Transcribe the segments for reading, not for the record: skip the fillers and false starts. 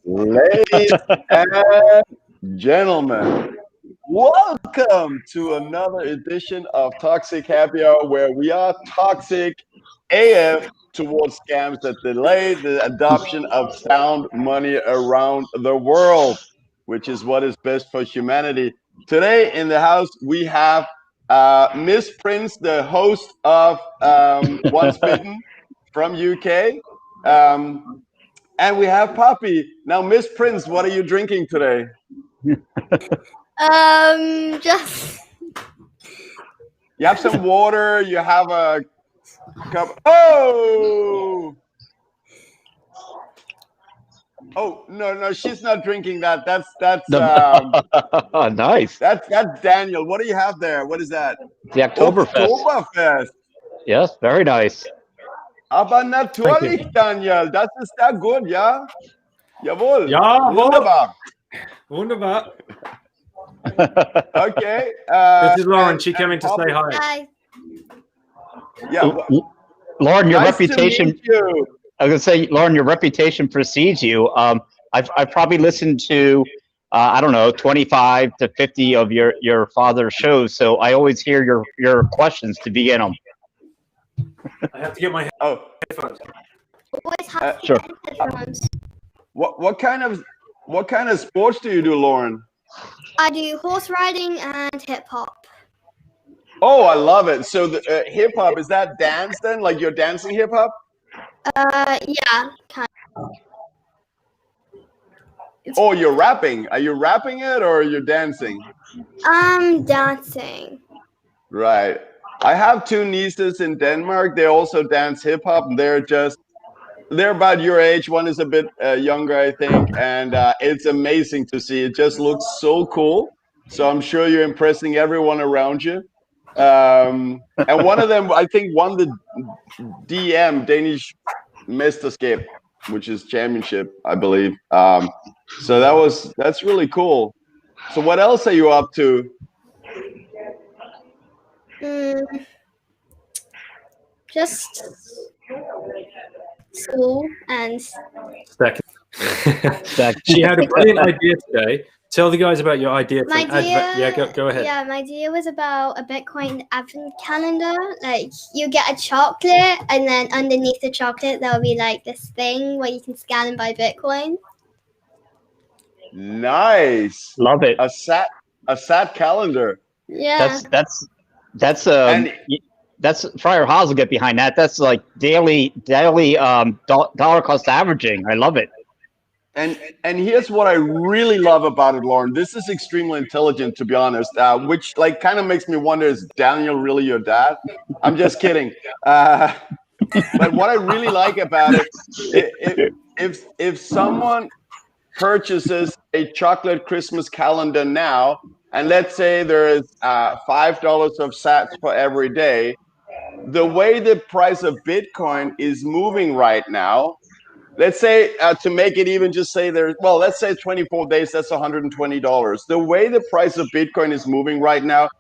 Ladies and gentlemen, welcome to another edition of Toxic Happy Hour, where we are toxic AF towards scams that delay the adoption of sound money around the world, which is what is best for humanity. Today in the house, we have Miss Prince, the host of Once Bitten from UK. And we have Poppy. Now, Miss Prince, what are you drinking today? Just You have some water. You have a cup. Oh, no, she's not drinking that. That's Nice. That's Daniel. What do you have there? What is that? The Oktoberfest. Oktoberfest. Yes, very nice. Aber natürlich, Daniel. Das ist sehr gut, ja? Jawohl. Ja, Wunderbar. Wunderbar. Okay. This is Lauren. She came in to say hi. hi. Yeah. Lauren, your Nice to reputation. meet you. I was gonna say, Lauren, your reputation precedes you. I've probably listened to, I don't know, 25 to 50 of your father's shows, so I always hear your questions to be in them. I have to get my headphones. Always have Sure. headphones. What kind of sports do you do, Lauren? I do horse riding and hip hop. Oh, I love it. So the hip hop, is that dance then? Like you're dancing hip hop? Yeah, kind of. Oh, you're rapping. Are you rapping it or are you dancing? Dancing. Right. I have two nieces in Denmark. They also dance hip hop. They're about your age. One is a bit younger, I think, and it's amazing to see. It just looks so cool. So I'm sure you're impressing everyone around you. And one of them, I think, won the Danish Mesterskab, which is championship, I believe. So that's really cool. So what else are you up to? Just school and She had a brilliant idea today. Tell the guys about your idea. my idea. Go ahead. Yeah, my idea was about a Bitcoin advent calendar. Like you get a chocolate, and then underneath the chocolate there'll be like this thing where you can scan and buy Bitcoin. Nice. Love it. A sat calendar. Yeah. That's Friar Haas will get behind that. That's like daily dollar cost averaging. I love it. And here's what I really love about it, Lauren. This is extremely intelligent, to be honest. Which like kind of makes me wonder: is Daniel really your dad? I'm just kidding. But what I really like about it, if someone purchases a chocolate Christmas calendar now, and let's say there is $5 of sats for every day, the way the price of Bitcoin is moving right now. Let's say to make it even, just say let's say 24 days, that's $120. The way the price of Bitcoin is moving right now,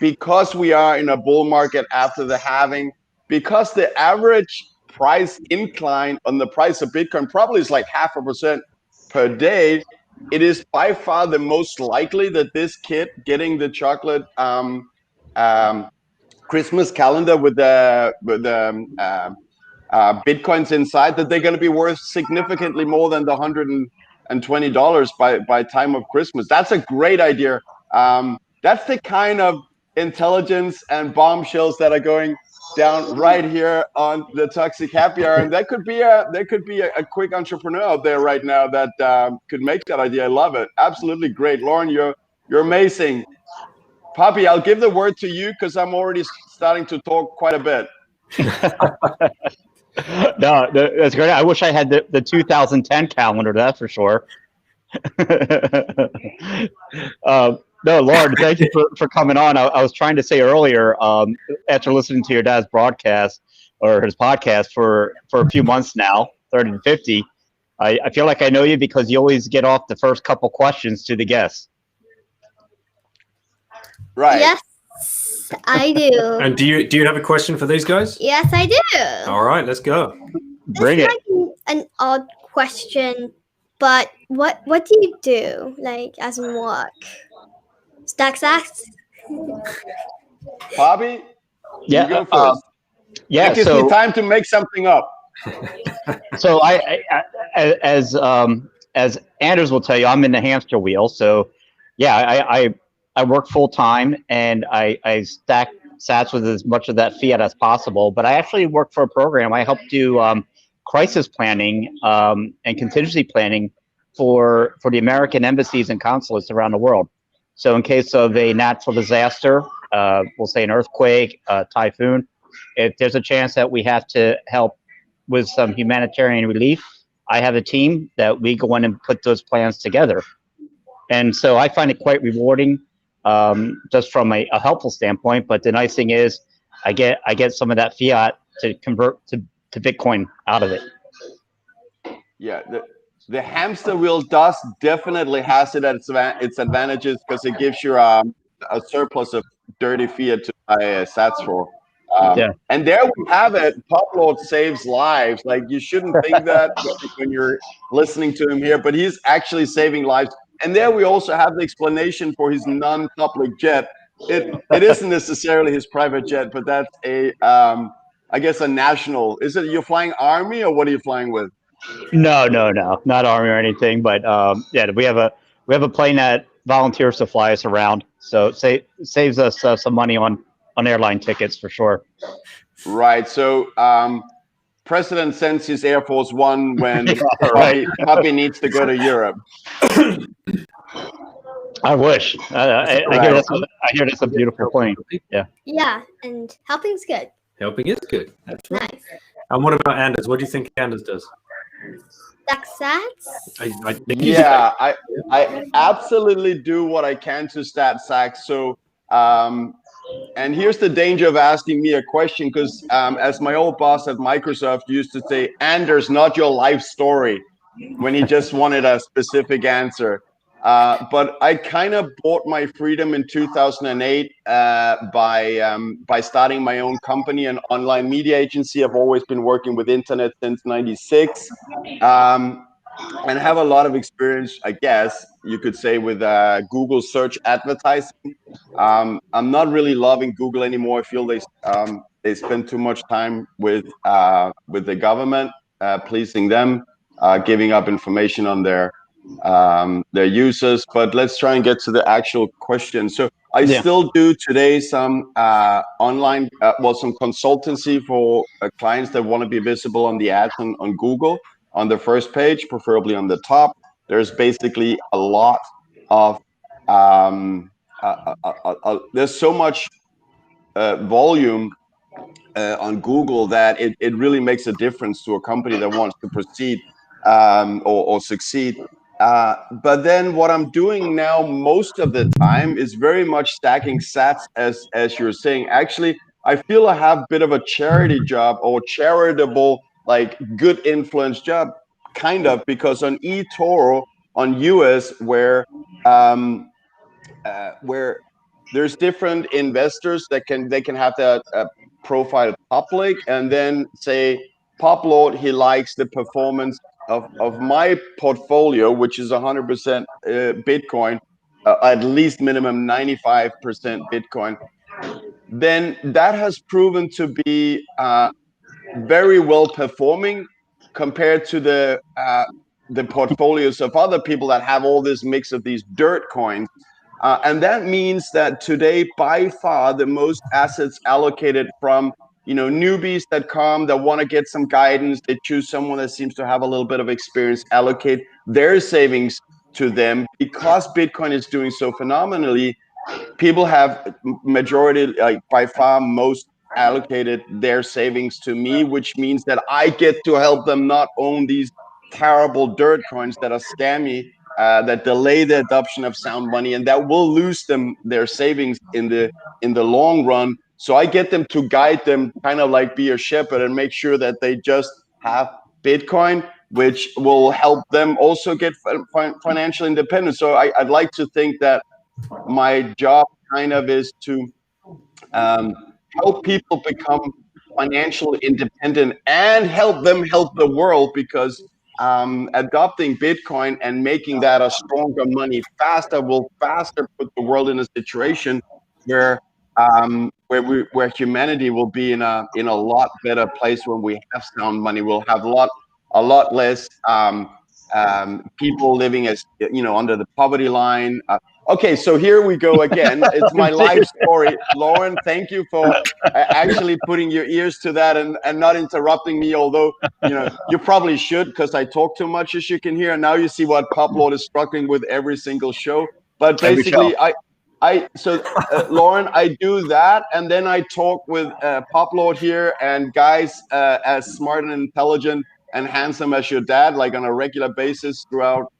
because we are in a bull market after the halving, because the average price incline on the price of Bitcoin probably is like 0.5% per day, it is by far the most likely that this kid getting the chocolate Christmas calendar with the Bitcoins inside, that they're going to be worth significantly more than the $120 by time of Christmas. That's a great idea. That's the kind of intelligence and bombshells that are going down right here on the Toxic Happy Hour, and there could be a quick entrepreneur out there right now that could make that idea. I love it. Absolutely great, Lauren. You're amazing. Poppy, I'll give the word to you because I'm already starting to talk quite a bit. No, that's great. I wish I had the 2010 calendar. That's for sure. No, Lauren, thank you for coming on. I was trying to say earlier, after listening to your dad's broadcast or his podcast for a few months now, 30 to 50, I feel like I know you because you always get off the first couple questions to the guests. Right. Yes, I do. And do you have a question for these guys? Yes, I do. All right, let's go. Bring This it. might be an odd question But what do you do? Like, as in work? Stack sats? Bobby, you Yeah. go first. Yeah. That gives me So time to make something up. so as Anders will tell you, I'm in the hamster wheel. So yeah, I work full time and I stack sats with as much of that fiat as possible. But I actually work for a program. I help do crisis planning and contingency planning for the American embassies and consulates around the world. So in case of a natural disaster, we'll say an earthquake, a typhoon, if there's a chance that we have to help with some humanitarian relief, I have a team that we go in and put those plans together. And so I find it quite rewarding, just from a helpful standpoint. But the nice thing is, I get some of that fiat to convert to Bitcoin out of it. Yeah, the hamster wheel does definitely has it at its advantages because it gives you a surplus of dirty fiat to buy sats for. Yeah. And there we have it. Publord saves lives. Like you shouldn't think that when you're listening to him here, but he's actually saving lives. And there we also have the explanation for his non-public jet. It isn't necessarily his private jet, but that's I guess a national. Is it you're flying army or what are you flying with? No, not army or anything. But yeah, we have a plane that volunteers to fly us around, so saves us some money on airline tickets for sure. Right. So President sends his Air Force One when Yeah, right. Puppy needs to go to Europe. I wish. Right. I hear that's a beautiful plane. Yeah. Yeah, and helping's good. Helping is good. That's right. Nice. And what about Anders? What do you think Anders does? Stack sats? I think he's Yeah, I absolutely do what I can to stat sack. So and here's the danger of asking me a question because as my old boss at Microsoft used to say, Anders, not your life story, when he just wanted a specific answer. But I kind of bought my freedom in 2008 by starting my own company, an online media agency. I've always been working with internet since '96, and have a lot of experience, I guess you could say, with Google search advertising. I'm not really loving Google anymore. I feel they spend too much time with the government, pleasing them, giving up information on their users. But let's try and get to the actual question. So I Yeah. still do today some online, some consultancy for clients that want to be visible on the ads on Google on the first page, preferably on the top. There's basically a lot of there's so much volume on Google that it really makes a difference to a company that wants to proceed or succeed. But then what I'm doing now most of the time is very much stacking sats, as you're saying. Actually, I feel I have a bit of a charity job or charitable, like good influence job, kind of, because on eToro on US where there's different investors that they can have that profile public and then say Publord, he likes the performance of my portfolio, which is 100% Bitcoin, at least minimum 95% Bitcoin. Then that has proven to be very well performing compared to the portfolios of other people that have all this mix of these dirt coins. And that means that today, by far, the most assets allocated from newbies that come that want to get some guidance, they choose someone that seems to have a little bit of experience, allocate their savings to them because Bitcoin is doing so phenomenally. People have majority, like by far most, allocated their savings to me, which means that I get to help them not own these terrible dirt coins that are scammy, that delay the adoption of sound money, and that will lose them their savings in the long run. So I get them to guide them, kind of like be a shepherd, and make sure that they just have Bitcoin, which will help them also get financial independence. So I'd like to think that my job kind of is to help people become financially independent and help them help the world, because adopting Bitcoin and making that a stronger money faster will faster put the world in a situation where where humanity will be in a lot better place when we have sound money. We'll have a lot less people living as under the poverty line. Okay, so here we go again. It's my life story. Lauren, thank you for actually putting your ears to that and not interrupting me, although you probably should, because I talk too much, as you can hear. And now you see what Publord is struggling with every single show. But basically, Lauren, I do that, and then I talk with Publord here and guys as smart and intelligent and handsome as your dad, like on a regular basis throughout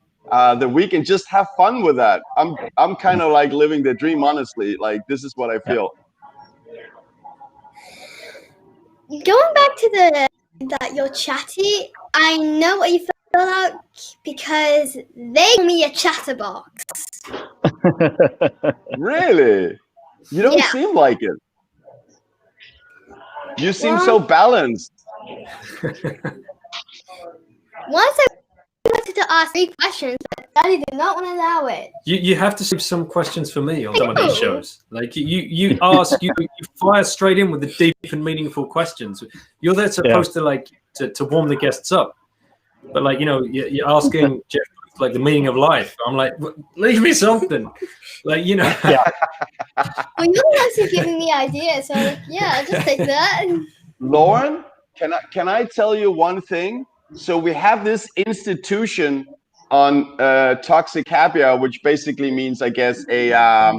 the week, and just have fun with that. I'm kind of like living the dream, honestly. Like, this is what I feel. Going back to that you're chatty, I know what you feel like because they call me a chatterbox. Really? You don't seem like it. You seem so balanced. Once I wanted to ask 3 questions, but Daddy did not want to allow it. You have to save some questions for me on some of these shows. Like you ask, you fire straight in with the deep and meaningful questions. You're there supposed to warm the guests up, but like you're asking Jeff like the meaning of life. I'm like, leave me something, like Yeah. Well, you're the ones who's giving me ideas, so I'll just take that. Lauren, can I tell you one thing? So we have this institution on toxic happy hour, which basically means, I guess, a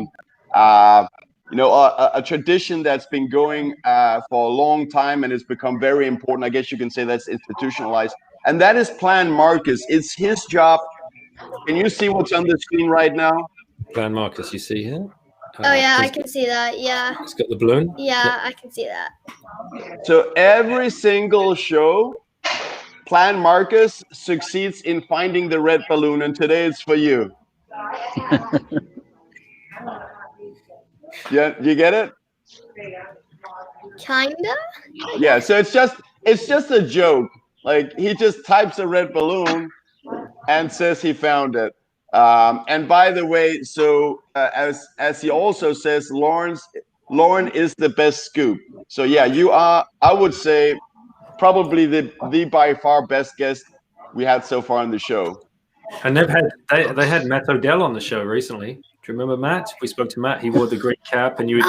tradition that's been going for a long time and has become very important. I guess you can say that's institutionalized. And that is Plan Marcus. It's his job. Can you see what's on the screen right now? Plan Marcus, you see here? Oh yeah, I can see that. Yeah. It's got the balloon. Yeah, I can see that. So every single show, Plan Marcus succeeds in finding the red balloon, and today it's for you. Yeah, you get it? Kinda. Yeah. So it's just a joke. Like, he just types a red balloon and says he found it. And by the way, so as he also says, Lauren is the best scoop. So yeah, you are, I would say, probably the by far best guest we had so far on the show. And they had Matt Odell on the show recently. Do you remember Matt? We spoke to Matt. He wore the green cap, and you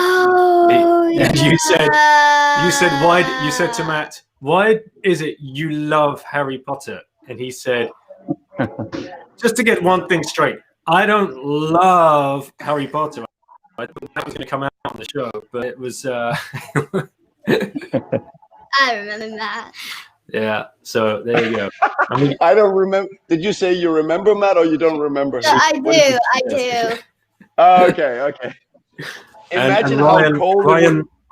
said to Matt, "Why is it you love Harry Potter?" And he said, "Just to get one thing straight, I don't love Harry Potter. I thought that was going to come out on the show, but it was." I remember that. Yeah, so there you go. I mean, I don't remember. Did you say you remember, Matt, or you don't remember? No, I do. Oh, okay. Imagine how cold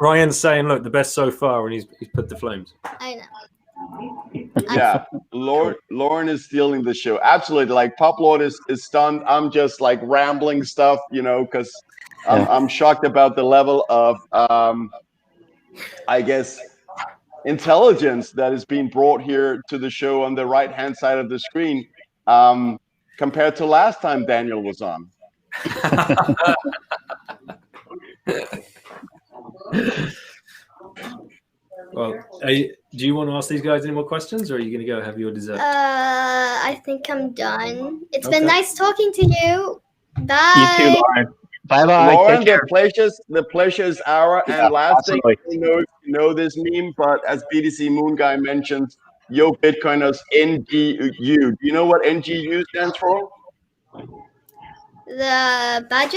Ryan's saying, "Look, the best so far," and he's put the flames. I know. Yeah, Lauren is stealing the show. Absolutely. Like, Publord is stunned. I'm just like rambling stuff, because I'm shocked about the level of I guess intelligence that is being brought here to the show on the right hand side of the screen, compared to last time Daniel was on. Well, do you want to ask these guys any more questions, or are you going to go have your dessert? I think I'm done. It's been nice talking to you. Bye. You too, Lauren. Bye-bye. Lauren, the pleasure is ours. And last thing, you know this meme, but as BTC Moon Guy mentioned, yo Bitcoiners, NGU. Do you know what NGU stands for? The badger?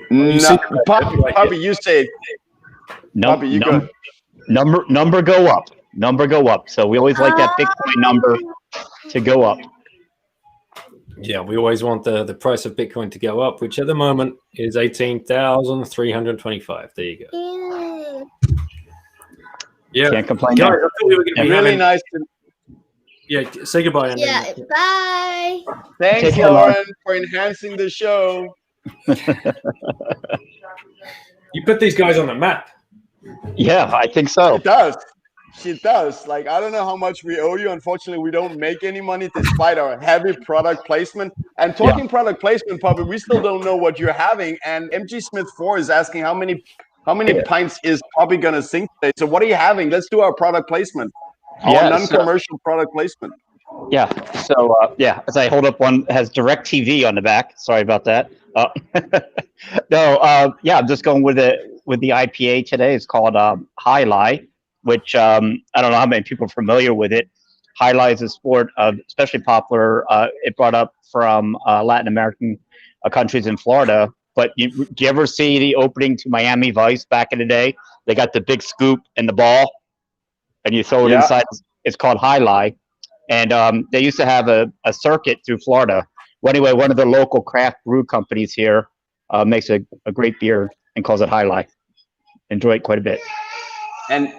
No, Puppy, you say it. Puppy, you go. Number go up. Number go up. So we always like that Bitcoin number to go up. Yeah, we always want the price of Bitcoin to go up, which at the moment is 18,325. There you go. Yeah, can't complain. Guys, I thought we were going to be really nice. Yeah, say goodbye. Andy. Yeah, bye. Thanks, Lauren, for enhancing the show. You put these guys on the map. Yeah, I think so. It does. She does. Like, I don't know how much we owe you. Unfortunately, we don't make any money despite our heavy product placement. And talking product placement, Puppy, we still don't know what you're having. And MG Smith 4 is asking how many pints is Puppy gonna sink today. So what are you having? Let's do our product placement. Our non-commercial product placement. Yeah. So as I hold up one has Direct TV on the back. Sorry about that. No. I'm just going with the IPA today. It's called High Lie, which I don't know how many people are familiar with it. High Lie is a sport, especially popular. It brought up from Latin American countries in Florida. But do you ever see the opening to Miami Vice back in the day? They got the big scoop and the ball, and you throw it inside. It's called High Lie. And they used to have a circuit through Florida. Well, anyway, one of the local craft brew companies here makes a great beer and calls it High Life. Enjoy it quite a bit. And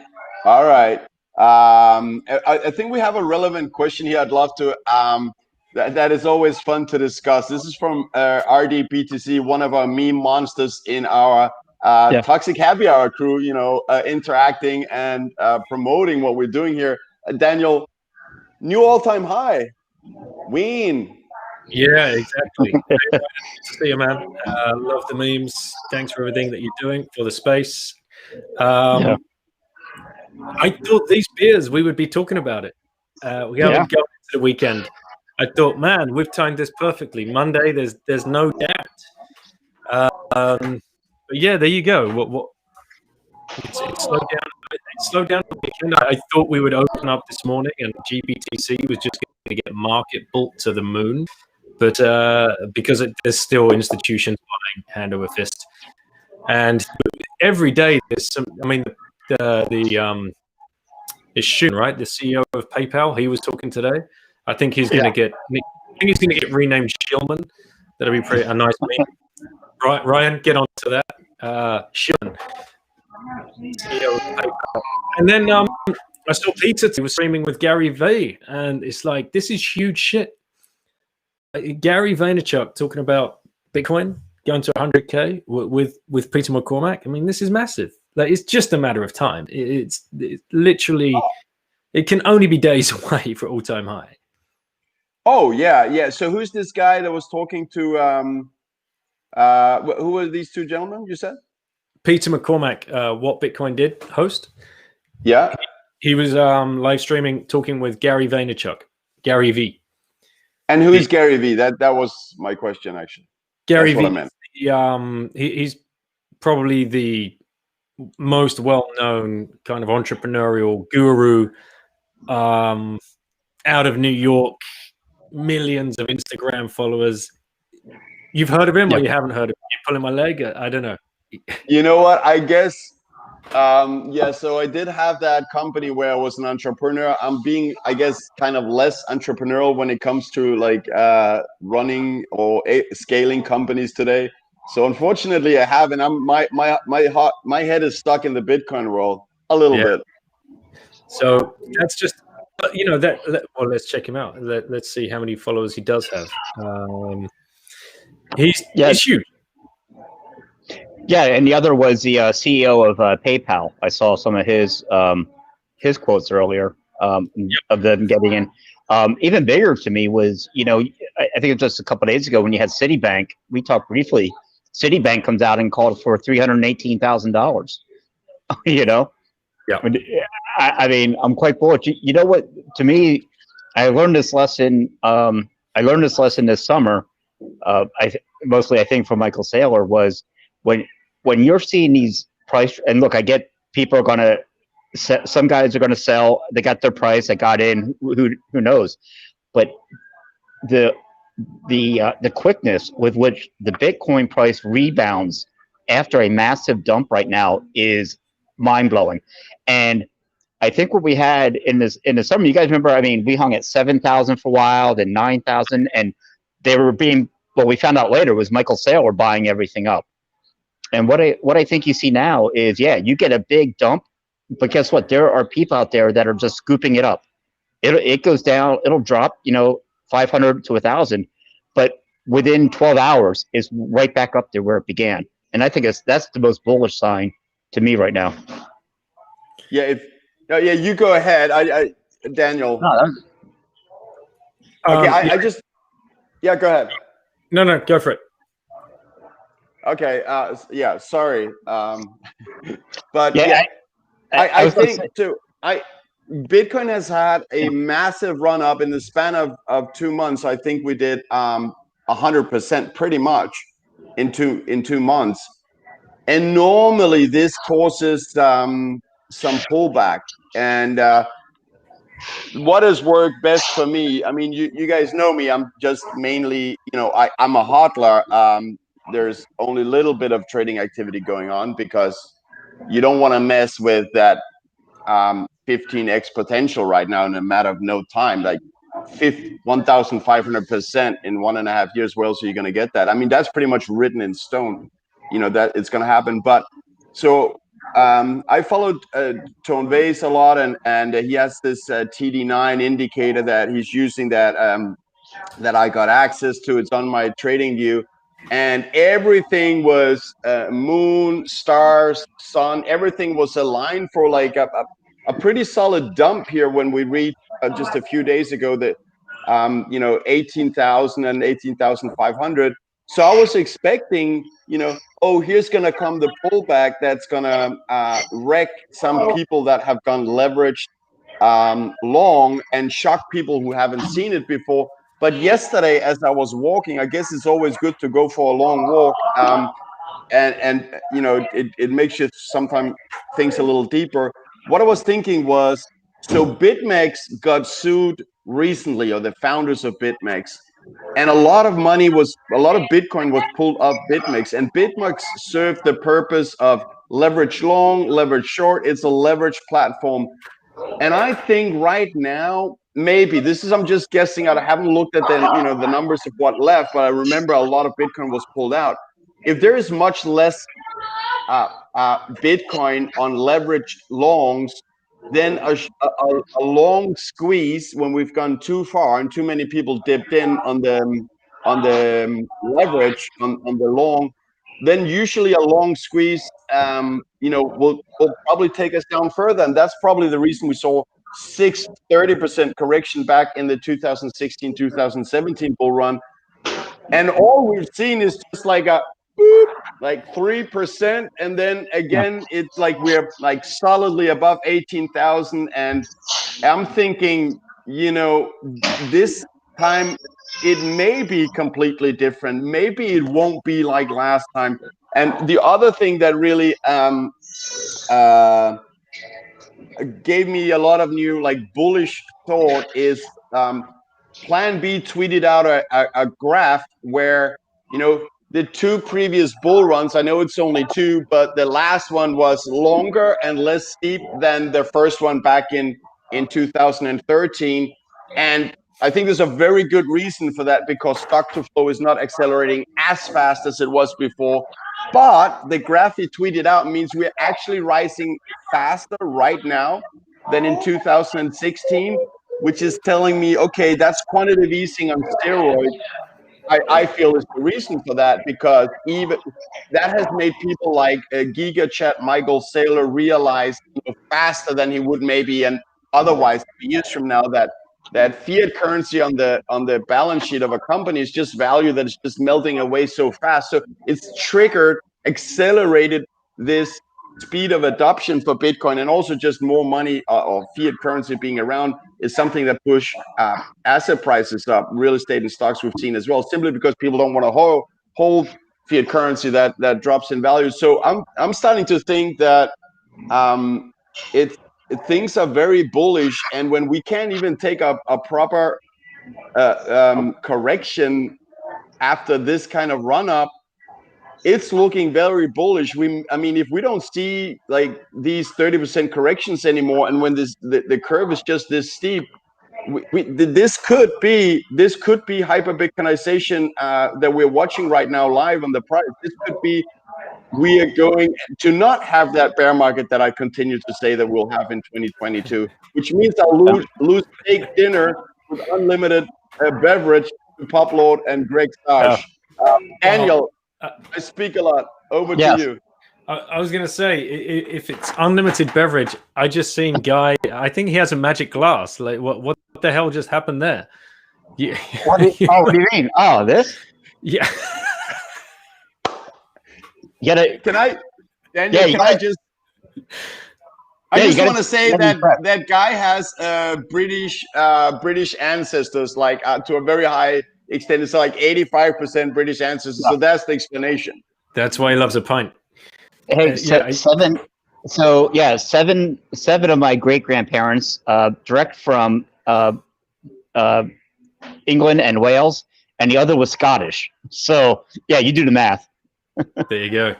all right, I think we have a relevant question here. I'd love to. That is always fun to discuss. This is from RDPTC, one of our meme monsters in our Toxic Happy Hour crew. Interacting and promoting what we're doing here. Daniel. New all-time high. Ween. Yeah, exactly. Good to see you, man. Love the memes. Thanks for everything that you're doing for the space. I thought these beers, we would be talking about it. We haven't gone into the weekend. I thought, man, we've timed this perfectly. Monday, there's no doubt. But yeah, there you go. What? It slowed down the weekend. I thought we would open up this morning and GBTC was just going to get market built to the moon, but because there's still institutions buying hand over fist, and every day there's some. I mean, it's Shun, right? The CEO of PayPal. He was talking today. I think he's going to get. I think he's going to get renamed Shillman. That'll be a nice meme. Right, Ryan, get on to that. Shillman. CEO of PayPal. And then I saw Peter was streaming with Gary Vee, and it's like, this is huge shit. Gary Vaynerchuk talking about Bitcoin going to 100K with Peter McCormack. I mean, this is massive. Like, it's just a matter of time. It's literally, it can only be days away for all-time high. Oh yeah. So who's this guy that was talking to? Who were these two gentlemen? You said. Peter McCormack, What Bitcoin Did host. Yeah. He was live streaming, talking with Gary Vaynerchuk, Gary V. And who is Gary V? That was my question, actually. Gary That's V. what I meant. He's probably the most well-known kind of entrepreneurial guru out of New York, millions of Instagram followers. You've heard of him or you haven't heard of him? You're pulling my leg? I don't know. You know what? I guess, so I did have that company where I was an entrepreneur. I'm being, I guess, kind of less entrepreneurial when it comes to like running or scaling companies today. So unfortunately, I haven't. My head is stuck in the Bitcoin world a little bit. So that's just, well, let's check him out. Let's see how many followers he does have. He's huge. Yeah, and the other was the CEO of PayPal. I saw some of his quotes earlier of them getting in. Even bigger to me was, I think it was just a couple of days ago when you had Citibank. We talked briefly. Citibank comes out and called for $318,000. Yeah. I mean, I'm quite bullish. You know what? To me, I learned this lesson. This summer. Mostly, I think, from Michael Saylor was when you're seeing these price. And look, I get people are going to. Some guys are going to sell. They got their price. They got in. Who knows? But the quickness with which the Bitcoin price rebounds after a massive dump right now is mind blowing. And I think what we had in the summer, you guys remember? I mean, we hung at 7,000 for a while, then 9,000, and they were being. What we found out later was Michael Saylor buying everything up. And what I think you see now is, you get a big dump, but guess what? There are people out there that are just scooping it up. It goes down, it'll drop, 500 to 1,000, but within 12 hours is right back up there where it began. And I think that's the most bullish sign to me right now. Yeah, No, yeah, you go ahead. Daniel. No, that was, Okay, Yeah. I just yeah, go ahead. No, go for it. Okay, yeah, sorry. But yeah, yeah, I I was going to say, think too. Bitcoin has had a massive run up in the span of 2 months. I think we did 100% pretty much in 2 months. And normally this causes some pullback. And what has worked best for me? I mean, you guys know me. I'm just mainly, I'm a hodler. There's only a little bit of trading activity going on because you don't want to mess with that 15x potential right now in a matter of no time, like 1,500% in 1.5 years. Where else are you going to get that? I mean, that's pretty much written in stone, that it's going to happen. But so I followed Tone Vase a lot, and he has this TD9 indicator that he's using that I got access to. It's on my trading view. And everything was moon, stars, sun, everything was aligned for like a pretty solid dump here when we reached just a few days ago that 18,000 and 18,500. So I was expecting, oh, here's going to come the pullback that's going to wreck some people that have gone leveraged long and shock people who haven't seen it before. But yesterday, as I was walking, I guess it's always good to go for a long walk, and it makes you sometimes things a little deeper. What I was thinking was, so BitMEX got sued recently, or the founders of BitMEX, and a lot of Bitcoin was pulled off BitMEX, and BitMEX served the purpose of leverage long, leverage short. It's a leverage platform. And I think right now, maybe I'm just guessing out. I haven't looked at the numbers of what left, but I remember a lot of Bitcoin was pulled out. If there is much less Bitcoin on leveraged longs, then a long squeeze when we've gone too far and too many people dipped in on the leverage on the long, then usually a long squeeze will probably take us down further, and that's probably the reason we saw 30% correction back in the 2016-2017 bull run, and all we've seen is just like a boop, like 3%, and then again it's like we're like solidly above 18,000, and I'm thinking, this time it may be completely different. Maybe it won't be like last time. And the other thing that really uh, gave me a lot of new like bullish thought is Plan B tweeted out a graph where the two previous bull runs, I know it's only two, but the last one was longer and less steep than the first one back in 2013. And I think there's a very good reason for that, because stock to flow is not accelerating as fast as it was before. But the graph he tweeted out means we're actually rising faster right now than in 2016, which is telling me, okay, that's quantitative easing on steroids. I feel is the reason for that, because even that has made people like Giga Chat Michael Saylor realize faster than he would maybe and otherwise years from now that fiat currency on the balance sheet of a company is just value that is just melting away so fast. So it's accelerated this speed of adoption for Bitcoin, and also just more money or fiat currency being around is something that push asset prices up, real estate and stocks we've seen as well, simply because people don't want to hold fiat currency that drops in value. So I'm starting to think that things are very bullish, and when we can't even take a proper correction after this kind of run up, it's looking very bullish. I mean, if we don't see like these 30% corrections anymore, and when the curve is just this steep, this could be hyper Bitcoinization that we're watching right now live on the price. This could be, we are going to not have that bear market that I continue to say that we'll have in 2022, which means I'll lose steak dinner with unlimited beverage to Publord and Greg Starch. Daniel, I speak a lot. Over to yes. you. I was going to say, if it's unlimited beverage, I just seen Guy. I think he has a magic glass. Like, what the hell just happened there? Yeah. What do you mean? Oh, this? Yeah. Can I, Daniel? Yeah, I just want to say that guy has British ancestors, like to a very high extent. It's like 85% British ancestors. Yeah. So that's the explanation. That's why he loves a pint. Hey, seven of my great grandparents, direct from England and Wales, and the other was Scottish. So yeah, you do the math. There you go.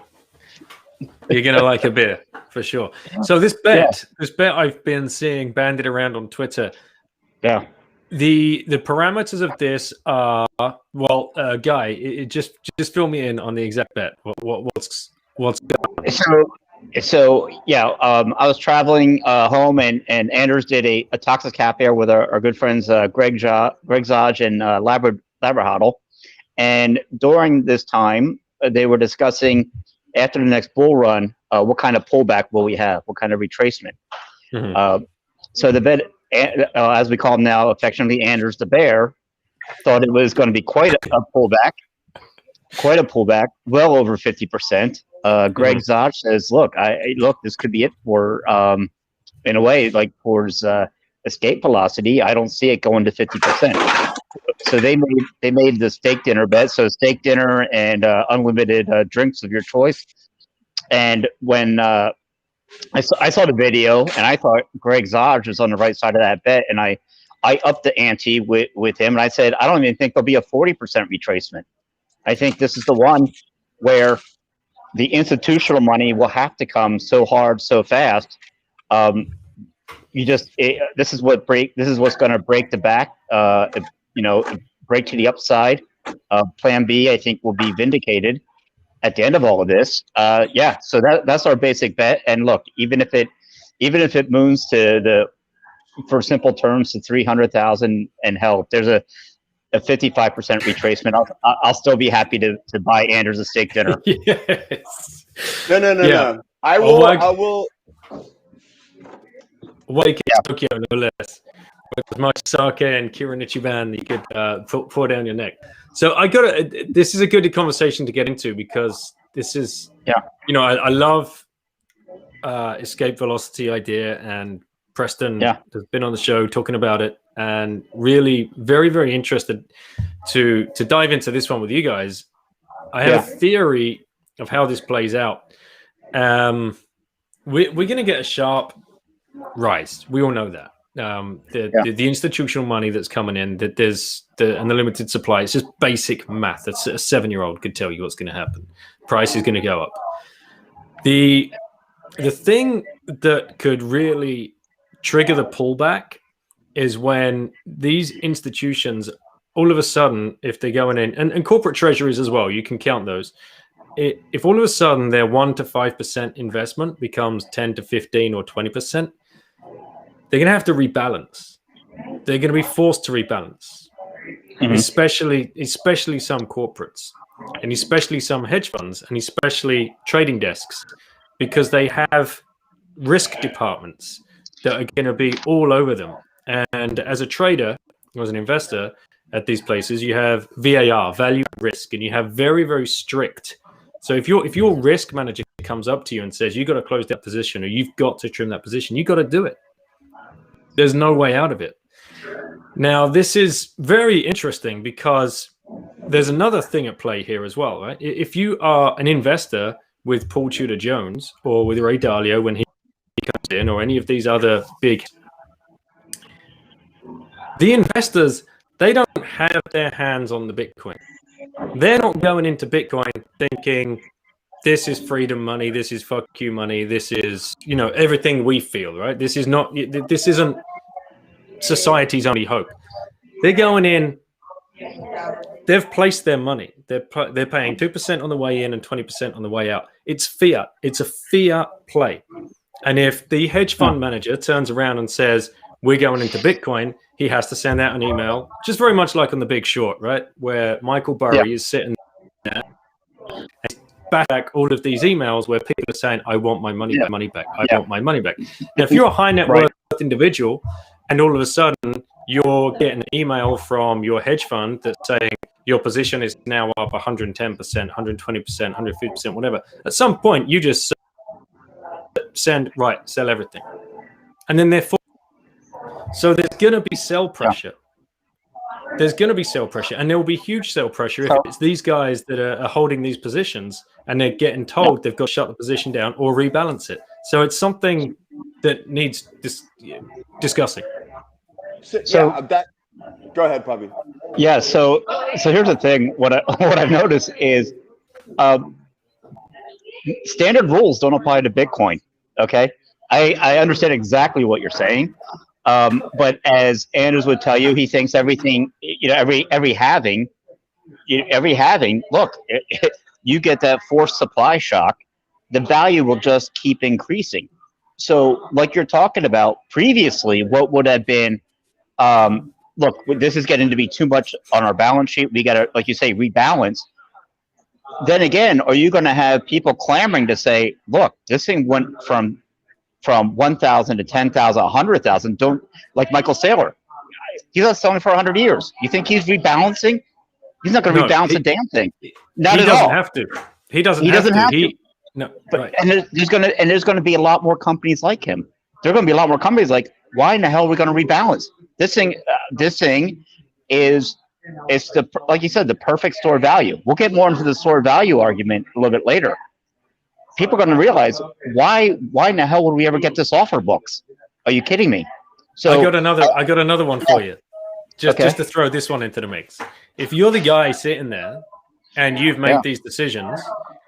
You're gonna like a beer for sure. So this bet I've been seeing bandied around on Twitter. Yeah. The parameters of this are Guy. Just fill me in on the exact bet. What's going on? So yeah, I was traveling home, and Anders did a Toxic Cafe with our good friends Greg Zodge and Publord.hodl, and during this time they were discussing after the next bull run what kind of pullback will we have, what kind of retracement. Mm-hmm. So the bet, as we call him now affectionately, Anders the Bear, thought it was going to be quite a pullback, well over 50%. Greg Zodge says, look, this could be it for, in a way, like towards escape velocity. I don't see it going to 50%. So they made the steak dinner bet. So steak dinner and unlimited drinks of your choice. And when I saw the video, and I thought Greg Zodge was on the right side of that bet, and I upped the ante with him, and I said, I don't even think there'll be a 40% retracement. I think this is the one where the institutional money will have to come so hard, so fast. This is what's going to break the back. Break to the upside. Plan B, I think, will be vindicated at the end of all of this. So that's our basic bet. And look, even if it moons to for simple terms, to 300,000, and hell, if there's a 55% retracement, I'll still be happy to buy Anders a steak dinner. Yes. No. I will. Wake in Tokyo, no less. With as much sake and Kirin Ichiban you could pour down your neck. So this is a good conversation to get into, because this is, I love escape velocity idea, and Preston has been on the show talking about it, and really very, very interested to dive into this one with you guys. I have a theory of how this plays out. We're going to get a sharp rise. We all know that. The institutional money that's coming in, that there's and the limited supply. It's just basic math. That's a 7-year-old could tell you what's going to happen. Price is going to go up. The thing that could really trigger the pullback is when these institutions, all of a sudden, if they're going in, and corporate treasuries as well, you can count those. If all of a sudden their 1 to 5% investment becomes 10 to 15 or 20%, they're going to have to rebalance. They're going to be forced to rebalance, especially some corporates, and especially some hedge funds, and especially trading desks, because they have risk departments that are going to be all over them. And as a trader, or as an investor at these places, you have VAR, value risk, and you have very, very strict. So if your risk manager comes up to you and says, you've got to close that position, or you've got to trim that position, you've got to do it. There's no way out of it. Now, this is very interesting, because there's another thing at play here as well, right? If you are an investor with Paul Tudor Jones, or with Ray Dalio when he comes in, or any of these other big, the investors, they don't have their hands on the Bitcoin. They're not going into Bitcoin thinking, this is freedom money, this is fuck you money, this is, everything we feel, right? This isn't society's only hope. They're going in, they've placed their money. They're paying 2% on the way in and 20% on the way out. It's fiat. It's a fiat play. And if the hedge fund manager turns around and says, we're going into Bitcoin, he has to send out an email, just very much like on The Big Short, right? Where Michael Burry is sitting there, and back all of these emails where people are saying, I want my money back. I want my money back. Now, if you're a high net worth individual and all of a sudden you're getting an email from your hedge fund that's saying your position is now up 110%, 120%, 150%, whatever, at some point you just send, right, sell everything. And then they're so there's going to be sell pressure. There's going to be sell pressure, and there will be huge sell pressure if it's these guys that are holding these positions and they're getting told they've got to shut the position down or rebalance it. So it's something that needs discussing. Go ahead, Bobby. Yeah. So here's the thing. What I've noticed is standard rules don't apply to Bitcoin. Okay. I understand exactly what you're saying. But as Anders would tell you, he thinks everything, every halving, look, you get that forced supply shock, the value will just keep increasing. So like you're talking about previously, what would have been, look, this is getting to be too much on our balance sheet. We got to, like you say, rebalance. Then again, are you going to have people clamoring to say, look, this thing went from 1,000 to 10,000, 100,000. Don't, like Michael Saylor. He's not selling for 100 years. You think he's rebalancing? He's not going to rebalance a damn thing. Not at all. He doesn't have to. He doesn't have to. No. But, right. And there's going to be a lot more companies like him. There are going to be a lot more companies like, why in the hell are we going to rebalance? This thing is like you said, the perfect store value. We'll get more into the store value argument a little bit later. People are going to realize why in the hell would we ever get this offer books? Are you kidding me? So I got another one for you. Just to throw this one into the mix. If you're the guy sitting there and you've made these decisions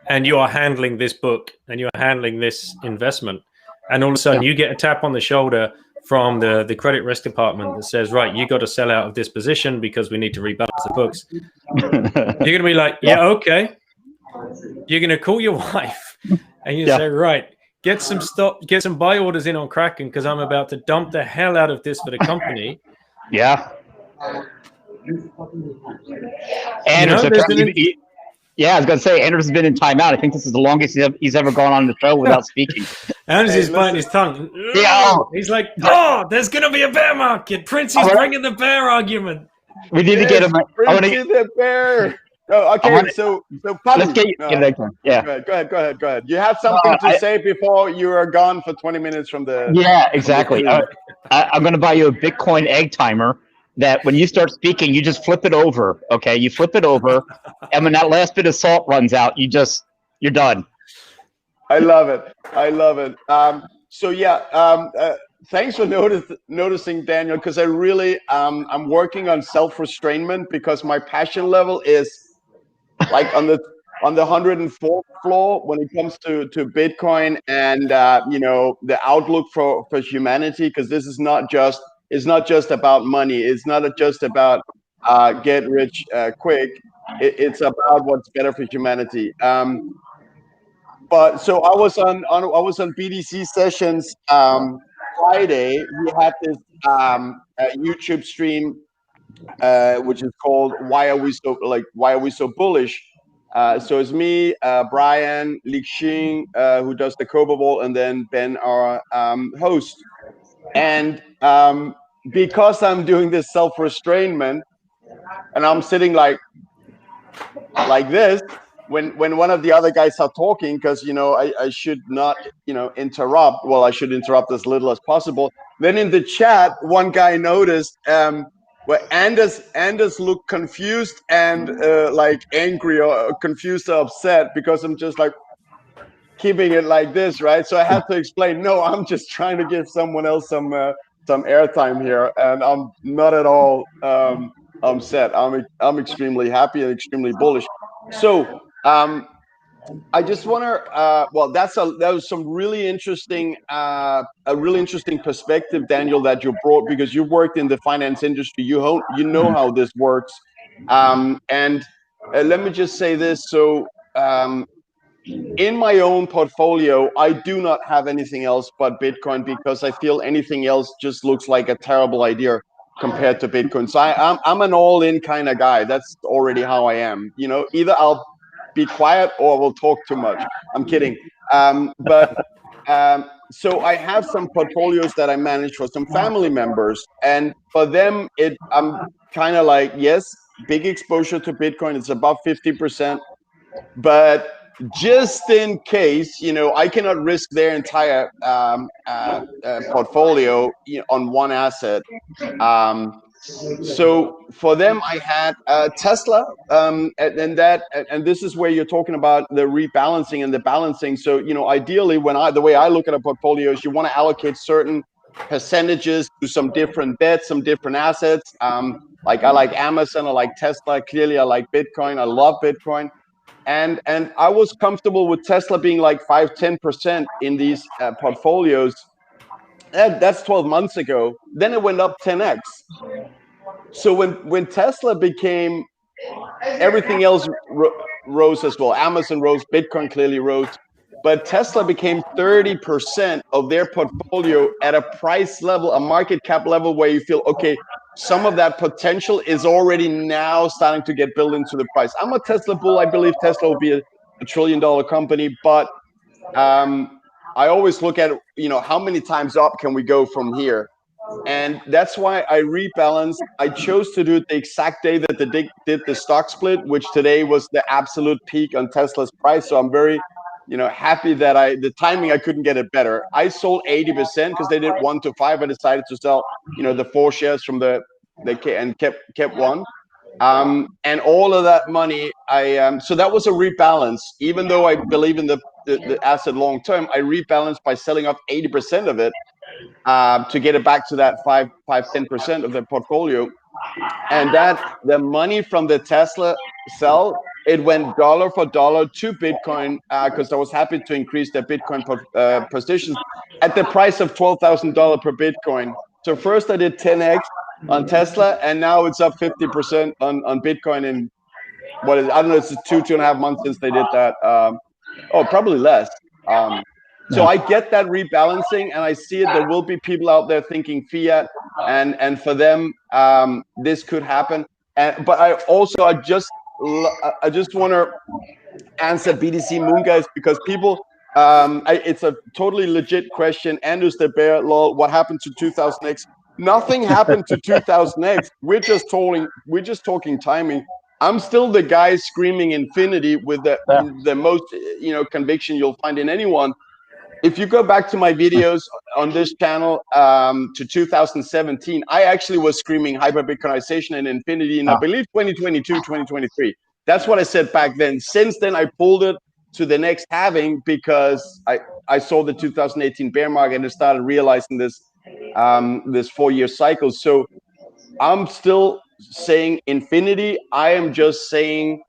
and you are handling this book and you're handling this investment, and all of a sudden you get a tap on the shoulder from the credit risk department that says, right, you got to sell out of this position because we need to rebalance the books. You're going to be like, yeah, okay. You're going to call your wife and you say, right, get some buy orders in on Kraken because I'm about to dump the hell out of this for the company. Yeah. And I was going to say, Anders has been in timeout. I think this is the longest he's ever gone on the show without speaking. Anders is biting his tongue. He's like, there's going to be a bear market. Princey's bringing the bear argument. We need to get him. Princey the bear. Oh, okay, so Pablo, let's get you. Yeah. Go ahead. You have something to say before you are gone for 20 minutes from the. Yeah, exactly. I'm going to buy you a Bitcoin egg timer that when you start speaking, you just flip it over. Okay, you flip it over, and when that last bit of salt runs out, you're done. I love it. Thanks for noticing, Daniel, because I really I'm working on self-restrainment because my passion level is like on the 104th floor when it comes to Bitcoin and the outlook for humanity, because this is not just about money. It's not just about get rich quick. It's about what's better for humanity. But so I was on BDC sessions Friday. We had this YouTube stream which is called Why Are We So Bullish? So it's me, Brian, Lixing, who does the Cobalt, and then Ben, our host. And because I'm doing this self-restrainment, and I'm sitting like this, when one of the other guys are talking, because I should not interrupt. Well, I should interrupt as little as possible. Then in the chat, one guy noticed where Anders looked confused and like angry or confused or upset because I'm just like keeping it like this, right? So I had to explain, no, I'm just trying to give someone else some airtime here, and I'm not at all upset. I'm extremely happy and extremely bullish. So I just want to that was some really interesting a really interesting perspective, Daniel, that you brought, because you worked in the finance industry. You know how this works, and let me just say this. So in my own portfolio, I do not have anything else but Bitcoin, because I feel anything else just looks like a terrible idea compared to Bitcoin. So I'm an all-in kind of guy. That's already how I am. Either be quiet or I will talk too much. I'm kidding. So I have some portfolios that I manage for some family members, and for them, I'm kind of like, yes, big exposure to Bitcoin. It's above 50%, but just in case, I cannot risk their entire portfolio on one asset. So for them, I had Tesla, and this is where you're talking about the rebalancing and the balancing. So ideally, the way I look at a portfolio is you want to allocate certain percentages to some different bets, some different assets. Like I like Amazon, I like Tesla. Clearly, I like Bitcoin. I love Bitcoin, and I was comfortable with Tesla being like 5-10% in these portfolios. That's 12 months ago. Then it went up 10x. So when Tesla became, everything else rose as well. Amazon rose, Bitcoin clearly rose, but Tesla became 30% of their portfolio at a price level, a market cap level where you feel, okay, some of that potential is already now starting to get built into the price. I'm a Tesla bull. I believe Tesla will be a $1 trillion company, but I always look at, how many times up can we go from here? And that's why I rebalanced. I chose to do it the exact day that they did the stock split, which today was the absolute peak on Tesla's price. So I'm very, happy that the timing, I couldn't get it better. I sold 80% because they did 1 to 5. I decided to sell, the 4 shares from and kept 1. And all of that money, so that was a rebalance. Even though I believe in the asset long term, I rebalanced by selling off 80% of it. To get it back to that 10% of the portfolio. And that the money from the Tesla sell, it went dollar for dollar to Bitcoin, because I was happy to increase the Bitcoin positions at the price of $12,000 per Bitcoin. So first I did 10x on Tesla, and now it's up 50% on Bitcoin in I don't know, it's 2.5 months since they did that. Probably less. So I get that rebalancing, and I see it. There will be people out there thinking fiat, and for them, this could happen. But I just want to answer BTC Moon guys, because people, it's a totally legit question. Anders the Bear, lol, what happened to 2000X? Nothing happened to 2000X. We're just talking timing. I'm still the guy screaming infinity with the most conviction you'll find in anyone. If you go back to my videos on this channel to 2017, I actually was screaming hyper-Bitcoinization and infinity in, I believe, 2022, 2023. That's what I said back then. Since then, I pulled it to the next halving because I saw the 2018 bear market and started realizing this 4-year cycle. So I'm still saying infinity. I am just saying,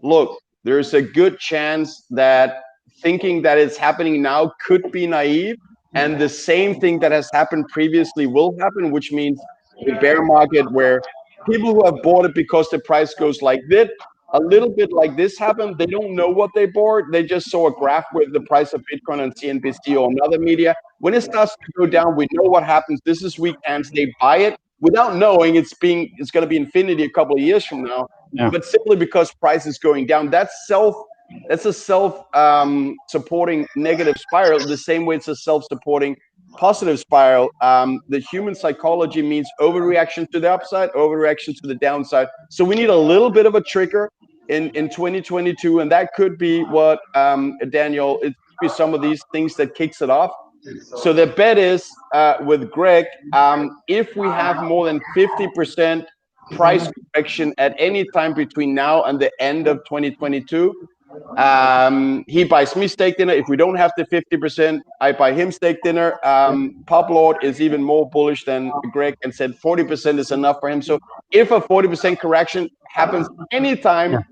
look, there's a good chance that thinking that it's happening now could be naive, and the same thing that has happened previously will happen, which means a bear market where people who have bought it because the price goes like this, a little bit like this happened. They don't know what they bought. They just saw a graph with the price of Bitcoin on CNBC or another media. When it starts to go down, we know what happens. This is weak hands. They buy it without knowing it's going to be infinity a couple of years from now. Yeah. But simply because price is going down, that's a self-supporting negative spiral, the same way it's a self-supporting positive spiral. The human psychology means overreaction to the upside, overreaction to the downside. So we need a little bit of a trigger in 2022, and that could be what, Daniel, it could be some of these things that kicks it off. So the bet is, with Greg, if we have more than 50% price correction at any time between now and the end of 2022, he buys me steak dinner. If we don't have the 50%, I buy him steak dinner. Publord is even more bullish than Greg and said 40% is enough for him. So if a 40% correction happens anytime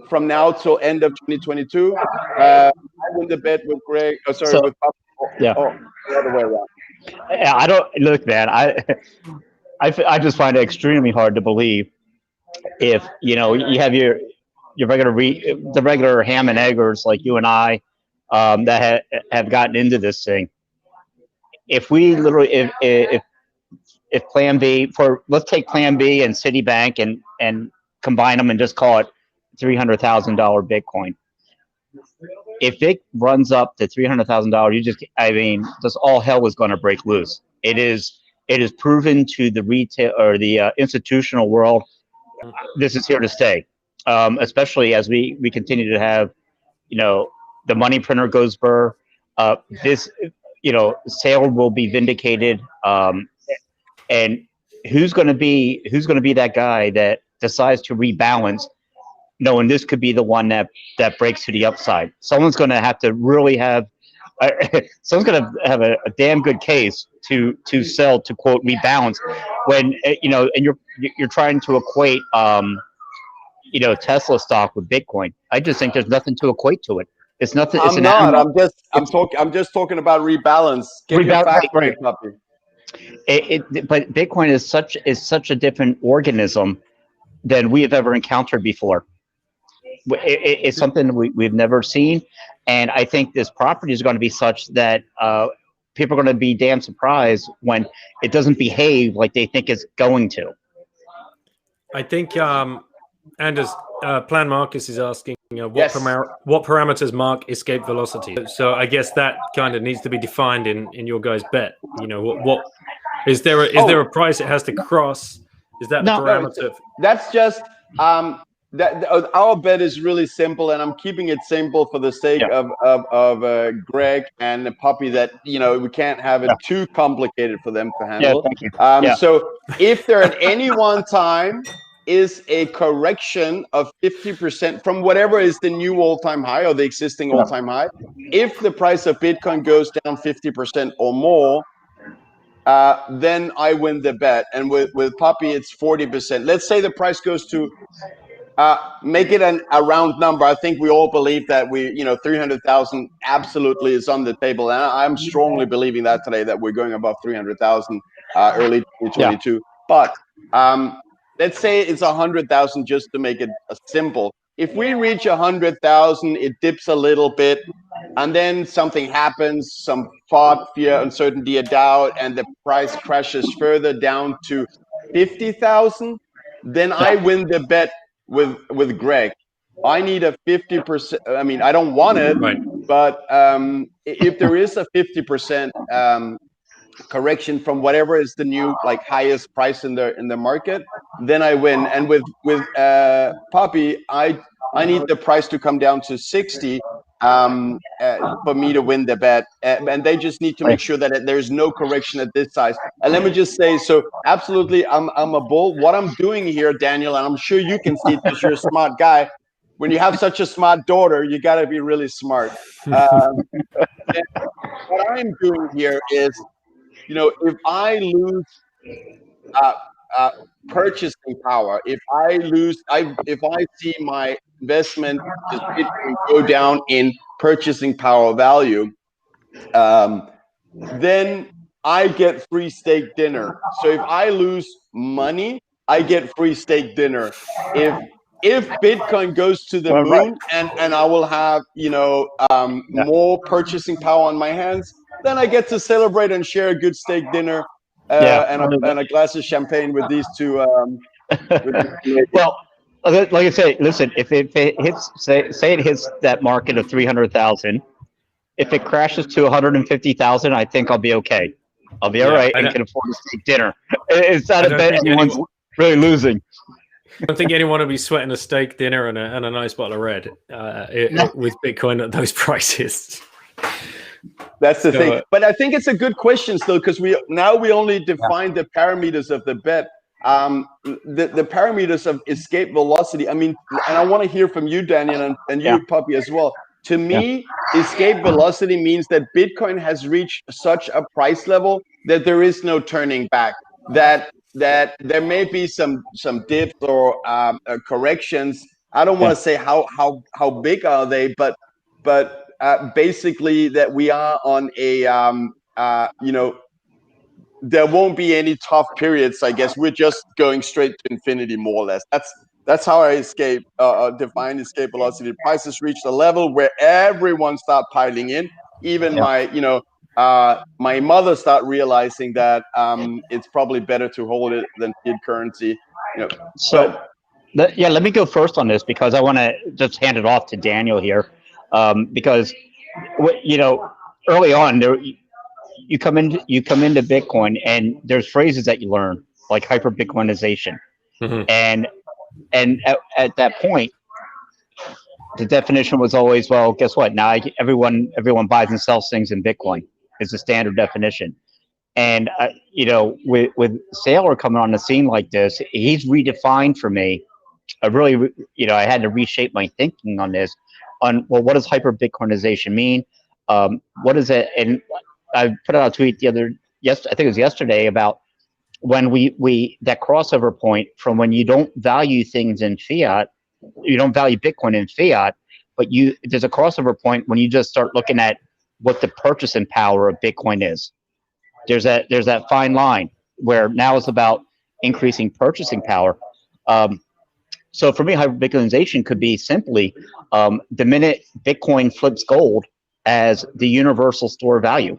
from now till end of 2022, I win the bet with Greg. With Publord. Yeah. Or the other way around. Yeah, I don't look, man. I just find it extremely hard to believe if you have your the regular ham and eggers like you and I, that have gotten into this thing. If we literally, if Plan B, let's take Plan B and Citibank and combine them and just call it $300,000 Bitcoin. if it runs up to $300,000, just all hell is going to break loose. It is proven to the retail or the institutional world. This is here to stay, especially as we continue to have, the money printer goes burr. This, sale will be vindicated, and who's going to be that guy that decides to rebalance, knowing this could be the one that breaks to the upside. Someone's going to have to really have someone's going to have a damn good case to sell, to quote rebalance, when and you're trying to equate Tesla stock with Bitcoin. I just think there's nothing to equate to it. It's nothing. It's I'm just talking about rebalance. Get your facts right, puppy. But Bitcoin is such a different organism than we have ever encountered before. It's something we've never seen, and I think this property is going to be such that people are going to be damn surprised when it doesn't behave like they think it's going to. I think Anders, Plan Marcus is asking what Yes. what parameters mark escape velocity. So I guess that kind of needs to be defined in your guys' bet. What is there? Is there a price it has to cross? Is that the parameter? That's just our bet is really simple, and I'm keeping it simple for the sake of Greg and the puppy, that we can't have it too complicated for them to handle. Thank you. So if there at any one time is a correction of 50% from whatever is the new all-time high or the existing all-time high, if the price of Bitcoin goes down 50% or more, then I win the bet. And with puppy, it's 40%. Let's say the price goes to make it a round number. I think we all believe that 300,000 absolutely is on the table, and I'm strongly believing that today, that we're going above 300,000 early 2022. But let's say it's 100,000, just to make it simple. If we reach 100,000, it dips a little bit, and then something happens, some thought, fear, uncertainty, a doubt, and the price crashes further down to 50,000. Then I win the bet with Greg. I need a 50%. I mean, I don't want it, but if there is a 50% correction from whatever is the new highest price in the market, then I win. And with Poppy, I need the price to come down to 60 for me to win the bet, and they just need to make sure that there's no correction at this size. And let me just say, so absolutely, I'm a bull. What I'm doing here, Daniel, and I'm sure you can see it because you're a smart guy. When you have such a smart daughter, you got to be really smart. What I'm doing here is, if I lose purchasing power, if I see my investment just go down in purchasing power value, then I get free steak dinner. So if I lose money, I get free steak dinner. If Bitcoin goes to the moon and I will have more purchasing power on my hands, then I get to celebrate and share a good steak dinner and a glass of champagne with these two. Well, like I say, listen, if it hits, say it hits that market of 300,000, if it crashes to 150,000, I think I'll be okay. I'll be all right and can afford a steak dinner. It's not a bet anyone's really losing. I don't think anyone will be sweating a steak dinner and a nice bottle of red with Bitcoin at those prices. That's the thing. But I think it's a good question still, because we only define the parameters of the bet. The parameters of escape velocity. I mean, and I want to hear from you, Daniel, and you, Puppy, as well. To me, escape velocity means that Bitcoin has reached such a price level that there is no turning back. That there may be some dips or corrections. I don't want to say how big are they, but basically that we are on a there won't be any tough periods. I guess we're just going straight to infinity, more or less. That's how I define escape velocity. Prices reach a level where everyone start piling in. Even my mother start realizing that it's probably better to hold it than fiat currency. Let me go first on this, because I want to just hand it off to Daniel here. because early on there you come into Bitcoin, and there's phrases that you learn like hyper Bitcoinization, and at that point the definition was always, well, guess what? Now everyone buys and sells things in Bitcoin is the standard definition. And with Saylor coming on the scene like this, he's redefined for me. I had to reshape my thinking on this. On, well, what does hyper Bitcoinization mean? What is it? And I put out a tweet I think it was yesterday, about when we that crossover point from when you don't value things in fiat, you don't value Bitcoin in fiat, but there's a crossover point when you just start looking at what the purchasing power of Bitcoin is. There's that fine line where now it's about increasing purchasing power. So for me, hyper-Bitcoinization could be simply the minute Bitcoin flips gold as the universal store of value,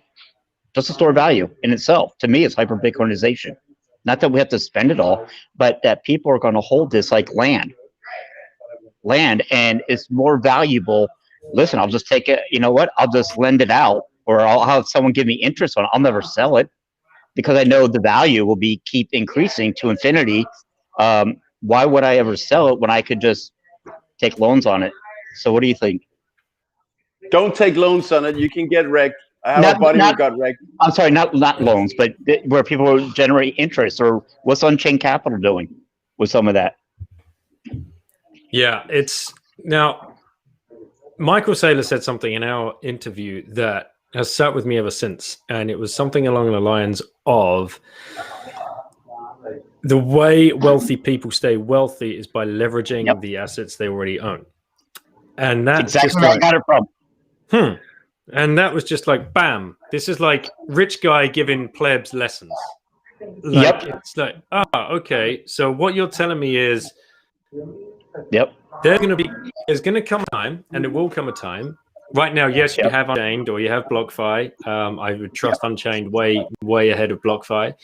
just a store of value in itself. To me, it's hyper-Bitcoinization. Not that we have to spend it all, but that people are going to hold this like land, and it's more valuable. Listen, I'll just take it. You know what? I'll just lend it out, or I'll have someone give me interest on it. I'll never sell it because I know the value will keep increasing to infinity. Why would I ever sell it when I could just take loans on it? So what do you think? Don't take loans on it. You can get wrecked. I have a buddy who got wrecked. I'm sorry, not loans, but where people generate interest, or what's on-chain capital doing with some of that? Yeah, now Michael Saylor said something in our interview that has sat with me ever since, and it was something along the lines of the way wealthy people stay wealthy is by leveraging the assets they already own. And that's exactly where I got it from. And that was just like, bam, this is like rich guy giving plebs lessons. It's like, okay. So what you're telling me is there's going to come a time, and there will come a time. Right now, yes, you have Unchained or you have BlockFi. I would trust Unchained way ahead of BlockFi,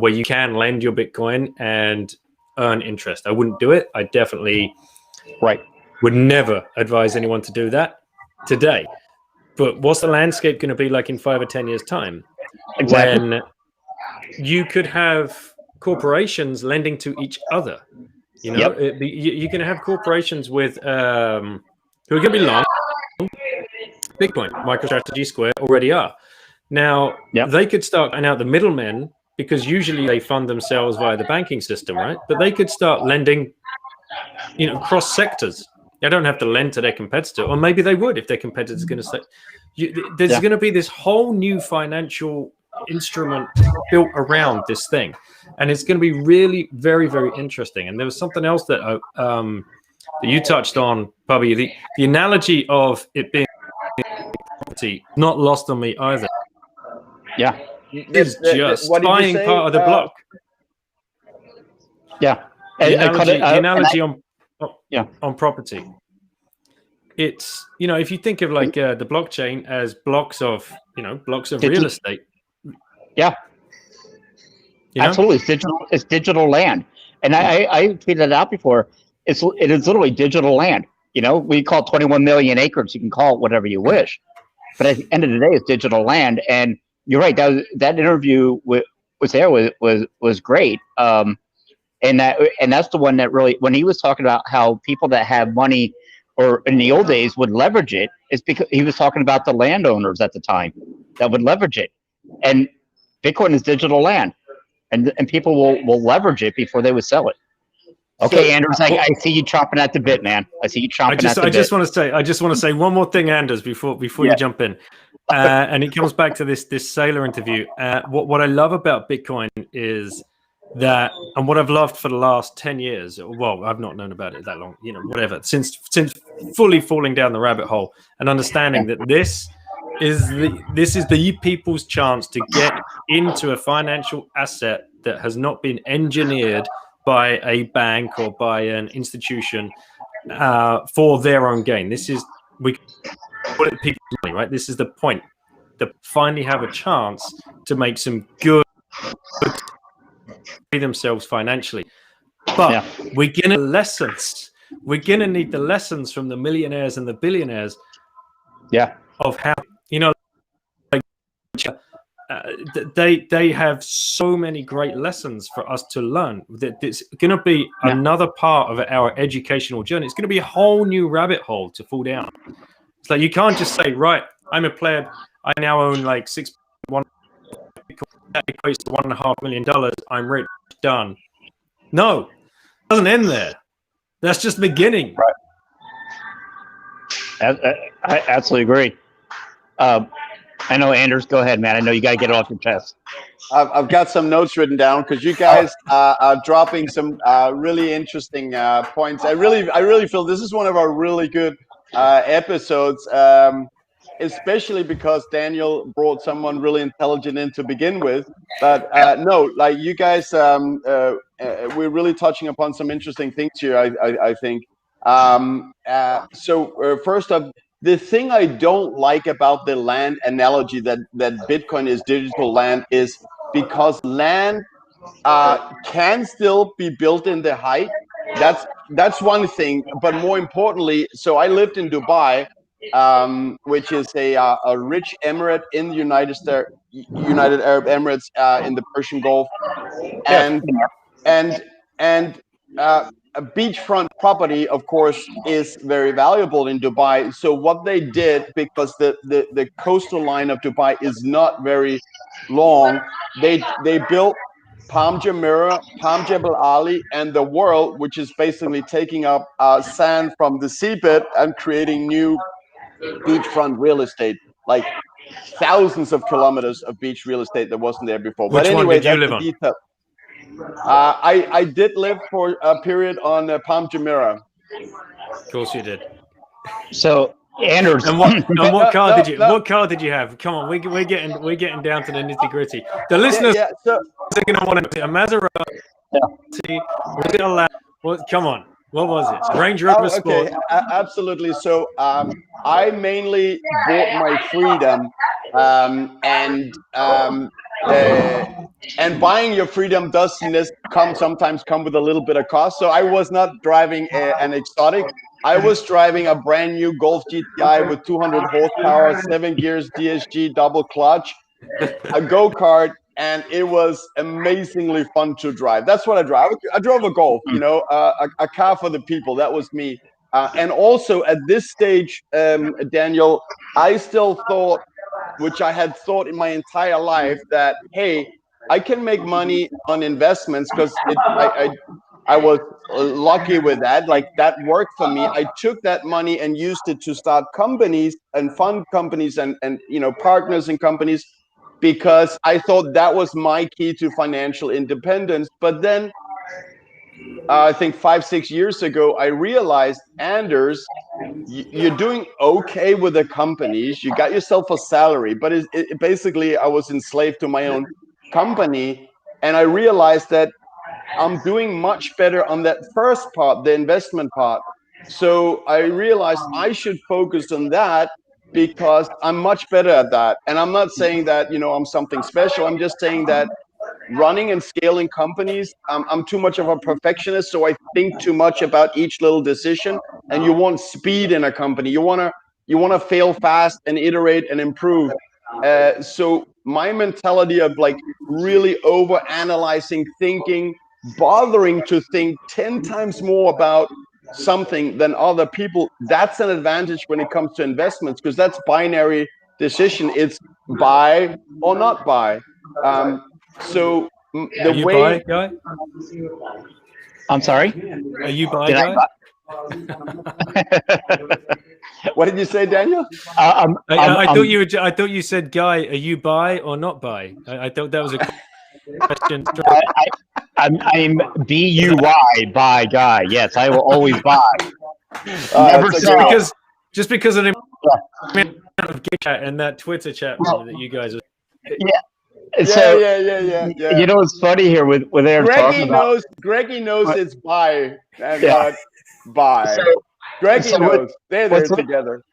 where you can lend your Bitcoin and earn interest. I wouldn't do it. I definitely would never advise anyone to do that today. But what's the landscape going to be like in 5 or 10 years' time? Exactly. When you could have corporations lending to each other. You're going to have corporations with who are going to be long Bitcoin. MicroStrategy, Square already are. Now, they could start cutting out the middlemen, because usually they fund themselves via the banking system, right? But they could start lending, cross sectors. They don't have to lend to their competitor, or maybe they would if their competitor's going to say. There's going to be this whole new financial instrument built around this thing, and it's going to be really very, very interesting. And there was something else that you touched on, Pubby, the analogy of it being property, not lost on me either. Is just buying part of the block. The analogy on property. It's, if you think of like the blockchain as blocks of real estate. Absolutely. It's digital land. And I tweeted it out before. It is literally digital land. We call 21 million acres. You can call it whatever you wish. But at the end of the day, it's digital land. And you're right. That interview was great. And that's the one that really, when he was talking about how people that have money, or in the old days would leverage it, is because he was talking about the landowners at the time that would leverage it. And Bitcoin is digital land, and people will leverage it before they would sell it. Okay, Anders, I see you chopping at the bit, man. I see you chopping at the bit. I just want to say one more thing, Anders, before you jump in. And it comes back to this Saylor interview. What I love about Bitcoin is that, and what I've loved for the last 10 years, well, I've not known about it that long, whatever, since fully falling down the rabbit hole and understanding that this is the people's chance to get into a financial asset that has not been engineered by a bank or by an institution for their own gain. We put it people's money, right? This is the point, to finally have a chance to make some good themselves financially. But we're gonna need the lessons from the millionaires and the billionaires Yeah. Of how, you know, like they have so many great lessons for us to learn. That it's going to be another part of our educational journey. It's going to be a whole new rabbit hole to fall down. It's like you can't just say, right, I'm a player. I now own like 6.1. That equates to $1.5 million. I'm rich. Done. No, it doesn't end there. That's just the beginning. Right. I absolutely agree. I know, Anders, go ahead, man. I know you got to get it off your chest. I've got some notes written down because you guys are dropping some really interesting points. I really feel this is one of our really good episodes, especially because Daniel brought someone really intelligent in to begin with. But no, like you guys, we're really touching upon some interesting things here, I think. So first up, the thing I don't like about the land analogy that Bitcoin is digital land is because land can still be built in the height. That's one thing. But more importantly, so I lived in Dubai, which is a rich emirate in the United Arab Emirates in the Persian Gulf, and a beachfront property, of course, is very valuable in Dubai. So what they did, because the coastal line of Dubai is not very long, they built Palm Jumeirah, Palm Jebel Ali, and the World, which is basically taking up sand from the seabed and creating new beachfront real estate, like thousands of kilometers of beach real estate that wasn't there before. Which but anyway, one did you that's live the on? detail. I did live for a period on Palm Jumeirah. Of course you did. So, Anders, and what car did you have? Come on, we're getting down to the nitty gritty. The listeners are going to want to a Maserati. Was it a Lambo? Come on, what was it? Range Rover Sport. Absolutely. So I mainly bought my freedom, and buying your freedom does sometimes come with a little bit of cost. So I was not driving an exotic. I was driving a brand new Golf GTI with 200 horsepower, 7 gears, DSG, double clutch, a go-kart, and it was amazingly fun to drive. That's what I drive. I drove a Golf, a car for the people. That was me. And also at this stage, Daniel, I still thought, which I had thought in my entire life, that, hey, I can make money on investments because I was lucky with that. Like that worked for me. I took that money and used it to start companies and fund companies and partners in companies, because I thought that was my key to financial independence. But then I think 5-6 years ago, I realized, Anders, you're doing okay with the companies. You got yourself a salary, but basically I was enslaved to my own company. And I realized that I'm doing much better on that first part, the investment part. So I realized I should focus on that because I'm much better at that. And I'm not saying that, I'm something special. I'm just saying that running and scaling companies, I'm too much of a perfectionist. So I think too much about each little decision, and you want speed in a company. You want to fail fast and iterate and improve. So my mentality of like really over analyzing, thinking, bothering to think 10 times more about something than other people, that's an advantage when it comes to investments, because that's binary decision. It's buy or not buy. So Are you buy guy? I'm sorry? Are you buy guy? What did you say, Daniel? I thought you said, guy, are you buy or not buy? I thought that was a question. I'm BUY, buy guy. Yes, I will always buy. Never sell. Just because of the amount of chat and that Twitter chat that you guys are. Yeah. So, You know what's funny here with Aaron talking about? Greggy knows it's buy and not buy. So, Greggy knows. They're together.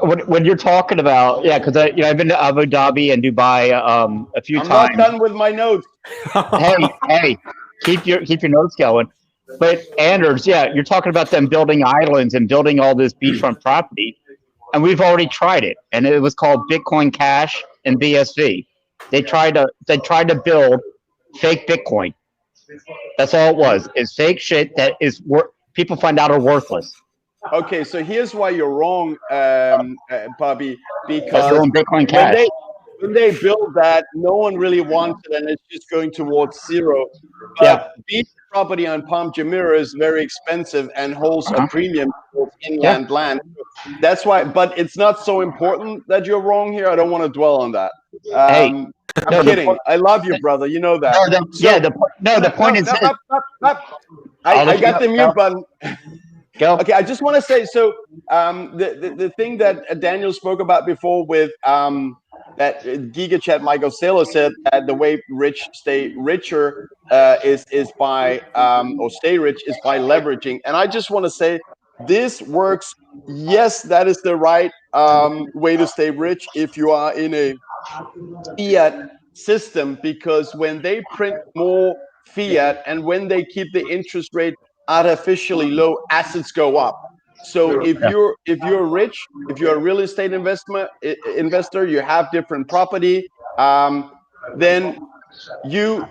When you're talking about, because I've been to Abu Dhabi and Dubai a few times. I'm not done with my notes. Hey, keep your notes going. But Anders, you're talking about them building islands and building all this beachfront property. and we've already tried it, and it was called Bitcoin Cash and BSV. They tried to build fake Bitcoin. That's all it was. It's fake shit that is people find out are worthless. Okay, so here's why you're wrong, Bobby, But you're because on Bitcoin when Cash. they build that, no one really wants it, and it's just going towards zero. Yeah. But beach property on Palm Jumeirah is very expensive and holds a premium towards Yeah. inland land. That's why, but it's not so important that you're wrong here. I don't want to dwell on that. Hey. I'm No, kidding. I love you, brother. You know that. The point is this. I'll I let you got the mute button. go. Okay, I just want to say, so the thing that Daniel spoke about before with that GigaChat Michael Saylor said that the way rich stay richer is by or stay rich is by leveraging. And I just want to say this works. Yes, that is the right way to stay rich if you are in a fiat system, because when they print more fiat and when they keep the interest rate artificially low, assets go up. So if you're rich, if you're a real estate investor, you have different property, then you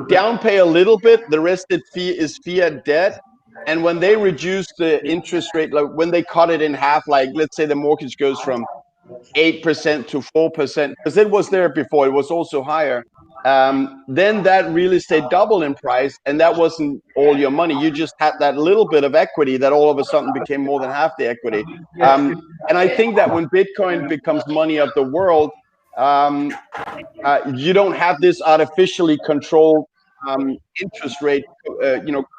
down pay a little bit, the rest is fiat debt. And when they reduce the interest rate, like when they cut it in half, like let's say the mortgage goes from 8% to 4%, because it was there before, it was also higher. Then that real estate doubled in price, and that wasn't all your money. You just had that little bit of equity that all of a sudden became more than half the equity. And I think that when Bitcoin becomes money of the world, you don't have this artificially controlled interest rate,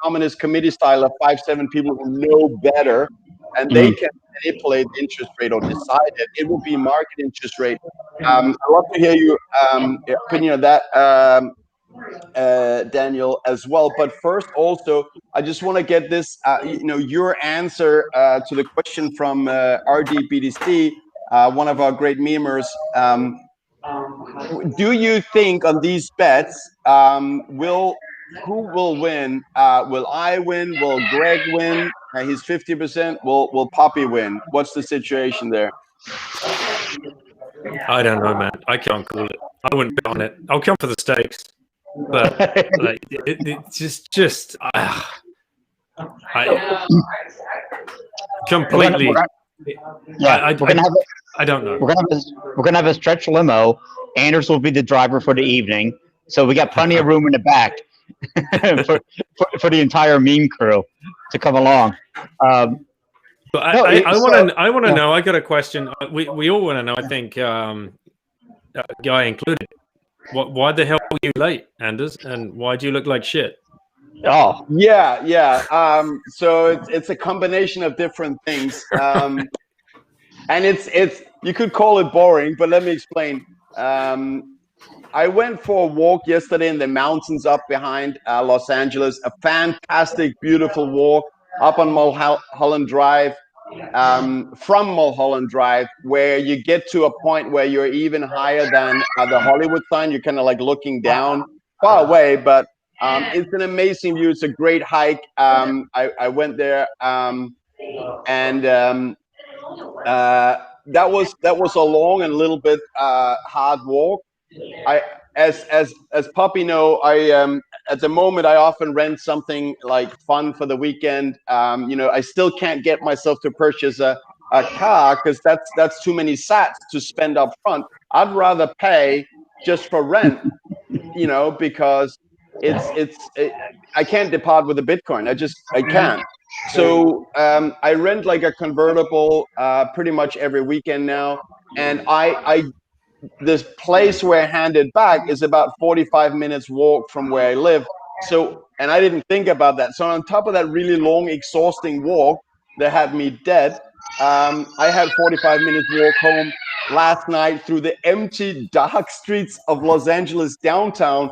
communist committee style of 5-7 people who know better, and they can manipulate the interest rate or decide it. It will be market interest rate. I'd love to hear your opinion on that, Daniel, as well. But first, also, I just want to get this, your answer to the question from RDBDC, one of our great memers. Do you think on these bets, who will win? Will I win? Will Greg win? He's 50%. Will Poppy win? What's the situation there? I don't know, man. I can't call it. I wouldn't bet on it. I'll come for the stakes, but like it's just I completely. I don't know. We're gonna have a stretch limo. Anders will be the driver for the evening, so we got plenty of room in the back for the entire meme crew to come along. But I want to know. I got a question. We all want to know. I think Guy included. Why the hell were you late, Anders? And why do you look like shit? Oh yeah. So it's a combination of different things. And it's you could call it boring, but let me explain. I went for a walk yesterday in the mountains up behind Los Angeles. A fantastic, beautiful walk up on Mulholland Drive. From Mulholland Drive, where you get to a point where you're even higher than the Hollywood sign. You're kind of like looking down far away, but it's an amazing view. It's a great hike. I went there, and that was a long and a little bit hard walk. As Poppy know, I at the moment I often rent something like fun for the weekend. I still can't get myself to purchase a car because that's too many sats to spend up front. I'd rather pay just for rent, because I can't depart with a Bitcoin. I can't. So I rent like a convertible pretty much every weekend now, and this place where I hand it back is about 45 minutes walk from where I live. So, and I didn't think about that. So on top of that really long, exhausting walk that had me dead, I had 45 minutes walk home last night through the empty, dark streets of Los Angeles downtown,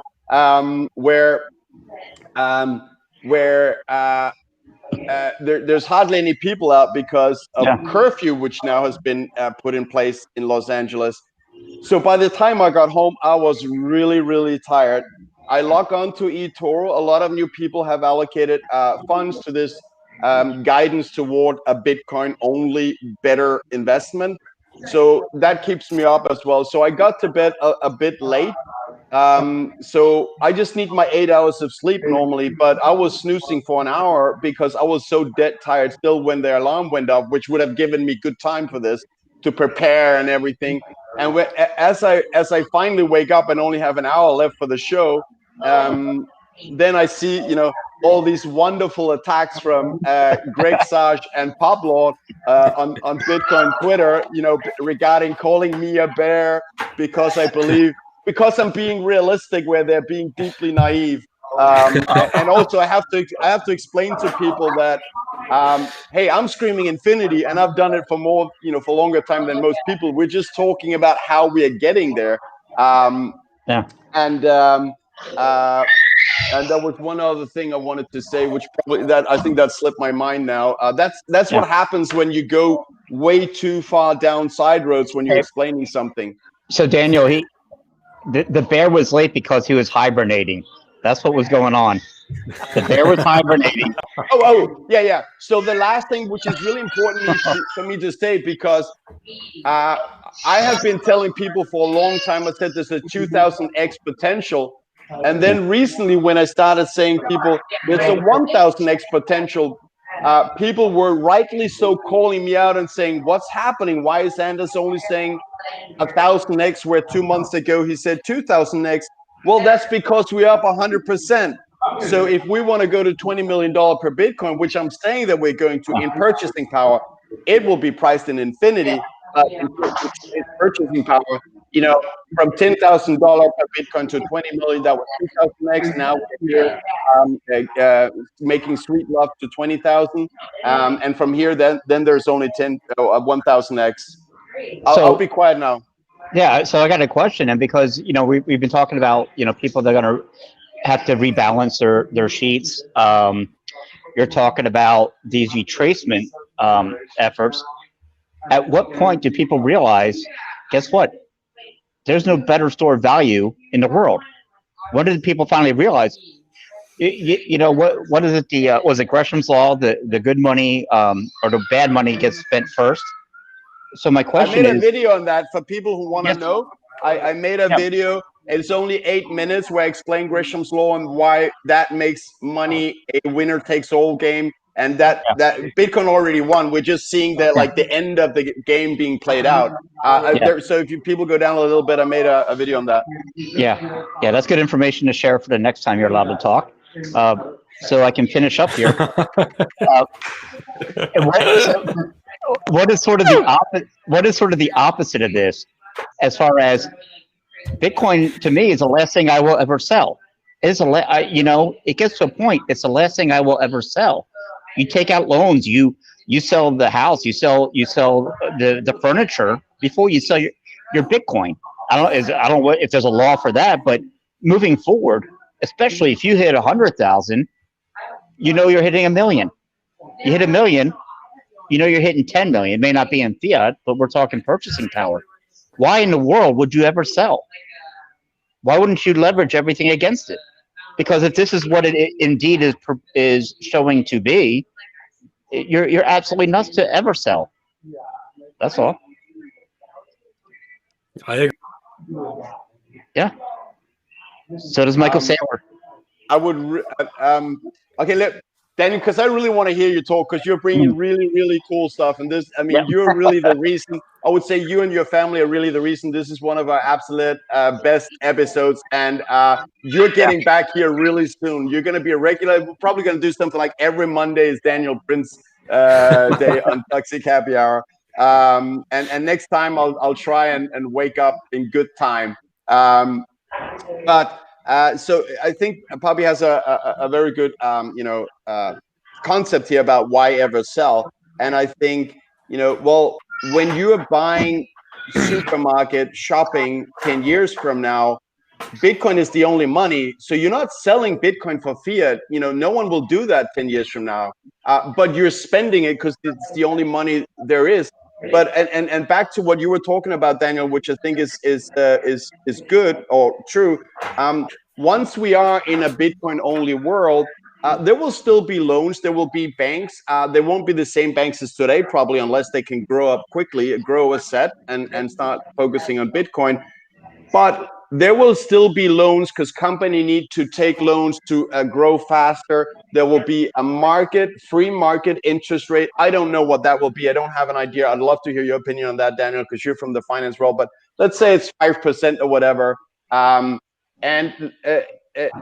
where there's hardly any people out because of curfew, which now has been put in place in Los Angeles. So by the time I got home, I was really, really tired. I log on to eToro. A lot of new people have allocated funds to this guidance toward a Bitcoin only better investment. So that keeps me up as well. So I got to bed a bit late. So I just need my 8 hours of sleep normally, but I was snoozing for an hour because I was so dead tired still when the alarm went up, which would have given me good time for this to prepare and everything. And as I finally wake up and only have an hour left for the show, then I see, all these wonderful attacks from Greg Sage and Publord on Bitcoin Twitter, regarding calling me a bear because because I'm being realistic where they're being deeply naive. And also I have to explain to people that, hey, I'm screaming infinity and I've done it for more, for longer time than most people. We're just talking about how we are getting there. And there was one other thing I wanted to say, which probably that I think that slipped my mind now. That's what happens when you go way too far down side roads when you're explaining something. So Daniel, the bear was late because he was hibernating. That's what was going on. The bear was hibernating. Yeah. So the last thing, which is really important for me to say, because I have been telling people for a long time, I said there's a 2000x potential. And then recently, when I started saying people, there's a 1000x potential, people were rightly so calling me out and saying, what's happening? Why is Anders only saying 1000x where 2 months ago he said 2000x? Well, that's because we're up 100%. So if we want to go to $20 million per Bitcoin, which I'm saying that we're going to in purchasing power, it will be priced in infinity. In purchasing power, from $10,000 per Bitcoin to 20 million, that was 2000x. Now we're here making sweet love to 20,000, and from here, then there's only 1000x. I'll be quiet now. Yeah, so I got a question, and because we've been talking about people that are going to have to rebalance their sheets. You're talking about these retracement efforts. At what point do people realize, guess what? There's no better store of value in the world. When did people finally realize? What is it? Was it Gresham's law? The good money or the bad money gets spent first. So my question is, I made a video on that for people who want to know. I made a video. It's only 8 minutes where I explain Gresham's law and why that makes money a winner takes all game, and that Bitcoin already won. We're just seeing the end of the game being played out. So if people go down a little bit, I made a video on that. Yeah, that's good information to share for the next time you're allowed to talk. So I can finish up here. What is sort of the opposite? What is sort of the opposite of this, as far as Bitcoin to me is the last thing I will ever sell. It's it gets to a point. It's the last thing I will ever sell. You take out loans. You sell the house. You sell the furniture before you sell your Bitcoin. I don't know if there's a law for that, but moving forward, especially if you hit 100,000, you're hitting 1 million. You hit 1 million, you're hitting 10 million. It may not be in fiat, but we're talking purchasing power. Why in the world would you ever sell? Why wouldn't you leverage everything against it? Because if this is what it indeed is showing to be, you're absolutely nuts to ever sell. That's all. I agree. Yeah. So does Michael Saylor. I would. Okay, Daniel, because I really want to hear you talk, because you're bringing really, really cool stuff. And you're really the reason. I would say you and your family are really the reason this is one of our absolute best episodes. And you're getting back here really soon. You're going to be a regular. We're probably going to do something like every Monday is Daniel Prince Day on Toxic Happy Hour. And next time I'll try and wake up in good time. But so I think Papi has a very good concept here about why ever sell. And I think when you are buying supermarket shopping 10 years from now, Bitcoin is the only money. So you're not selling Bitcoin for fiat. No one will do that 10 years from now. But you're spending it because it's the only money there is. But and back to what you were talking about, Daniel, which I think is good or true. Once we are in a Bitcoin only world, there will still be loans. There will be banks. They won't be the same banks as today, probably, unless they can grow up quickly, grow a set, and start focusing on Bitcoin. But there will still be loans because companies need to take loans to grow faster. There will be a free market interest rate. I don't know what that will be. I don't have an idea. I'd love to hear your opinion on that, Daniel, because you're from the finance world. But let's say it's 5% or whatever. And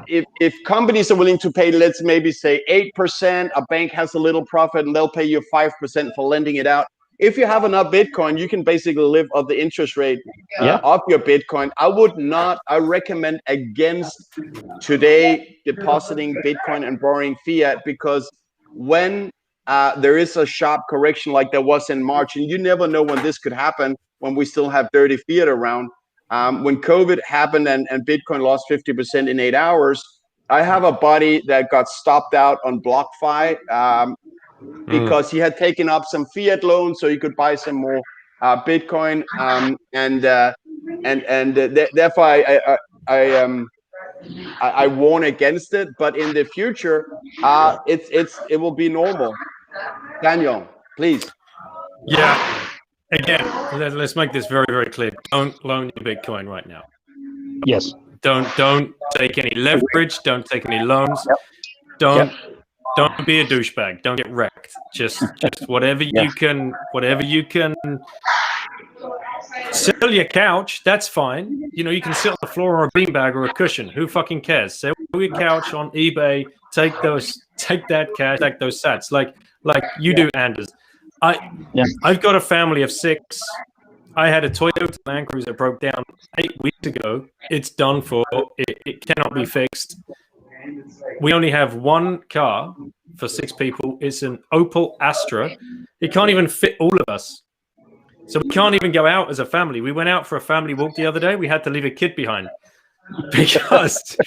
if companies are willing to pay, let's maybe say 8%, a bank has a little profit and they'll pay you 5% for lending it out. If you have enough Bitcoin, you can basically live off the interest rate of your Bitcoin. I recommend against today depositing Bitcoin and borrowing fiat, because when there is a sharp correction like there was in March, and you never know when this could happen, when we still have dirty fiat around. When COVID happened and Bitcoin lost 50% in 8 hours, I have a buddy that got stopped out on BlockFi because he had taken up some fiat loans so he could buy some more Bitcoin, therefore I warn against it. But in the future, it will be normal. Daniel, please. Yeah. Again, let's make this very, very clear. Don't loan your Bitcoin right now. Yes. Don't take any leverage. Don't take any loans. Don't be a douchebag. Don't get wrecked. Just whatever you can sell your couch. That's fine. You can sit on the floor or a beanbag or a cushion. Who fucking cares? Sell your couch on eBay. Take that cash. Take those sats. Like you do, Anders. I've got a family of 6. I had a Toyota Land Cruiser that broke down 8 weeks ago. It's done for. It cannot be fixed. We only have one car for 6 people. It's an Opel Astra. It can't even fit all of us. So we can't even go out as a family. We went out for a family walk the other day. We had to leave a kid behind because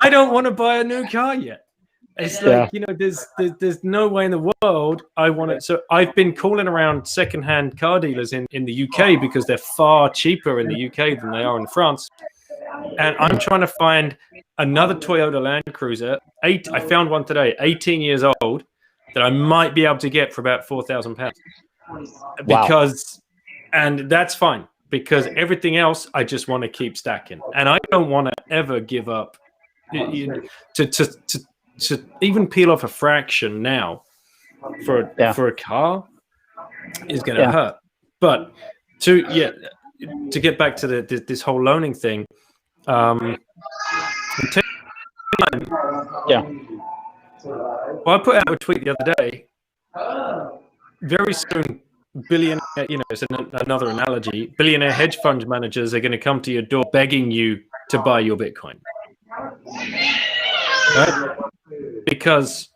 I don't want to buy a new car yet. It's like, there's no way in the world I want it. So I've been calling around secondhand car dealers in the UK because they're far cheaper in the UK than they are in France. And I'm trying to find another Toyota Land Cruiser. I found one today, 18 years old, that I might be able to get for about £4,000. Because, and that's fine, because everything else I just want to keep stacking. And I don't want to ever give up to even peel off a fraction now for a car is going to hurt. But to get back to this whole loaning thing, well, I put out a tweet the other day. Very soon, billionaire, it's another analogy. Billionaire hedge fund managers are going to come to your door begging you to buy your Bitcoin, right? Because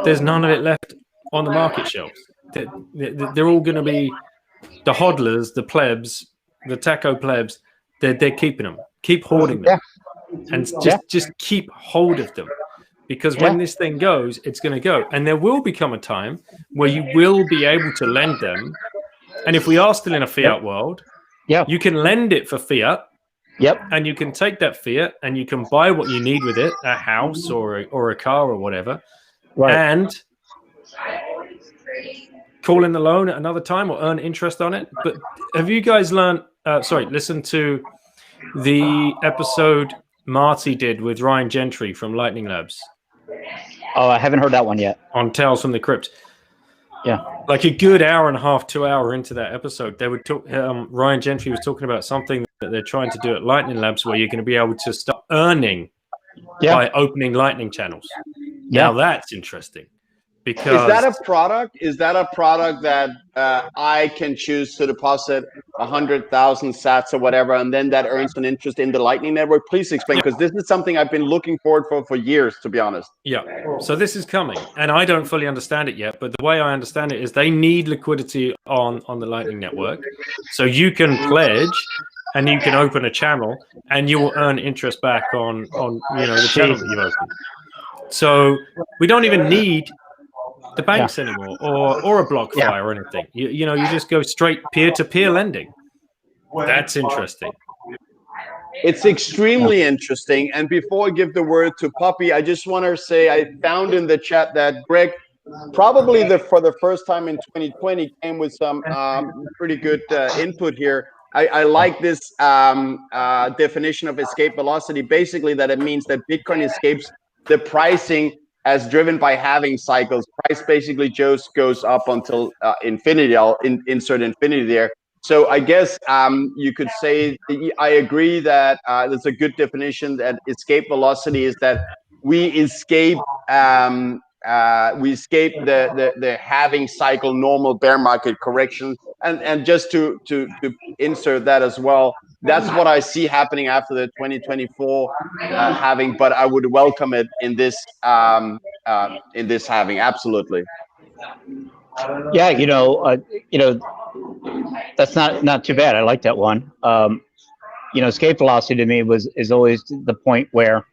there's none of it left on the market shelves. They're all going to be the hodlers, the plebs, the taco plebs. They're keeping them. Keep hoarding them, and just keep hold of them. Because when this thing goes, it's going to go. And there will become a time where you will be able to lend them. And if we are still in a fiat world, you can lend it for fiat. And you can take that fiat and you can buy what you need with it, a house or a car or whatever. And call in the loan at another time or earn interest on it. But have you guys listened to the episode Marty did with Ryan Gentry from Lightning Labs? Oh, I haven't heard that one yet. On Tales from the Crypt. Like a good hour and a half, 2 hour into that episode, they would talk. Ryan Gentry was talking about something that they're trying to do at Lightning Labs, where you're going to be able to start earning by opening Lightning channels. Now that's interesting. Because is that a product that I can choose to deposit 100,000 sats or whatever, and then that earns an interest in the Lightning Network? Please explain, because this is something I've been looking forward for years, to be honest. So this is coming, and I don't fully understand it yet, but the way I understand it is they need liquidity on the Lightning Network, so you can pledge and you can open a channel and you will earn interest back on the channel that you've opened. So we don't even need the banks anymore, or a BlockFi or anything. You just go straight peer-to-peer lending. That's interesting. It's extremely interesting. And before I give the word to Puppy, I just want to say I found in the chat that Greg, probably for the first time in 2020, came with some pretty good input here. I like this definition of escape velocity. Basically, that it means that Bitcoin escapes the pricing as driven by halving cycles. Price basically just goes up until infinity. I'll insert infinity there. So I guess you could say I agree that there's a good definition that escape velocity is that we escape the halving cycle, normal bear market correction, and just to insert that as well. That's what I see happening after the 2024 halving, but I would welcome it in this halving. Absolutely. Yeah, that's not too bad. I like that one. Escape velocity to me is always the point where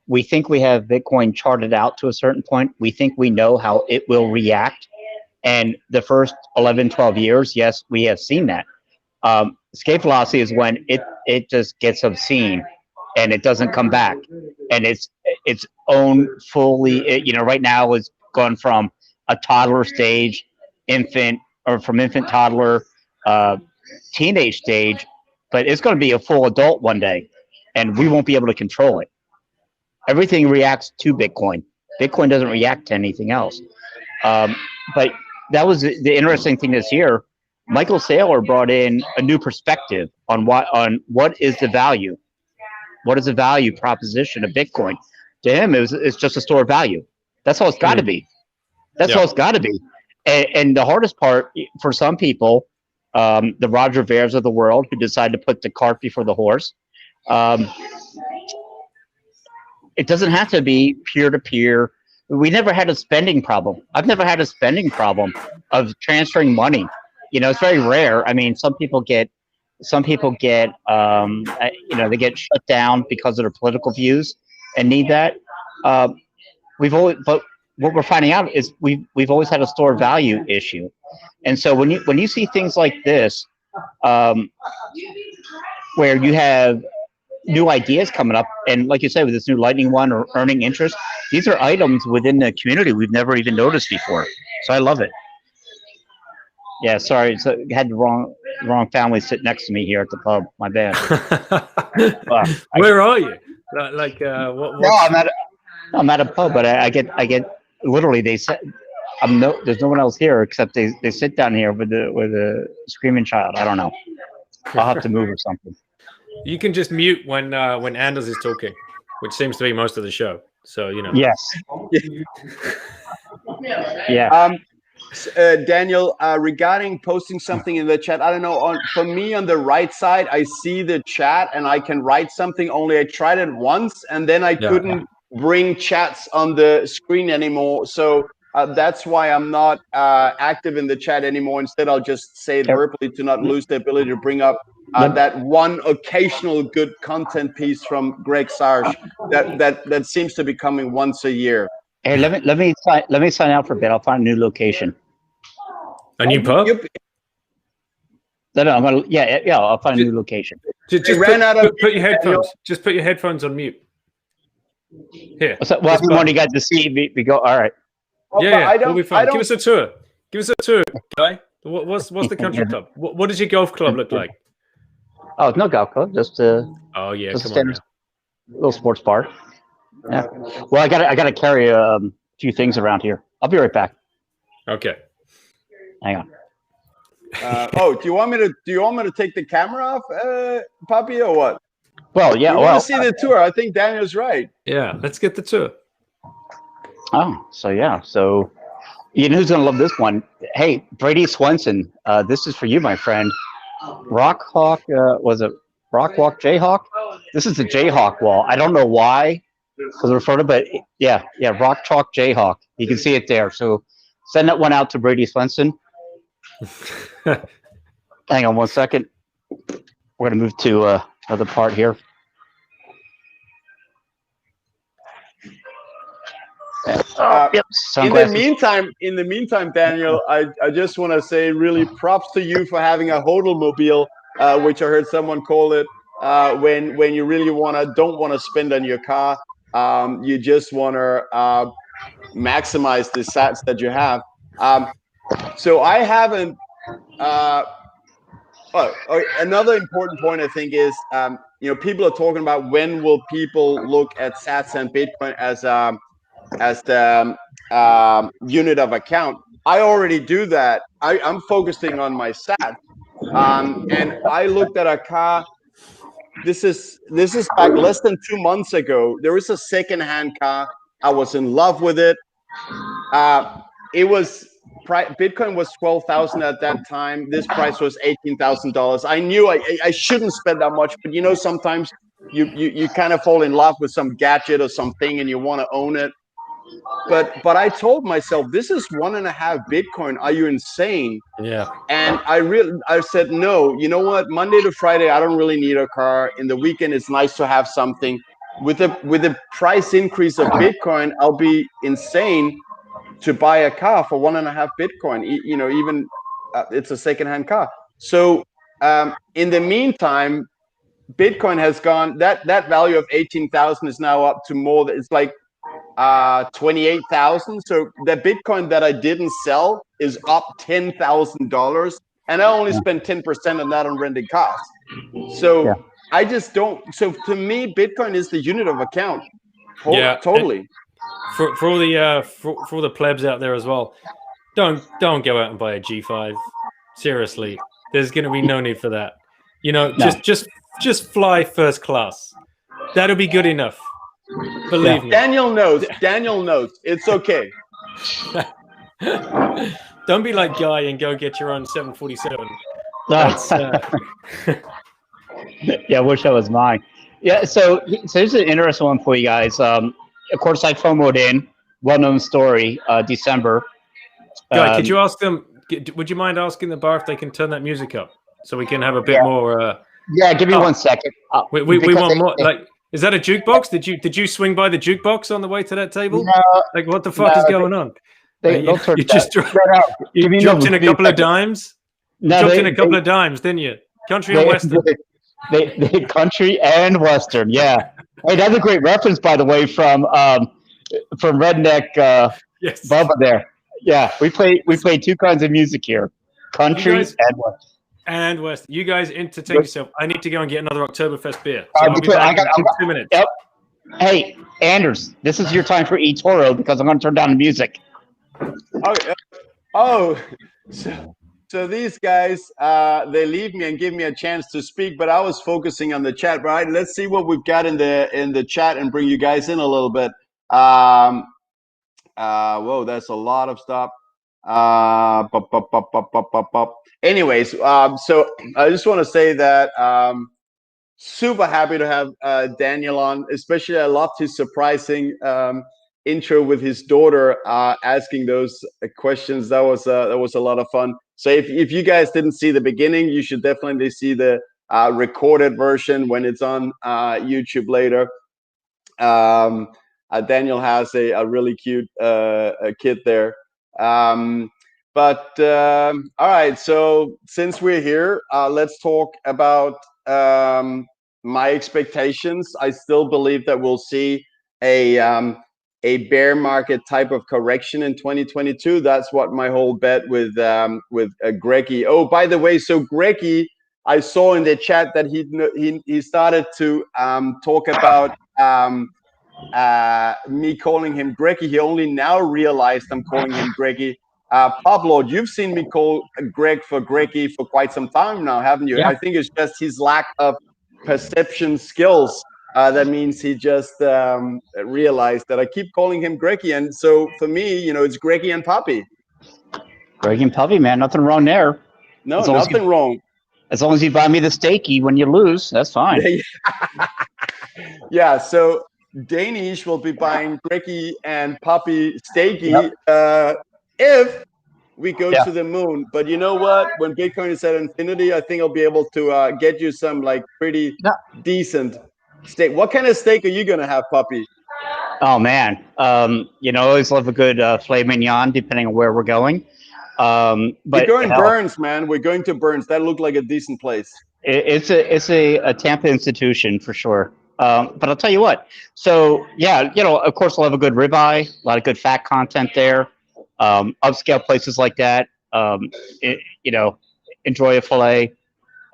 we think we have Bitcoin charted out to a certain point. We think we know how it will react. And the first 11, 12 years, yes, we have seen that. Escape velocity is when it just gets obscene and it doesn't come back. And its own fully, right now it's gone from a toddler stage, infant, or from infant, toddler, teenage stage, but it's going to be a full adult one day, and we won't be able to control it. Everything reacts to Bitcoin. Bitcoin doesn't react to anything else. But that was the interesting thing this year. Michael Saylor brought in a new perspective on what is the value. What is the value proposition of Bitcoin? To him, it's just a store of value. That's all it's got to be. That's all it's got to be. And the hardest part for some people, the Roger Veres of the world, who decide to put the cart before the horse, it doesn't have to be peer-to-peer. We never had a spending problem. I've never had a spending problem of transferring money. It's very rare. I mean, some people get, they get shut down because of their political views and need that. But what we're finding out is we've always had a store value issue. And so when you see things like this, where you have new ideas coming up, and like you said, with this new Lightning one or earning interest, these are items within the community we've never even noticed before. So I love it. Yeah, sorry, so I had the wrong family sit next to me here at the pub. My bad. Where are you? Like, what? No, I'm at a pub, but I get literally, they said, there's no one else here except they sit down here with a screaming child. I don't know. I'll have to move or something. You can just mute when Anders is talking, which seems to be most of the show. So Yes. Yeah. Daniel, regarding posting something in the chat, I don't know. For me, on the right side, I see the chat and I can write something. Only I tried it once and then I couldn't bring chats on the screen anymore. So that's why I'm not active in the chat anymore. Instead, I'll just say it verbally to not lose the ability to bring up that one occasional good content piece from Greg Sarge that seems to be coming once a year. Hey, let me sign out for a bit. I'll find a new location. A new pub? No, I'm gonna. Yeah. I'll find a new location. Just put your headphones. Just put your headphones on mute. Here. Well, I want you guys to see we go. All right. Yeah. We'll be fine. Give us a tour. Give us a tour, guy. What's the country club? What does your golf club look like? Oh, it's no golf club. Just come on, little sports bar. Yeah. Well, I gotta carry a few things around here. I'll be right back. Okay. Hang on. Do you want me to take the camera off, Puppy, or what? Well, yeah. You want to see the tour? I think Daniel's right. Yeah, let's get the tour. Oh, so yeah. So you know who's gonna love this one? Hey, Brady Swenson. This is for you, my friend. Rockhawk. Was it Rockwalk Jayhawk? This is the Jayhawk wall. I don't know why. Because we're photo, but yeah, Rock Chalk Jayhawk. You can see it there. So send that one out to Brady Swenson. Hang on one second. We're gonna move to another part here. Yep. In the meantime, Daniel, I just want to say really props to you for having a hodl mobile which I heard someone call it, when you really don't want to spend on your car. You just want to maximize the sats that you have. So I haven't. Another important point I think is, people are talking about when will people look at Sats and Bitcoin as the unit of account. I already do that. I'm focusing on my Sats, and I looked at a car. This is back less than 2 months ago. There was a secondhand car. I was in love with it. It was Bitcoin was 12,000 at that time. This price was $18,000. I knew I shouldn't spend that much, but sometimes you kind of fall in love with some gadget or something and you want to own it. But I told myself, this is 1.5 Bitcoin. Are you insane? Yeah. And I said, no. You know what? Monday to Friday, I don't really need a car. In the weekend, it's nice to have something. With the price increase of Bitcoin, I'll be insane to buy a car for 1.5 Bitcoin. Even it's a secondhand car. So in the meantime, Bitcoin has gone. That value of 18,000 is now up to more. It's like 28,000. So the Bitcoin that I didn't sell is up $10,000, and I only spent 10% on that on renting cars. So I just don't. So to me, Bitcoin is the unit of account. Totally. For all the plebs out there as well, don't go out and buy a G5. Seriously, there's going to be no need for that. Just fly first class. That'll be good enough. Believe me. Daniel knows. It's okay. Don't be like Guy and go get your own 747. Yeah, I wish that was mine. Yeah, so here's an interesting one for you guys. Of course, I FOMO'd in. Well-known story, December. Guy, could you ask them? Would you mind asking the bar if they can turn that music up so we can have a bit more? Yeah, give me 1 second. We want more. Like, is that a jukebox? Did you swing by the jukebox on the way to that table? No, like, what the fuck is going on? You just dropped in a couple of dimes. No, dropped in a couple of dimes, didn't you? Country and Western. They country and Western, yeah. Hey, that's a great reference, by the way, from Redneck yes. Bubba there. Yeah, we play two kinds of music here, country and Western. And West, you guys entertain yourself. I need to go and get another Oktoberfest beer. So I'll be back in 2 minutes. Yep. Hey, Anders, this is your time for eToro because I'm going to turn down the music. So these guys, they leave me and give me a chance to speak, but I was focusing on the chat. Right? Let's see what we've got in the chat and bring you guys in a little bit. Whoa, that's a lot of stuff. Anyways, so I just want to say that super happy to have Daniel on. Especially, I loved his surprising intro with his daughter asking those questions. That was a lot of fun. So if you guys didn't see the beginning, you should definitely see the recorded version when it's on YouTube later. Daniel has a really cute kid there. But all right, so since we're here, let's talk about my expectations. I still believe that we'll see a bear market type of correction in 2022. That's what my whole bet with Greggy. Oh, by the way, so Greggy, I saw in the chat that he started to talk about me calling him Greggy. He only now realized I'm calling him Greggy. Publord, you've seen me call Greg for Greggy for quite some time now, haven't you? Yeah. I think it's just his lack of perception skills. That means he just realized that I keep calling him Greggy. And so for me, it's Greggy and Puppy. Greggy and Puppy, man. Nothing wrong there. No, nothing wrong. As long as you buy me the steaky when you lose, that's fine. Yeah, so Danish will be buying Greggy and Puppy steaky if we go to the moon. But you know what? When Bitcoin is at infinity, I think I'll be able to get you some like pretty decent steak. What kind of steak are you gonna have, Puppy? Oh man, always love a good filet mignon, depending on where we're going. But we're going Burns, man. We're going to Burns. That looked like a decent place. It's a Tampa institution for sure. But I'll tell you what. So yeah, of course, we'll have a good ribeye, a lot of good fat content there. Upscale places like that. It, you know, enjoy a fillet.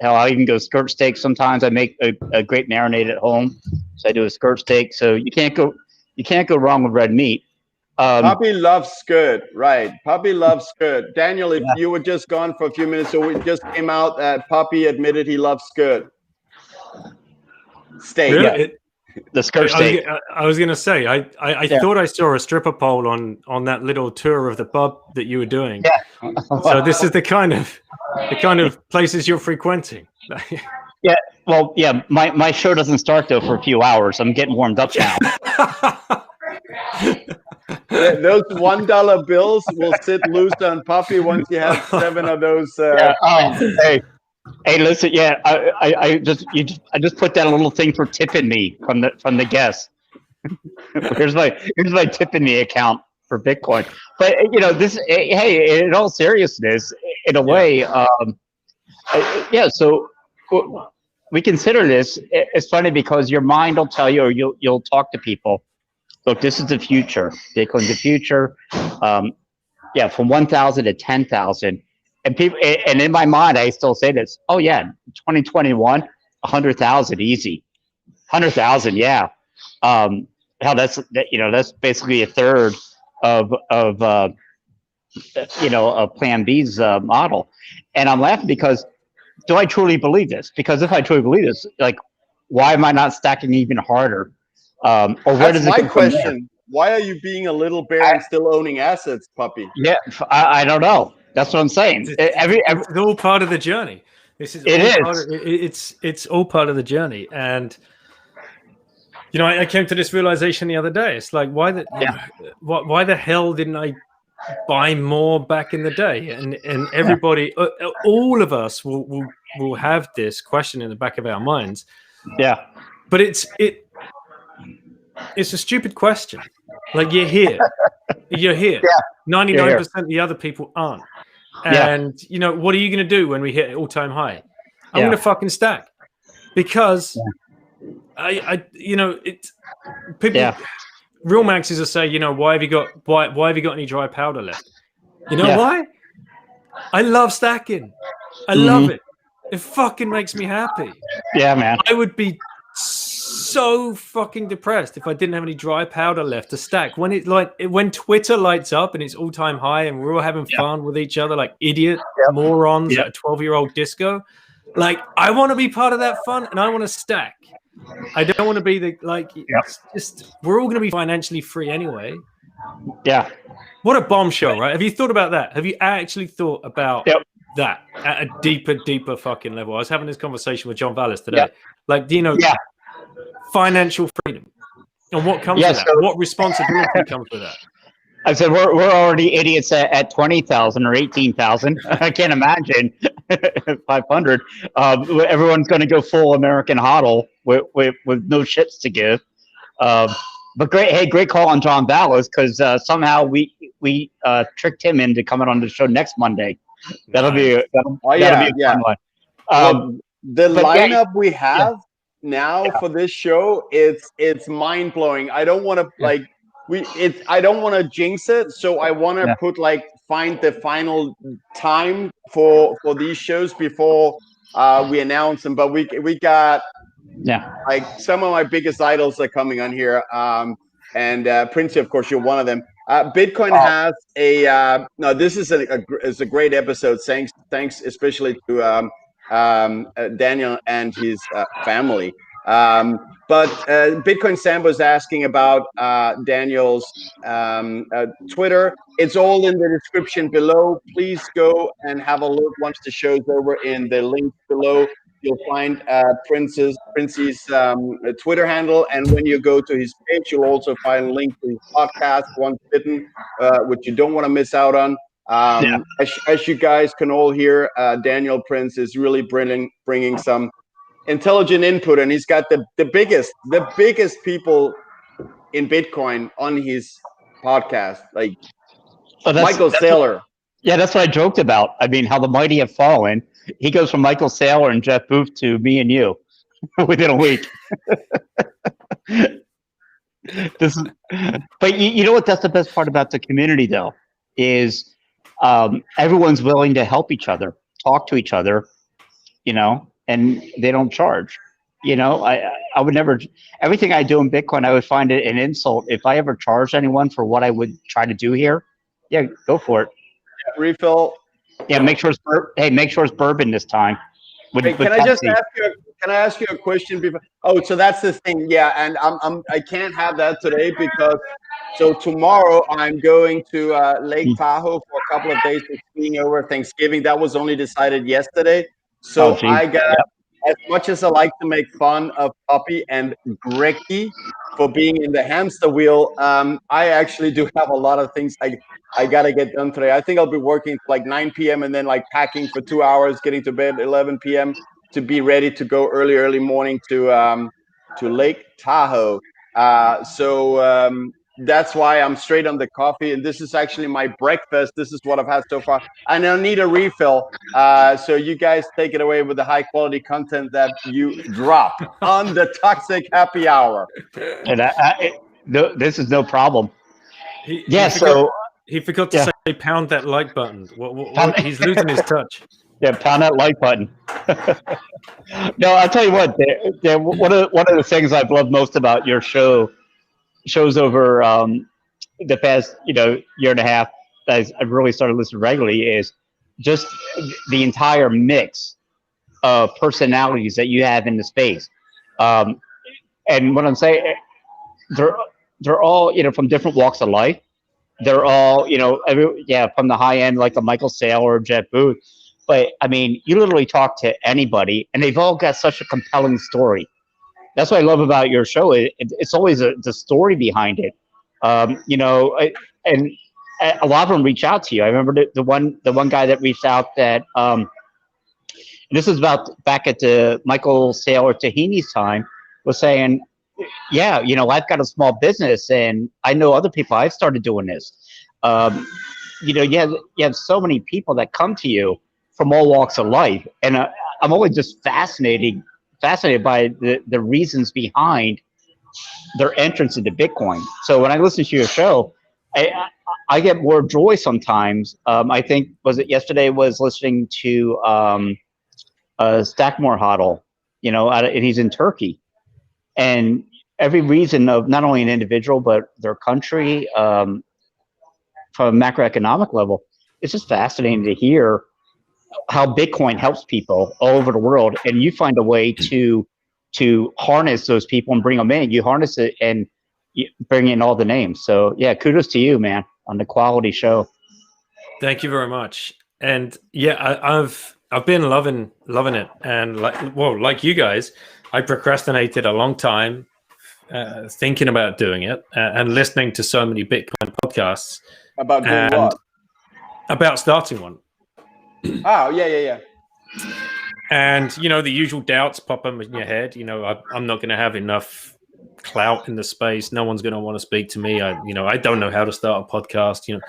Hell, I even go skirt steak sometimes. I make a great marinade at home, so I do a skirt steak. So you can't go wrong with red meat. Puppy loves skirt, right? Puppy loves skirt. Daniel, if Yeah. you were just gone for a few minutes, so we just came out that Puppy admitted he loves skirt steak. Really? Yeah. The skirt steak. I was going to say, I Yeah. thought I saw a stripper pole on that little tour of the pub that you were doing. Yeah. So this is the kind of places you're frequenting. Yeah. Well, yeah. My show doesn't start though for a few hours. I'm getting warmed up now. Those $1 bills will sit loose on Puppy once you have 7 of those. Yeah. Oh, hey, listen. Yeah, I just put down a little thing for tipping me from the guests. here's my tipping me account for Bitcoin. But this. Hey, in all seriousness, in a way, yeah. So we consider this. It's funny because your mind will tell you, or you'll talk to people. Look, this is the future. Bitcoin's the future. Yeah, from 1,000 to 10,000, and people, and in my mind, I still say this. Oh yeah, 2021, 100,000 easy, 100,000. Yeah, hell, that's basically a third of Plan B's model, and I'm laughing because do I truly believe this? Because if I truly believe this, like, why am I not stacking even harder? Or where That's does it my come from there? question. Why are you being a little bear and still owning assets, Puppy? Yeah, I don't know. That's what I'm saying. It's all part of the journey. This is It all is. it's all part of the journey. And I came to this realization the other day. It's like, why the hell didn't I buy more back in the day? And everybody, all of us will have this question in the back of our minds. Yeah. But it's a stupid question. Like, you're here. Yeah. 99% of the other people aren't. And what are you going to do when we hit all-time high? I'm going to fucking stack, because it's people. Yeah. Real maxes will say, why have you got any dry powder left? You know why? I love stacking. I love it. It fucking makes me happy. Yeah, man. I would be so fucking depressed if I didn't have any dry powder left to stack. When Twitter lights up and it's all-time high and we're all having fun with each other like idiot morons at a 12-year-old disco, like, I want to be part of that fun and I want to stack. I don't want to be just we're all going to be financially free anyway. Yeah. What a bombshell, right? Have you thought about that? Have you actually thought about that at a deeper fucking level? I was having this conversation with John Vallis today. Like, financial freedom, and what comes with that? What responsibility comes with that? I said we're already idiots at 20,000 or 18,000. I can't imagine 500. Everyone's going to go full American HODL with no shits to give. But great call on John Vallis, because somehow we tricked him into coming on the show next Monday. That'll be a fun one. The lineup we have now for this show, it's mind blowing. I don't want to I don't want to jinx it, so I want to find the final time for these shows before we announce them. But we got some of my biggest idols are coming on here, and Princey, of course, you're one of them. Bitcoin has a no. This is a great episode. Thanks especially to Daniel and his family. But Bitcoin Sambo is asking about Daniel's Twitter. It's all in the description below. Please go and have a look once the show's over. In the link below, you'll find Princey's Twitter handle. And when you go to his page, you'll also find a link to his podcast, Once Bitten, which you don't want to miss out on. As you guys can all hear, Daniel Prince is really bringing some intelligent input, and he's got the biggest people in Bitcoin on his podcast, like Michael Saylor. Yeah, that's what I joked about. I mean, how the mighty have fallen, he goes from Michael Saylor and Jeff Booth to me and you within a week. This is, but you know what? That's the best part about the community, though, is everyone's willing to help each other, talk to each other, and they don't charge. I would never. Everything I do in Bitcoin, I would find it an insult if I ever charged anyone for what I would try to do here. Yeah, go for it. Refill. Yeah, make sure it's bourbon this time. Hey, can I just ask you? Can I ask you a question before? Oh, so that's the thing. Yeah, and I can't have that today because tomorrow I'm going to Lake Tahoe for a couple of days of skiing over Thanksgiving. That was only decided yesterday. So I got, as much as I like to make fun of Poppy and Greggy for being in the hamster wheel, I actually do have a lot of things I gotta get done today. I think I'll be working like 9 p.m. and then like packing for 2 hours, getting to bed 11 p.m. to be ready to go early morning to Lake Tahoe. That's why I'm straight on the coffee, and this is actually my breakfast. This is what I've had so far, and I need a refill. So you guys take it away with the high quality content that you drop on the Toxic Happy Hour. And this is no problem. He forgot to say pound that like button. He's losing his touch. Yeah, pound that like button. No, I'll tell you what. One of the things I've loved most about your shows over the past year and a half, as I've really started listening regularly, is just the entire mix of personalities that you have in the space. And what I'm saying, they're all from different walks of life. They're all from the high end, like a Michael Saylor or Jeff Booth. But I mean, you literally talk to anybody, and they've all got such a compelling story. That's what I love about your show. It's always the story behind it. And a lot of them reach out to you. I remember the one guy that reached out that, and this is about back at the Michael Saylor Tahini's time, was saying, yeah, I've got a small business and I know other people. I've started doing this. You have so many people that come to you from all walks of life, and I'm always just fascinated by the reasons behind their entrance into Bitcoin. So when I listen to your show, I get more joy sometimes. I think, was it yesterday, was listening to Stackmore-hodl, and he's in Turkey. And every reason of not only an individual, but their country, from a macroeconomic level, it's just fascinating to hear how Bitcoin helps people all over the world. And you find a way to harness those people and bring them in. You harness it and you bring in all the names. So yeah, kudos to you, man, on the quality show. Thank you very much. And yeah, I've been loving it. And like you guys, I procrastinated a long time, thinking about doing it and listening to so many Bitcoin podcasts. About doing what? About starting one. Oh, yeah. And, the usual doubts pop up in your head. I'm not going to have enough clout in the space. No one's going to want to speak to me. I don't know how to start a podcast.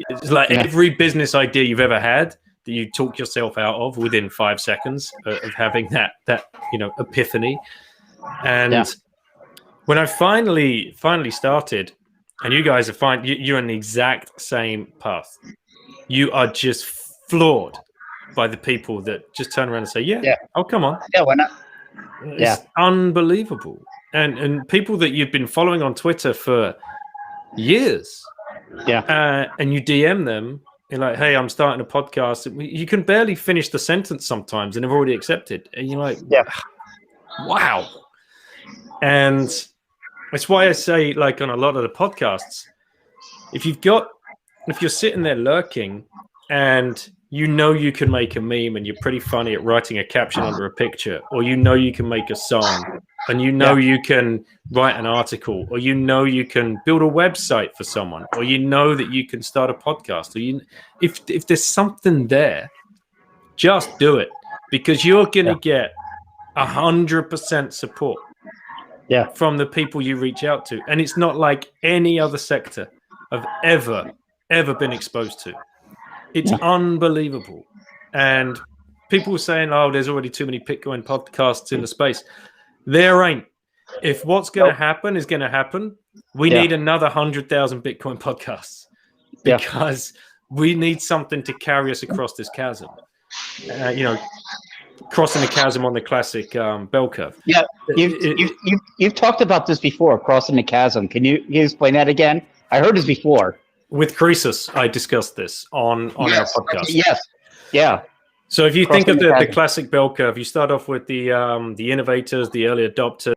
It's like every business idea you've ever had that you talk yourself out of within 5 seconds of having that epiphany. And when I finally started, and you guys are you're on the exact same path. You are just floored by the people that just turn around and say, oh, come on. Yeah, why not? It's unbelievable. And people that you've been following on Twitter for years. Yeah. And you DM them, you're like, hey, I'm starting a podcast. You can barely finish the sentence sometimes and they've already accepted. And you're like, wow. And that's why I say, like on a lot of the podcasts, if you're sitting there lurking and you can make a meme and you're pretty funny at writing a caption under a picture, or you can make a song, and you can write an article, or you can build a website for someone, or that you can start a podcast, or if there's something there, just do it, because you're gonna get 100% support from the people you reach out to, and it's not like any other sector I've ever been exposed to. It's unbelievable. And people saying, "Oh, there's already too many Bitcoin podcasts in the space." There ain't. If what's going to happen is going to happen, we need another 100,000 Bitcoin podcasts because we need something to carry us across this chasm. Crossing the chasm on the classic bell curve. Yeah, you've talked about this before, crossing the chasm. Can you explain that again? I heard this before. With Croesus, I discussed this on our podcast. Yes, yeah. So if you think of the classic bell curve, you start off with the innovators, the early adopters,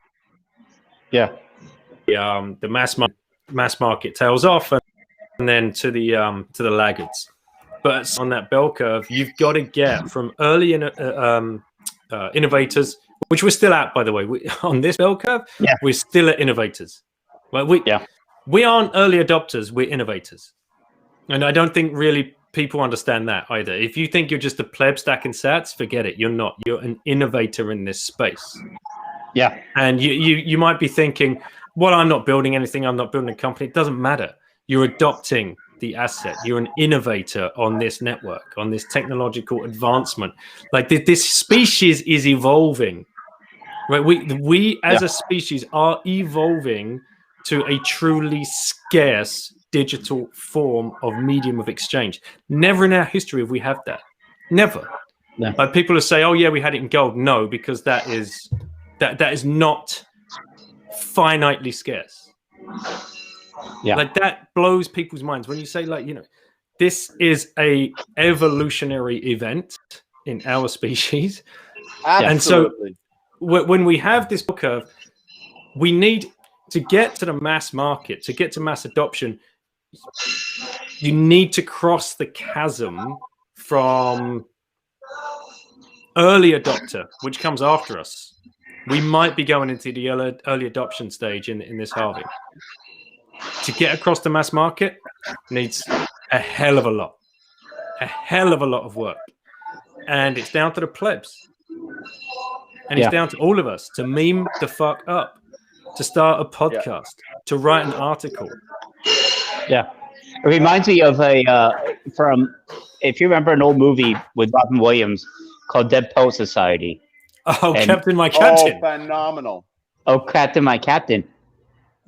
the mass market tails off, and then to the laggards. But on that bell curve, you've got to get from early innovators, which we're still at, by the way. On this bell curve, we're still at innovators. Well, we aren't early adopters, we're innovators. And I don't think really people understand that either. If you think you're just a pleb stacking sats, forget it. You're not. You're an innovator in this space. Yeah. And you might be thinking, well, I'm not building anything. I'm not building a company. It doesn't matter. You're adopting the asset. You're an innovator on this network, on this technological advancement. Like this species is evolving, right? We as a species are evolving to a truly scarce digital form of medium of exchange. Never in our history have we had that. Never. No. Like people will say, "Oh yeah, we had it in gold." No, because that is not finitely scarce. Yeah. Like that blows people's minds when you say, like, this is a evolutionary event in our species. Absolutely. And so when we have this curve, we need to get to the mass market, to get to mass adoption. You need to cross the chasm from early adopter, which comes after us. We might be going into the early adoption stage in this halving. To get across the mass market needs a hell of a lot of work. And it's down to the plebs. And it's down to all of us to meme the fuck up, to start a podcast, to write an article. Yeah. It reminds me of if you remember an old movie with Robin Williams called Dead Poet Society. Oh, Captain, my Captain. Oh, phenomenal. Oh, Captain, my Captain.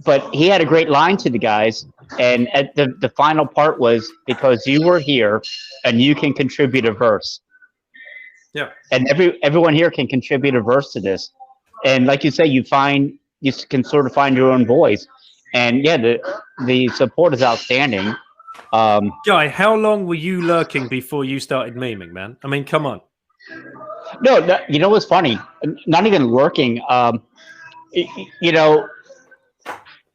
But he had a great line to the guys, and at the final part was, because you were here and you can contribute a verse. Yeah. And everyone here can contribute a verse to this. And like you say, you can sort of find your own voice. And the support is outstanding. Guy, how long were you lurking before you started memeing, man? I mean, come on. No, you know what's funny? Not even lurking.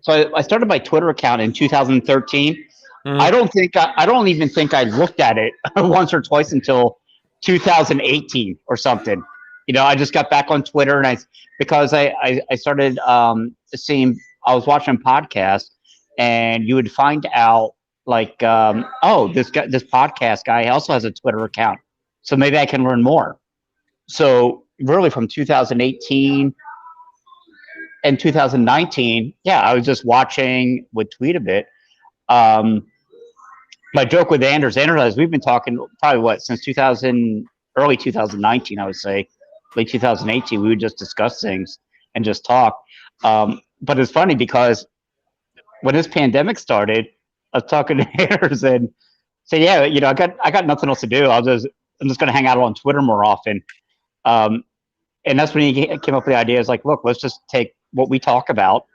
So I started my Twitter account in 2013. I don't even think I looked at it once or twice until 2018 or something. I just got back on Twitter because I started seeing, I was watching podcasts, and you would find out like, this podcast guy also has a Twitter account, so maybe I can learn more. So really from 2018 and 2019, I was just watching, would tweet a bit. My joke with Anders is we've been talking probably since early 2019, I would say, late 2018, we would just discuss things and just talk. But it's funny because when this pandemic started, I was talking to Anders and say, I got nothing else to do. I'm just going to hang out on Twitter more often. And that's when he came up with the idea. It's like, look, let's just take what we talk about.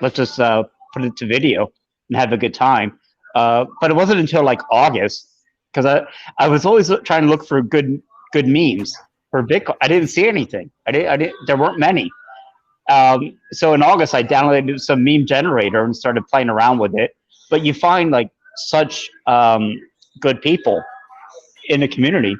Let's just put it to video and have a good time. But it wasn't until like August, because I was always trying to look for good memes for Bitcoin. I didn't see anything. There weren't many. So in August, I downloaded some meme generator and started playing around with it. But you find like such good people in the community.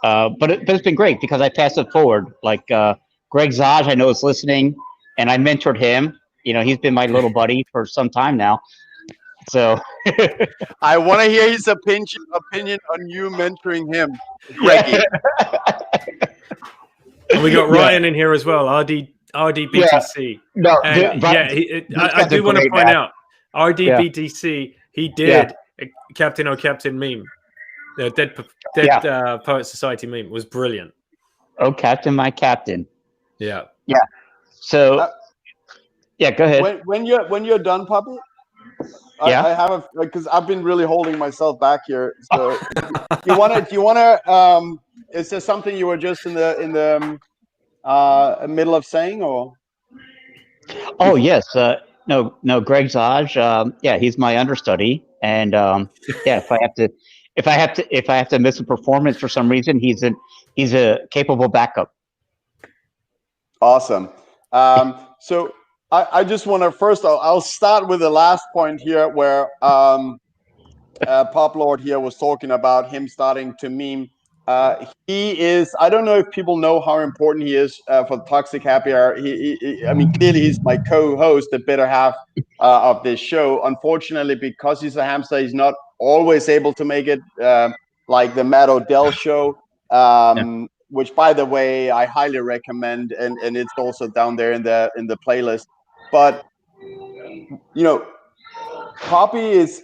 But it's been great because I passed it forward. Like Greg Zaj, I know is listening, and I mentored him. He's been my little buddy for some time now. So I want to hear his opinion on you mentoring him, Greggy. We got Ryan in here as well. RDBTC. No, I do want to point out RDBTC. He did a Captain Captain meme. The Dead Poet Society meme was brilliant. Oh, Captain, my Captain. Yeah. Yeah. So, yeah, go ahead. When you're done, Puppy, Yeah. I have because I've been really holding myself back here. So you wanna is there something you were just in the middle of saying, or? Oh yes. No. Greg Zaj. Yeah, he's my understudy, and yeah, if I have to miss a performance for some reason, he's a capable backup. Awesome. So I just want to first, I'll start with the last point here where Publord here was talking about him starting to meme. He is, I don't know if people know how important he is for Toxic Happy Hour. I mean, clearly he's my co-host, the better half of this show. Unfortunately, because he's a hamster, he's not always able to make it, like the Matt Odell show. Which, by the way, I highly recommend, and it's also down there in the playlist. But Poppy is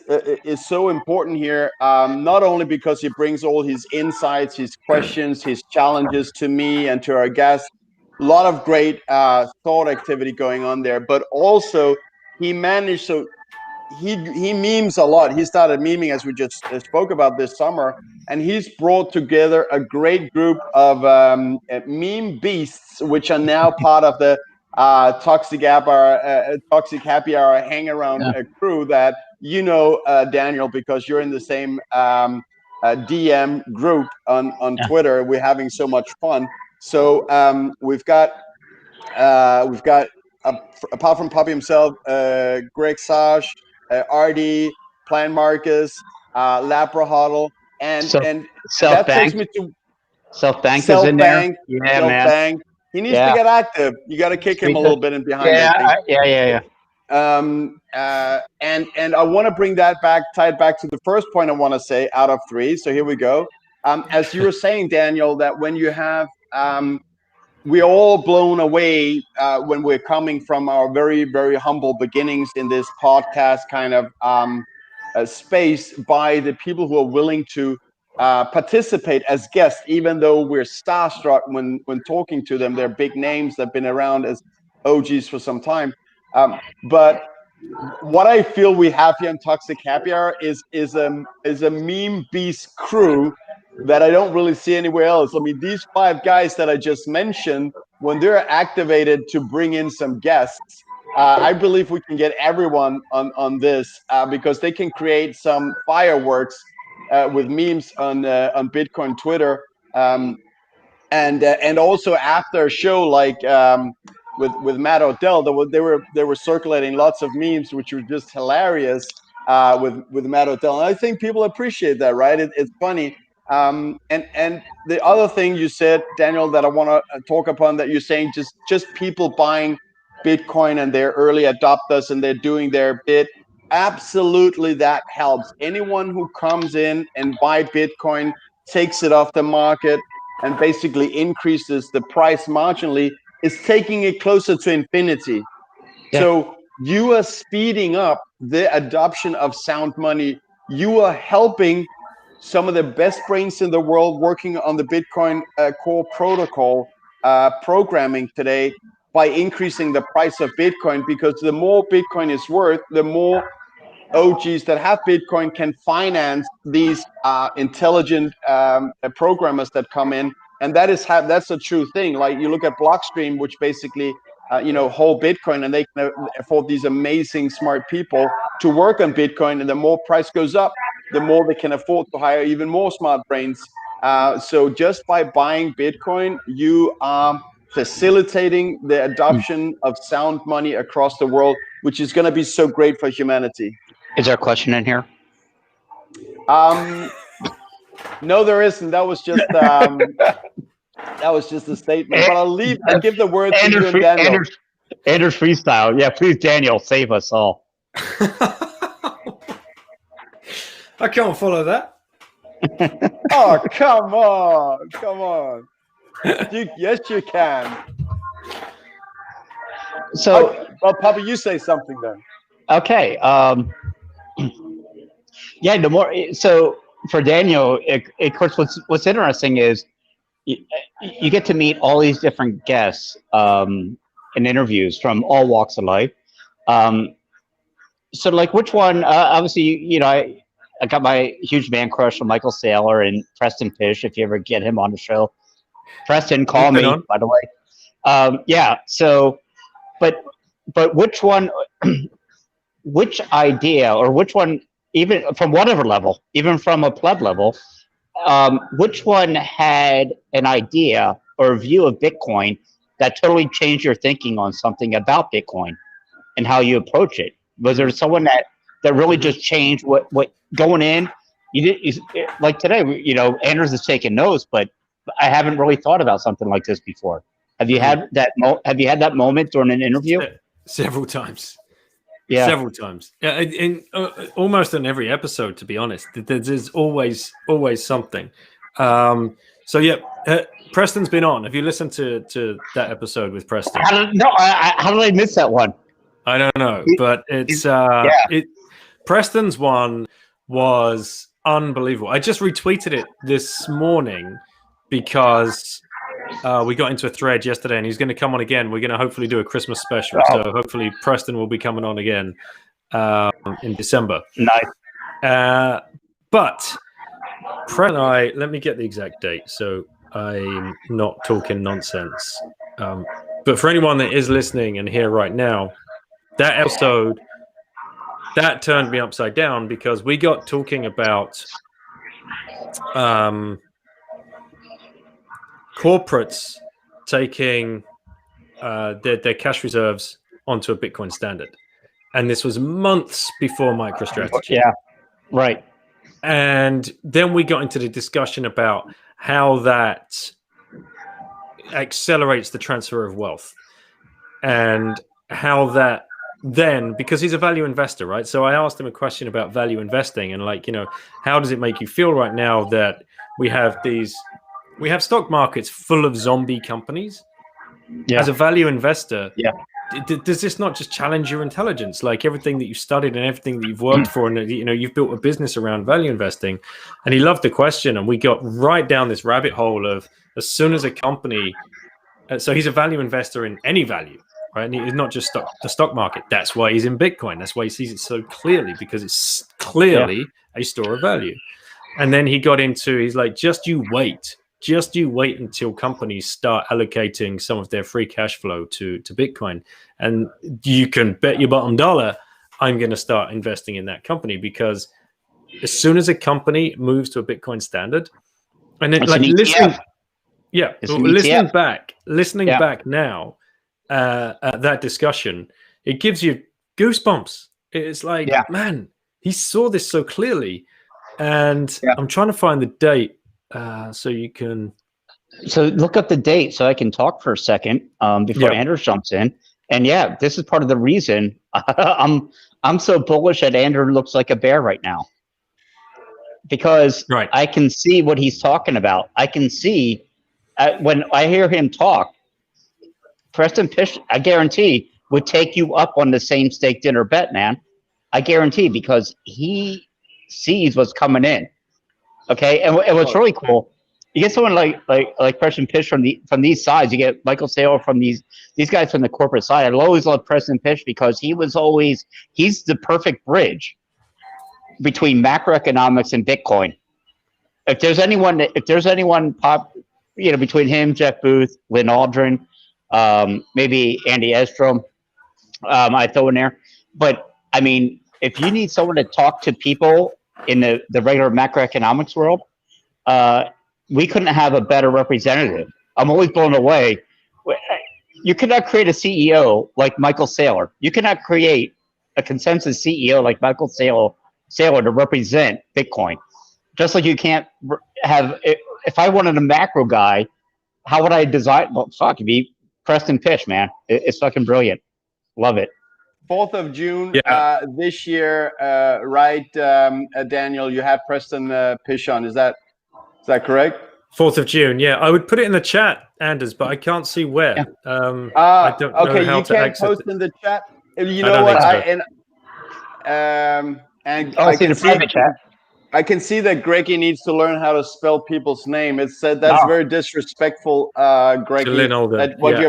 so important here, not only because he brings all his insights, his questions, his challenges to me and to our guests. A lot of great thought activity going on there, but also he managed he memes a lot. He started memeing, as we just spoke about, this summer, and he's brought together a great group of meme beasts, which are now part of the Toxic Happy Hour hang around crew that Daniel, because you're in the same DM group on Twitter. We're having so much fun. So we've got apart from Poppy himself, Greg Saj, RD, Plan Marcus, hodl, and that takes me to Self-Bank is in there. Self-Bank. Yeah, man. Self-Bank. He needs to get active. You got to kick him a little bit in behind, I think. Yeah. And I want to bring that back, tie it back to the first point I want to say out of three. So here we go. As you were saying, Daniel, that when you have we're all blown away when we're coming from our very, very humble beginnings in this podcast kind of space by the people who are willing to participate as guests, even though we're starstruck when talking to them. They're big names that have been around as OGs for some time. But what I feel we have here in Toxic Happy Hour is a meme beast crew that I don't really see anywhere else. I mean, these five guys that I just mentioned, when they're activated to bring in some guests, I believe we can get everyone on this because they can create some fireworks with memes on Bitcoin Twitter, and also after a show like with Matt Odell, they were circulating lots of memes which were just hilarious with Matt Odell, and I think people appreciate that, right? It's funny. And the other thing you said, Daniel, that I want to talk upon, that you're saying just people buying Bitcoin and they're early adopters and they're doing their bit. Absolutely, that helps. Anyone who comes in and buy Bitcoin, takes it off the market, and basically increases the price marginally is taking it closer to infinity. Yeah. So you are speeding up the adoption of sound money. You are helping some of the best brains in the world working on the Bitcoin core protocol programming today by increasing the price of Bitcoin, because the more Bitcoin is worth, the more OGs that have Bitcoin can finance these intelligent programmers that come in, and that's a true thing. Like you look at Blockstream, which basically hold Bitcoin, and they can afford these amazing smart people to work on Bitcoin, and the more price goes up, the more they can afford to hire even more smart brains. So just by buying Bitcoin, you are facilitating the adoption of sound money across the world, which is going to be so great for humanity. Is there a question in here? No, there isn't. That was just a statement. But I'll give the word to you and Daniel. Anders freestyle. Yeah, please, Daniel, save us all. I can't follow that. Oh, come on. Yes, you can. So, well, Papa, you say something then. Okay. Yeah, the more so for Daniel, of course, what's interesting is you get to meet all these different guests in interviews from all walks of life. So, like, which one? Obviously, I got my huge man crush from Michael Saylor and Preston Fish. If you ever get him on the show, Preston, call me. By the way, yeah. So, but which one? Which idea or which one? Even from whatever level, even from a pleb level, which one had an idea or a view of Bitcoin that totally changed your thinking on something about Bitcoin and how you approach it? Was there someone that really just changed what going in? Like today, Anders is taking notes, but I haven't really thought about something like this before. Have you had that? Have you had that moment during an interview? Several times. Yeah, several times. Yeah, almost in every episode, to be honest. There's always something. So yeah, Preston's been on. Have you listened to that episode with Preston? How did I miss that one? I don't know, but it's Preston's one was unbelievable. I just retweeted it this morning because we got into a thread yesterday, and he's going to come on again. We're going to hopefully do a Christmas special, so hopefully Preston will be coming on again in December. Nice. But Preston and I, let me get the exact date, so I'm not talking nonsense. But for anyone that is listening and here right now, that episode, that turned me upside down because we got talking about corporates taking their cash reserves onto a Bitcoin standard. And this was months before MicroStrategy. Yeah, right. And then we got into the discussion about how that accelerates the transfer of wealth and how that then, because he's a value investor, right? So I asked him a question about value investing and how does it make you feel right now that we have stock markets full of zombie companies? Yeah. As a value investor, does this not just challenge your intelligence? Like everything that you've studied and everything that you've worked for, and you've built a business around value investing. And he loved the question, and we got right down this rabbit hole of as soon as a company. So he's a value investor in any value, right? And he's not just the stock market. That's why he's in Bitcoin. That's why he sees it so clearly, because it's clearly a store of value. And then he got into, he's like, just you wait until companies start allocating some of their free cash flow to Bitcoin. And you can bet your bottom dollar I'm going to start investing in that company, because as soon as a company moves to a Bitcoin standard, and then listening back now at that discussion, it gives you goosebumps. It's like, man, he saw this so clearly. And I'm trying to find the date so you can. So look up the date so I can talk for a second before Anders jumps in. And this is part of the reason I'm so bullish that Anders looks like a bear right now, because I can see what he's talking about. I can see when I hear him talk, Preston Fish, I guarantee, would take you up on the same steak dinner bet, man. I guarantee, because he sees what's coming in. Okay, and what's really cool, you get someone like Preston Fish from these sides. You get Michael Saylor from these guys from the corporate side. I always love Preston Fish because he's the perfect bridge between macroeconomics and Bitcoin. If there's anyone between him, Jeff Booth, Lynn Aldrin, maybe Andy Estrom, I throw in there. But I mean, if you need someone to talk to people in the regular macroeconomics world, we couldn't have a better representative. I'm always blown away. You cannot create a CEO like Michael Saylor. You cannot create a consensus CEO like Michael Saylor to represent Bitcoin. Just like you can't have, if I wanted a macro guy, how would I design? Well, it'd be Preston Fish, man. It's fucking brilliant. Love it. 4th of June this year, right, Daniel? You have Preston Fish on. Is that correct? 4th of June. Yeah, I would put it in the chat, Anders, but I can't see where. I don't know how you to can't access post it. in the chat. You know what? So. I see the private chat. I can see that Greggy needs to learn how to spell people's name. It said that's very disrespectful, Greggy. Lynn Alden. That what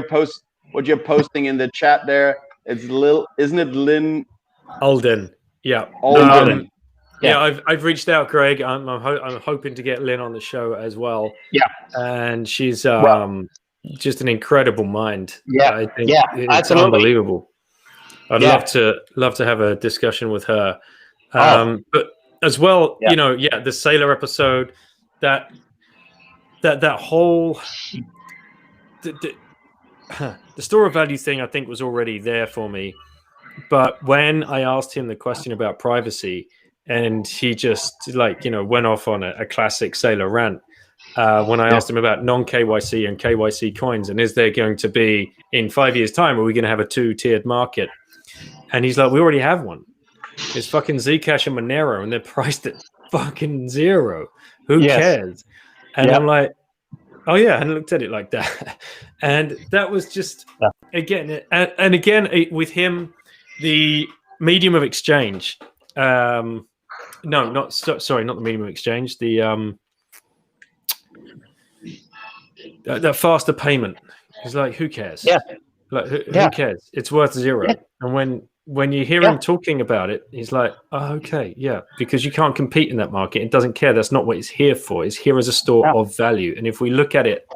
you're posting in the chat there. It's isn't it Lynn Alden? Yeah. Alden. Yeah, I've reached out, Greg. I'm hoping to get Lynn on the show as well. Yeah, and she's just an incredible mind. Yeah, I think it's absolutely unbelievable. I'd love to have a discussion with her. But as well, the Sailor episode, that whole the store of value thing, I think was already there for me. But when I asked him the question about privacy, and he just went off on a classic Sailor rant. When I asked him about non-KYC and KYC coins, and is there going to be, in 5 years' time, are we going to have a 2-tiered market? And he's like, we already have one. It's fucking Zcash and Monero, and they're priced at fucking zero. Who cares? And I'm like, oh yeah, I hadn't looked at it like that. And that was just, again, and again, with him, the medium of exchange. Sorry, not the medium of exchange. The that faster payment is like, who cares? Who cares? It's worth zero. And when you hear him talking about it, he's like, oh, okay, because you can't compete in that market. It doesn't care. That's not what it's here for. It's here as a store of value. And if we look at it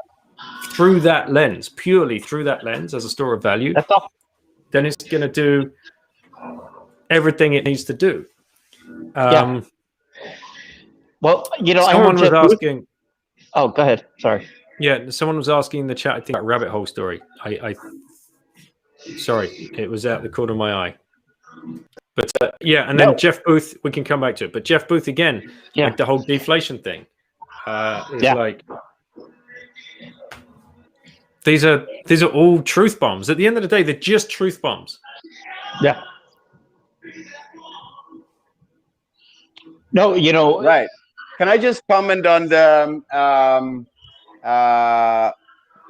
through that lens, purely through that lens as a store of value, then it's going to do everything it needs to do. Well, someone was asking. Oh, go ahead. Sorry. Yeah, someone was asking in the chat, I think, about rabbit hole story. Sorry, it was out the corner of my eye. But and then Jeff Booth, we can come back to it. But Jeff Booth again, like the whole deflation thing, is like these are all truth bombs. At the end of the day, they're just truth bombs. Yeah. No, right. Can I just comment on the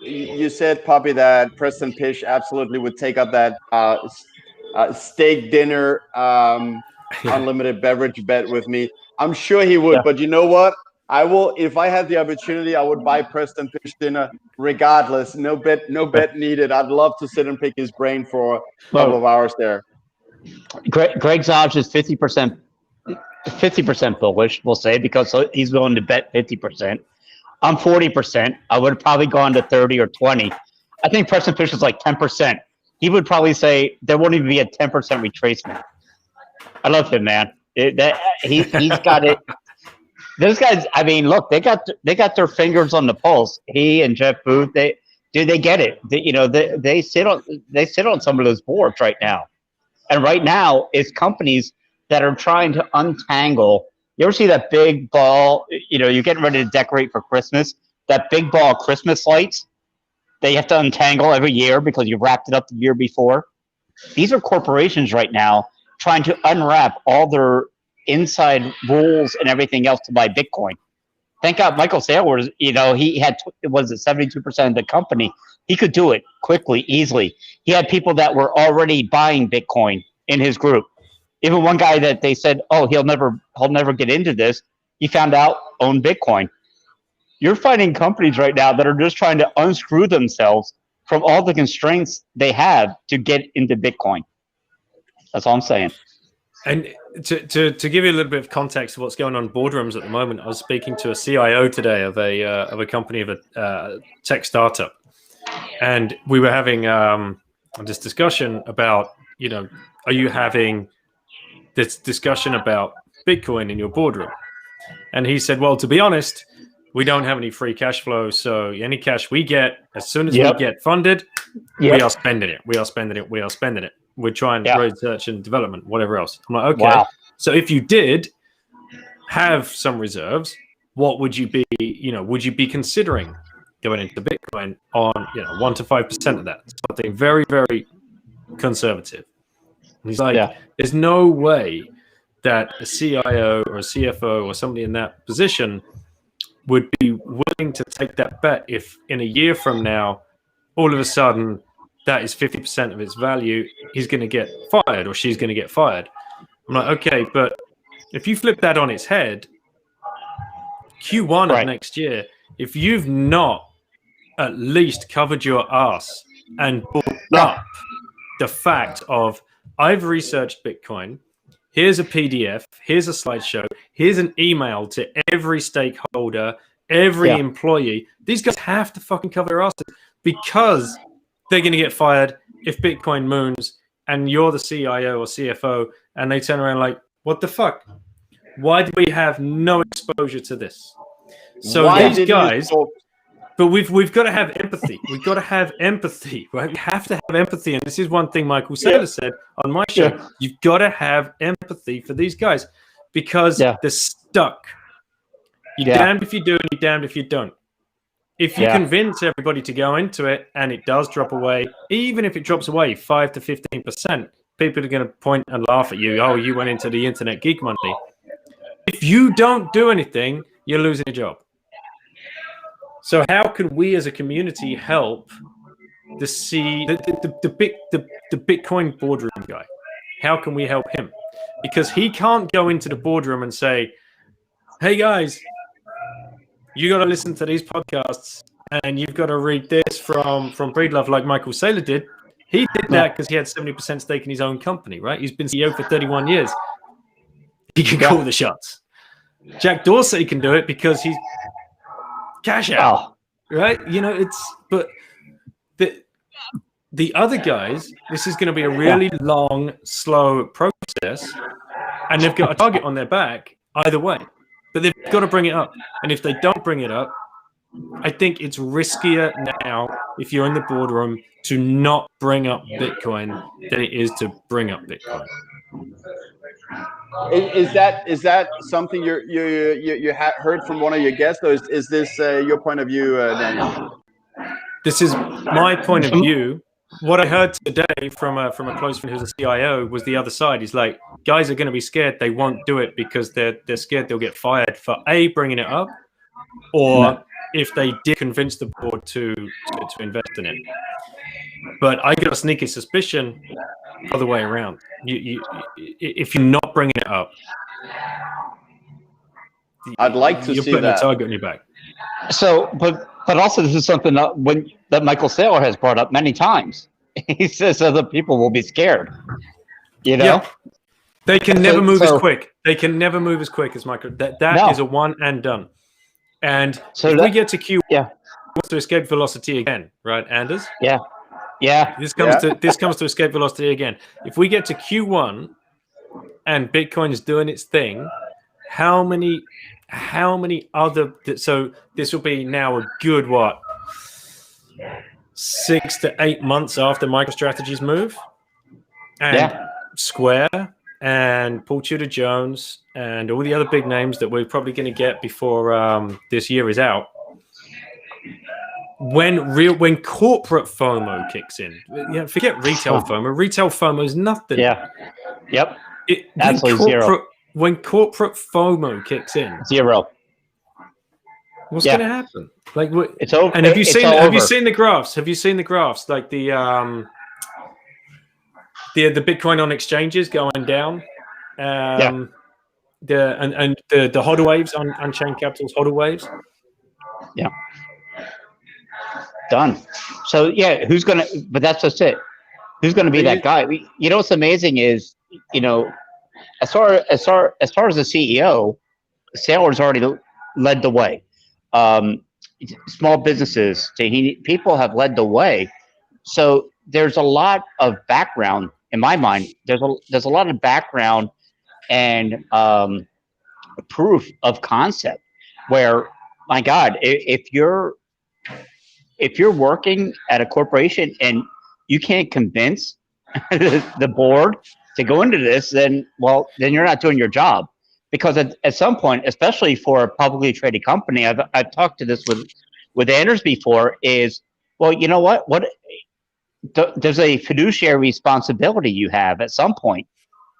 you said, Poppy, that Preston Pish absolutely would take up that steak dinner unlimited beverage bet with me. I'm sure he would, but you know what? I will, if I had the opportunity, I would buy Preston Pish dinner regardless. No bet needed. I'd love to sit and pick his brain for a couple of hours there. Greg's odds is 50% bullish, we'll say, because he's willing to bet 50%. I'm 40%. I would have probably gone to 30 or 20. I think Preston Fish is like 10%. He would probably say there won't even be a 10% retracement. I love him, man. He's got it. Those guys, I mean, look, they got their fingers on the pulse. He and Jeff Booth, they get it. They sit on some of those boards right now. And right now, it's companies that are trying to untangle. You ever see that big ball? You're getting ready to decorate for Christmas. That big ball of Christmas lights, they have to untangle every year because you wrapped it up the year before. These are corporations right now trying to unwrap all their inside rules and everything else to buy Bitcoin. Thank God Michael Saylor, he had, 72% of the company. He could do it quickly, easily. He had people that were already buying Bitcoin in his group. Even one guy that they said, oh, he'll never get into this. He found out owned Bitcoin. You're finding companies right now that are just trying to unscrew themselves from all the constraints they have to get into Bitcoin. That's all I'm saying. And to give you a little bit of context of what's going on in boardrooms at the moment, I was speaking to a CIO today of a company, of a tech startup, and we were having this discussion about, are you having this discussion about Bitcoin in your boardroom? And he said, well, to be honest, we don't have any free cash flow. So any cash we get, as soon as we get funded, we are spending it. We are spending it. We are spending it. We're trying research and development, whatever else. I'm like, okay. Wow. So if you did have some reserves, what would you be, would you be considering going into Bitcoin on, 1 to 5% of that? Something very, very conservative. And he's like, there's no way that a CIO or a CFO or somebody in that position would be willing to take that bet if in a year from now, all of a sudden, that is 50% of its value, he's going to get fired or she's going to get fired. I'm like, okay, but if you flip that on its head Q1 of next year, if you've not at least covered your ass and brought up the fact of, I've researched Bitcoin, here's a PDF, here's a slideshow, here's an email to every stakeholder, every employee. These guys have to fucking cover their asses, because they're going to get fired if Bitcoin moons and you're the CIO or CFO and they turn around like, what the fuck? Why do we have no exposure to this? So these guys, but we've got to have empathy. We've got to have empathy, right? We have to have empathy. And this is one thing Michael Saylor said on my show. Yeah. You've got to have empathy for these guys, because they're stuck. You're damned if you do and you're damned if you don't. If you convince everybody to go into it and it does drop away, even if it drops away 5 to 15%, people are going to point and laugh at you. Oh, you went into the internet geek money. If you don't do anything, you're losing your job. So how can we as a community help the Bitcoin boardroom guy? How can we help him? Because he can't go into the boardroom and say, hey guys, you got to listen to these podcasts and you've got to read this from Breedlove like Michael Saylor did. He did that because he had 70% stake in his own company, right? He's been CEO for 31 years. He can call the shots. Jack Dorsey can do it because he's cash out, right? You know, but the other guys, this is going to be a really long, slow process, and they've got a target on their back either way. But they've got to bring it up. And if they don't bring it up, I think it's riskier now, if you're in the boardroom, to not bring up Bitcoin than it is to bring up Bitcoin. Is that something you heard from one of your guests, or is this your point of view, Daniel? This is my point of view. What I heard today from a close friend who's a CIO was the other side. He's like, guys are going to be scared. They won't do it because they're scared they'll get fired for bringing it up, or if they did convince the board to invest in it. But I got a sneaky suspicion other way around. If you're not bringing it up, I'd like to see that. You're putting a target on your back. So, but also this is something that Michael Saylor has brought up many times. He says other people will be scared. You know, they can never move as quick. They can never move as quick as Michael. That is a one and done. And so if we get to Q, wants to escape velocity again, right, Anders? Yeah. This comes to escape velocity again. If we get to Q1 and Bitcoin is doing its thing, how many other? So this will be now a good 6 to 8 months after MicroStrategy's move, and Square and Paul Tudor Jones and all the other big names that we're probably going to get before this year is out. When corporate FOMO kicks in, forget retail FOMO. Retail FOMO is nothing. Absolutely zero. When corporate FOMO kicks in, zero. What's going to happen? Like, it's over. And have you seen the graphs? Have you seen the graphs? Like the Bitcoin on exchanges going down. The hodl waves on Unchained Capital's hodl waves. Yeah. Done. So who's gonna? But that's just it. Who's gonna be that guy? You know what's amazing is, as far as the CEO, Saylor's already led the way. Small businesses, people have led the way. So there's a lot of background in my mind. There's a lot of background and proof of concept. Where, my God, if you're working at a corporation and you can't convince the board to go into this, then you're not doing your job. Because at some point, especially for a publicly traded company, I've talked to this with Anders before, is, you know what? There's a fiduciary responsibility you have at some point.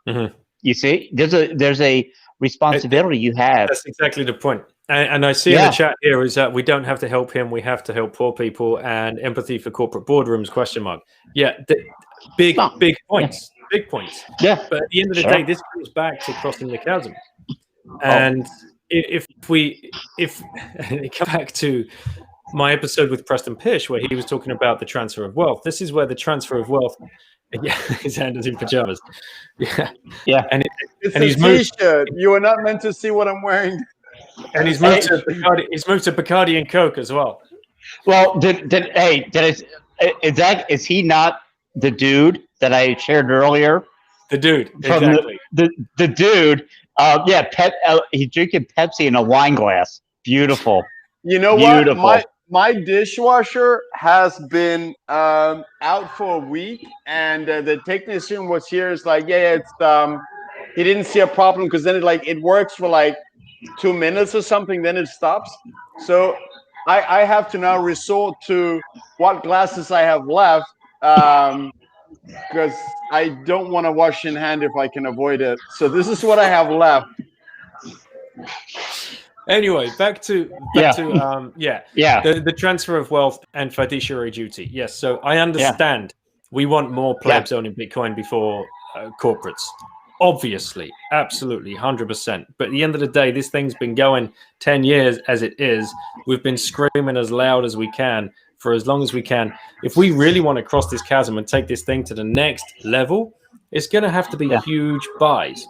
Mm-hmm. You see, there's a responsibility you have. That's exactly the point. And I see in the chat here is that we don't have to help him. We have to help poor people, and empathy for corporate boardrooms, ? Yeah, big points. Yeah. Big points. Yeah. But at the end of the day, this comes back to crossing the chasm. And if come back to my episode with Preston Pish, where he was talking about the transfer of wealth, this is where the transfer of wealth. Yeah, his hand is in pajamas. Yeah. And It's and a he's moved. T-shirt. You are not meant to see what I'm wearing. And he's moved to Bacardi. He's moved to Bacardi and Coke as well. Well, is he not the dude that I shared earlier? The dude, From exactly. the dude. He's drinking Pepsi in a wine glass. Beautiful. You know Beautiful. what? My dishwasher has been out for a week, and the technician was here. It's like, it's he didn't see a problem because then it works for like 2 minutes or something, then it stops. So I have to now resort to what glasses I have left, because I don't want to wash in hand if I can avoid it. So this is what I have left. Anyway, back to the transfer of wealth and fiduciary duty. Yes, so I understand we want more plebs owning Bitcoin before corporates. Obviously, absolutely, 100%. But at the end of the day, this thing's been going 10 years as it is. We've been screaming as loud as we can for as long as we can. If we really want to cross this chasm and take this thing to the next level, it's going to have to be huge buys.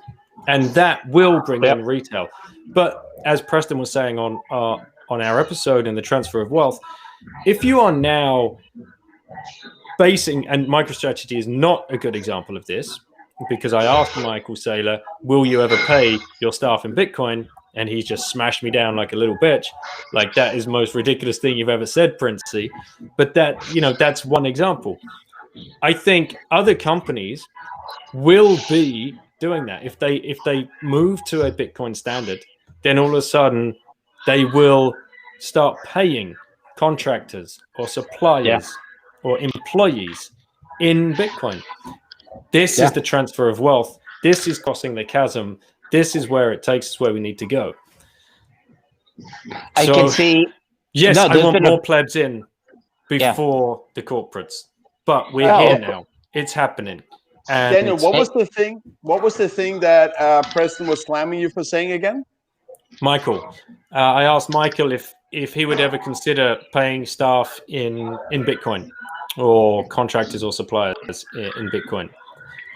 And that will bring in retail. But as Preston was saying on our episode in the transfer of wealth, if you are now basing, and MicroStrategy is not a good example of this, because I asked Michael Saylor, will you ever pay your staff in Bitcoin? And he just smashed me down like a little bitch. Like, that is the most ridiculous thing you've ever said, Princey. But that's one example. I think other companies will be doing that. If they move to a Bitcoin standard, then all of a sudden they will start paying contractors or suppliers or employees in Bitcoin. This is the transfer of wealth. This is crossing the chasm. This is where it takes us where we need to go. I can see. Yes, I want more plebs in before the corporates. But we're here now. It's happening. And Daniel, what was the thing? What was the thing that Preston was slamming you for saying again? Michael, I asked Michael if he would ever consider paying staff in Bitcoin or contractors or suppliers in Bitcoin,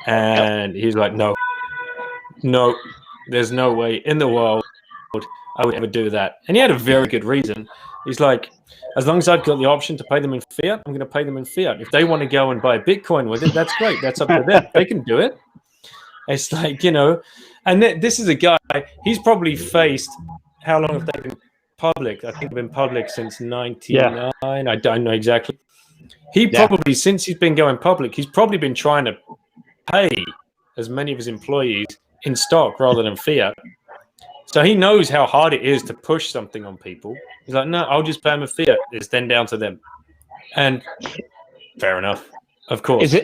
and he's like, no, there's no way in the world I would ever do that. And he had a very good reason. He's like, as long as I've got the option to pay them in fiat, I'm going to pay them in fiat. If they want to go and buy Bitcoin with it, that's great. That's up to them. They can do it. It's like, and this is a guy, he's probably faced, how long have they been public? I think they've been public since 99. I don't know exactly. He probably, since he's been going public, he's probably been trying to pay as many of his employees in stock rather than fiat. So he knows how hard it is to push something on people. He's like, no, I'll just pay them a fiat. It's then down to them. And fair enough, of course.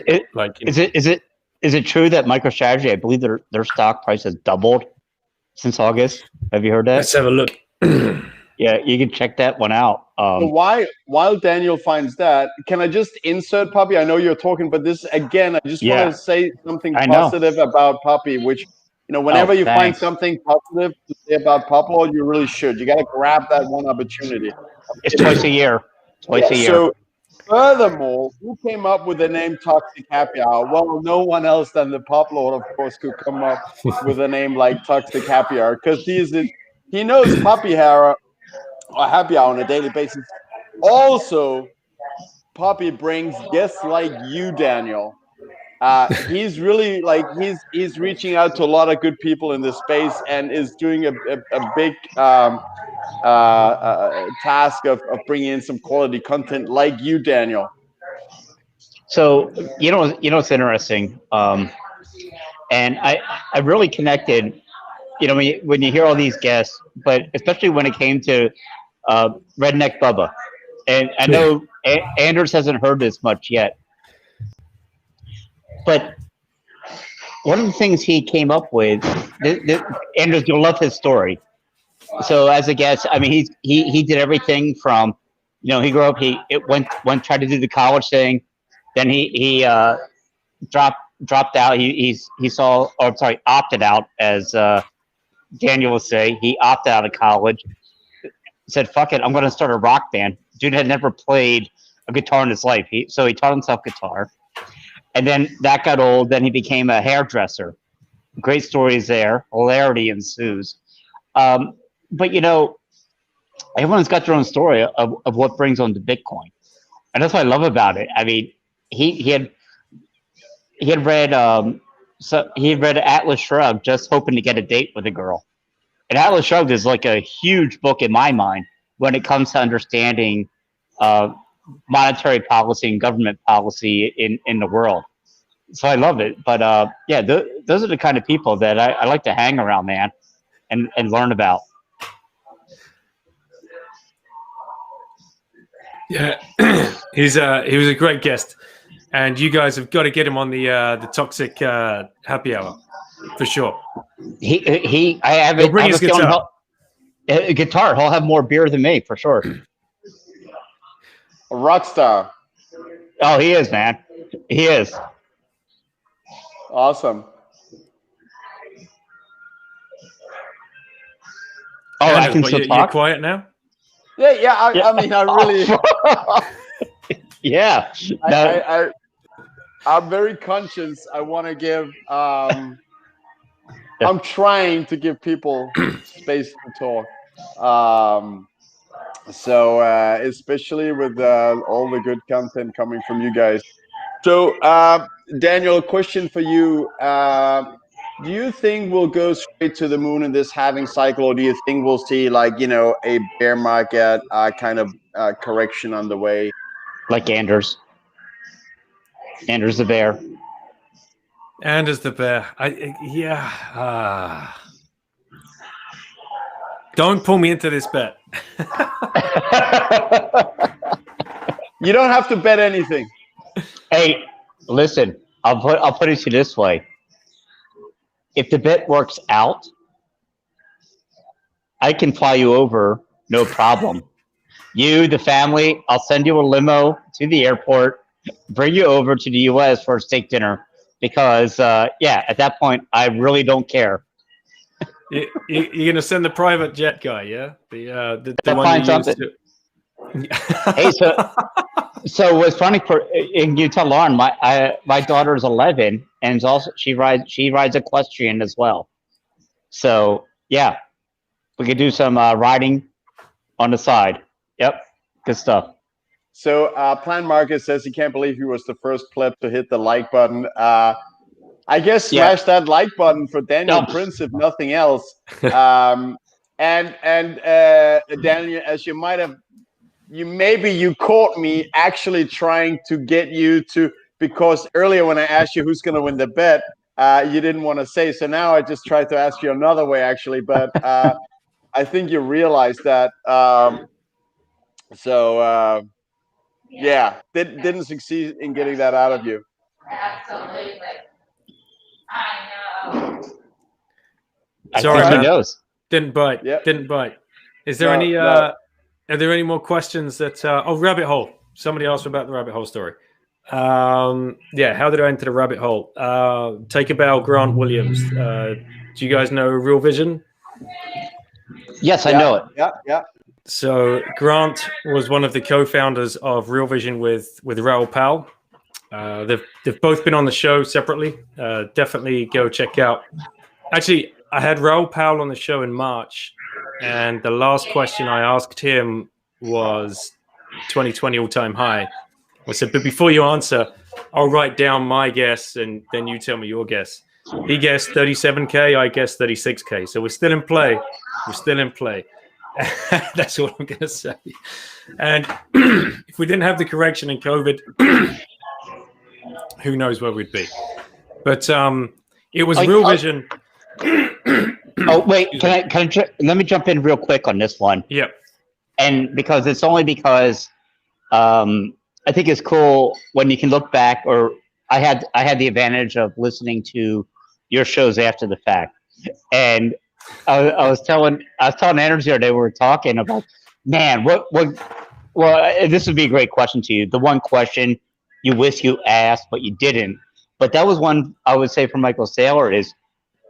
Is it true that MicroStrategy, I believe their stock price has doubled since August? Have you heard that? Let's have a look. Yeah, you can check that one out. So while Daniel finds that, can I just insert Puppy? I know you're talking, but this again, I just want to say something positive about Puppy, which, whenever you find something positive to say about Publord, you really should. You got to grab that one opportunity. It's twice a year. Twice a year. So, furthermore, who came up with the name Toxic Happy Hour? Well, no one else than the Publord, of course, could come up with a name like Toxic Happy Hour, because he knows Happy Hour on a daily basis. Also, Puppy brings guests like you, Daniel. He's really he's reaching out to a lot of good people in this space and is doing a big task of bringing in some quality content like you, Daniel. So it's interesting, and I really connected. When you hear all these guests, but especially when it came to Redneck Bubba, and I know Anders hasn't heard this much yet. But one of the things he came up with, Anders, you'll love his story. So as a guest, I mean, he did everything from, he grew up, he went tried to do the college thing, then he dropped out. He opted out as Daniel will say, he opted out of college, said, fuck it, I'm going to start a rock band. Dude had never played a guitar in his life. So he taught himself guitar. And then that got old. Then he became a hairdresser. Great stories there. Hilarity ensues. But, you know, everyone's got their own story of what brings on to Bitcoin. And that's what I love about it. I mean, he had read he had read Atlas Shrugged just hoping to get a date with a girl. And Atlas Shrugged is like a huge book in my mind when it comes to understanding monetary policy and government policy in the world. So I love it. But yeah, those are the kind of people that I like to hang around, man, and learn about. Yeah, he was a great guest, and you guys have got to get him on the toxic happy hour for sure. I have He'll bring his guitar. Guitar. He'll have more beer than me for sure. A rock star. Oh, he is, man. He is. Awesome. Oh, Anders, I can still talk. You're quiet now. Yeah. I mean, I really. Yeah. I'm very conscious. I want to give. I'm trying to give people space to talk. So especially with all the good content coming from you guys. So Daniel, question for you. Do you think we'll go straight to the moon in this halving cycle, or do you think we'll see, like, you know, a bear market kind of correction on the way? Like Anders the bear. Anders the bear. Don't pull me into this bet. You don't have to bet anything. Hey, listen. I'll put it to you this way. If the bet works out, I can fly you over, no problem. You, the family, I'll send you a limo to the airport, bring you over to the U.S. for a steak dinner, because, yeah, at that point, I really don't care. You're going to send the private jet guy, yeah? The one you used to... Hey, so what's funny and you tell Lauren, my daughter is 11, and also she rides equestrian as well. So yeah, we could do some riding on the side. Yep, good stuff. So Plan Marcus says he can't believe he was the first pleb to hit the like button. I guess smash that like button for Daniel Prince, if nothing else. And Daniel, as you might have. You caught me actually trying to get you to, because earlier when I asked you who's going to win the bet, you didn't want to say. So now I just tried to ask you another way, actually. But I think you realized that. Yeah, didn't succeed in getting that out of you. Absolutely. I know. Sorry, I think he knows. Didn't bite. Yep. Didn't bite. Is there any? Are there any more questions that? Rabbit hole. Somebody asked about the rabbit hole story. Yeah, how did I enter the rabbit hole? Take a bow, Grant Williams. Do you guys know Real Vision? Yes, I know it. Yeah. So Grant was one of the co-founders of Real Vision with Raoul Pal. They've both been on the show separately. Definitely go check out. Actually, I had Raoul Pal on the show in March, and the last question I asked him was 2020 all-time high. I said, but before you answer, I'll write down my guess, and then you tell me your guess. He guessed 37K, I guessed 36K. So we're still in play. That's all I'm going to say. And if we didn't have the correction in COVID, who knows where we'd be. But it was Real Vision. Oh, wait, can I let me jump in real quick on this one. Yeah. And because I think it's cool when you can look back, or I had the advantage of listening to your shows after the fact. And I was telling Anders the other day, we were talking about, man, well, this would be a great question to you. The one question you wish you asked, but you didn't. But that was one I would say for Michael Saylor is,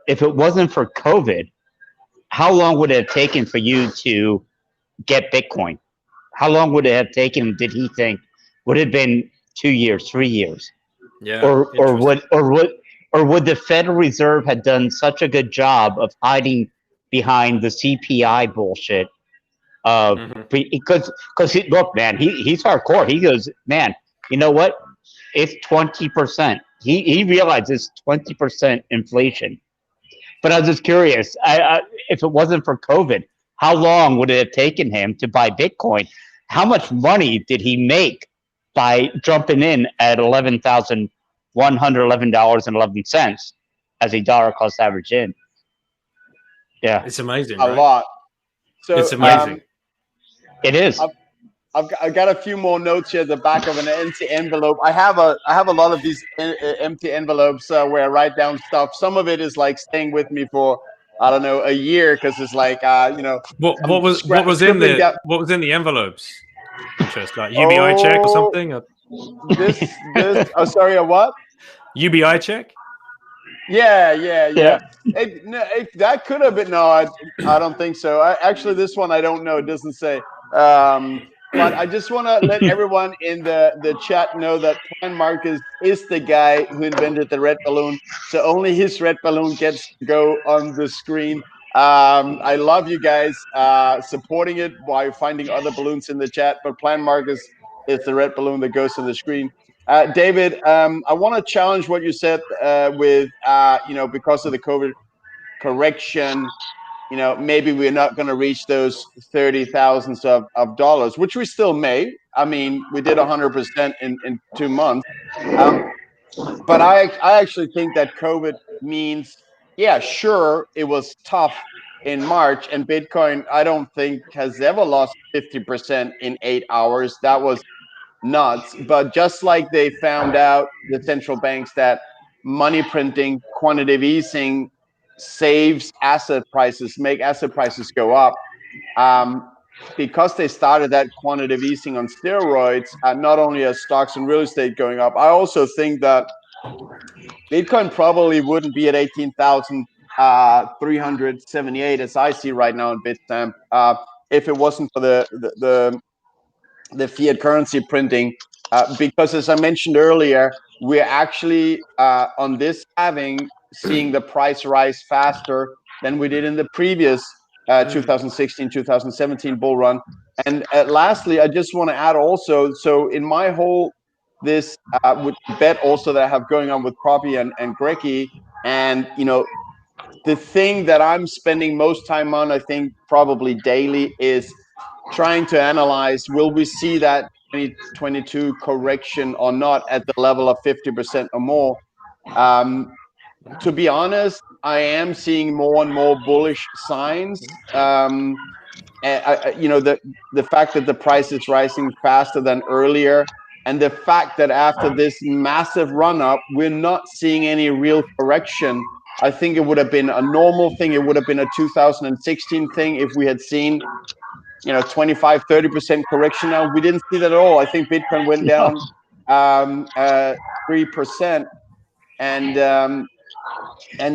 if it wasn't for COVID, how long would it have taken for you to get Bitcoin? How long would it have taken? Did he think would it have been 2 years, 3 years, Yeah, or would the Federal Reserve have done such a good job of hiding behind the CPI bullshit? Because look, man, he's hardcore. He goes, man, you know what? It's 20%. He realizes 20% inflation. But I was just curious, if it wasn't for COVID, how long would it have taken him to buy Bitcoin? How much money did he make by jumping in at $11,111.11 as a dollar cost average in? Yeah, it's amazing, A right? lot. So It's amazing. it is. I've got a few more notes here at the back of an empty envelope. I have a lot of these empty envelopes where I write down stuff. Some of it is like staying with me for, I don't know, a year, because it's like What was in scribbling the down. what was in the envelopes? Interest, like UBI check or Oh, something? this oh, sorry, a what? UBI check? Yeah. That could have been. No, I don't think so. Actually, this one I don't know. It doesn't say. But I just want to let everyone in the chat know that Plan Marcus is the guy who invented the red balloon. So only his red balloon gets to go on the screen. I love you guys supporting it by finding other balloons in the chat. But Plan Marcus is the red balloon that goes on the screen. David, I want to challenge what you said with, because of the COVID correction, maybe we're not going to reach those 30,000 of dollars, which we still may. I mean, we did 100% in 2 months. But I actually think that COVID means, yeah, sure, it was tough in March, and Bitcoin, I don't think, has ever lost 50% in 8 hours. That was nuts. But just like they found out, the central banks, that money printing, quantitative easing saves asset prices, make asset prices go up. Because they started that quantitative easing on steroids, not only as stocks and real estate going up, I also think that Bitcoin probably wouldn't be at 18,378 as I see right now in Bitstamp if it wasn't for the fiat currency printing, because as I mentioned earlier, we're actually on this halving seeing the price rise faster than we did in the previous 2016, 2017 bull run. And lastly, I just want to add also, so in my whole, this with bet also that I have going on with Proppy and Greggy, and the thing that I'm spending most time on, I think probably daily, is trying to analyze, will we see that 2022 correction or not at the level of 50% or more? To be honest, I am seeing more and more bullish signs. The fact that the price is rising faster than earlier, and the fact that after this massive run up, we're not seeing any real correction. I think it would have been a normal thing. It would have been a 2016 thing if we had seen 25-30% correction. Now we didn't see that at all. I think Bitcoin went down 3%, and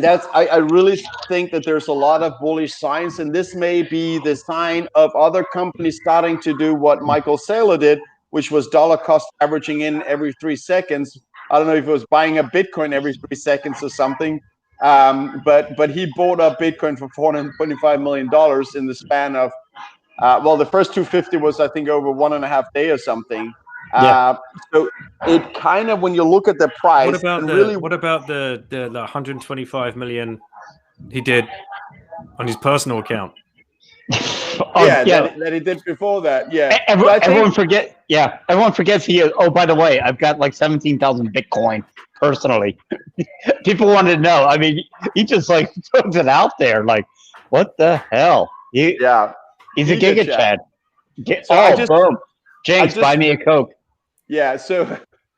that's, I really think that there's a lot of bullish signs, and this may be the sign of other companies starting to do what Michael Saylor did, which was dollar cost averaging in every 3 seconds. I don't know if it was buying a Bitcoin every 3 seconds or something, but he bought up Bitcoin for $425 million in the span of the first 250 was, I think, over 1.5 days or something. So it kind of, when you look at the price, what about the 125 million he did on his personal account? That he did before that. Everyone forgets he is. Oh, by the way, I've got like 17,000 Bitcoin personally. People wanted to know. I mean, he just like throws it out there. Like, what the hell? He's a Giga Chad. Boom. Jinx, buy me a Coke. Yeah. So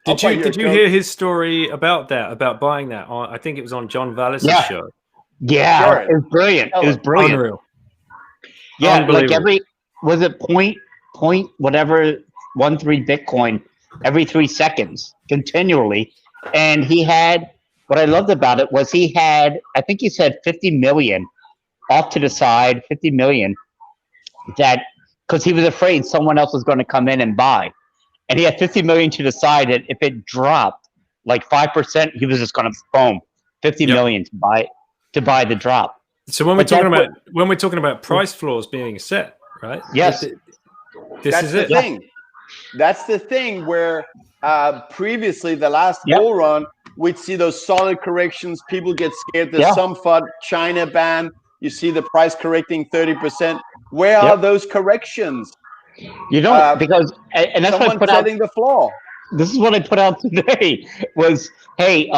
did you hear his story about that? About buying that? I think it was on John Vallis' show. Yeah, sure. It was brilliant. It was brilliant. Unreal. Yeah, like was it point whatever 13 Bitcoin every 3 seconds continually, and he had, what I loved about it was I think he said 50 million off to the side, 50 million, that because he was afraid someone else was going to come in and buy. And he had 50 million to the side that if it dropped like 5%, he was just going to boom, 50 million to buy the drop. So when we're talking about price floors being set, right? Yes. That's the thing. That's the thing where previously the last bull run, we'd see those solid corrections. People get scared. There's some FUD, China ban. You see the price correcting 30%. Where are those corrections? You don't, because and that's someone what I put setting the floor. This is what I put out today was, hey,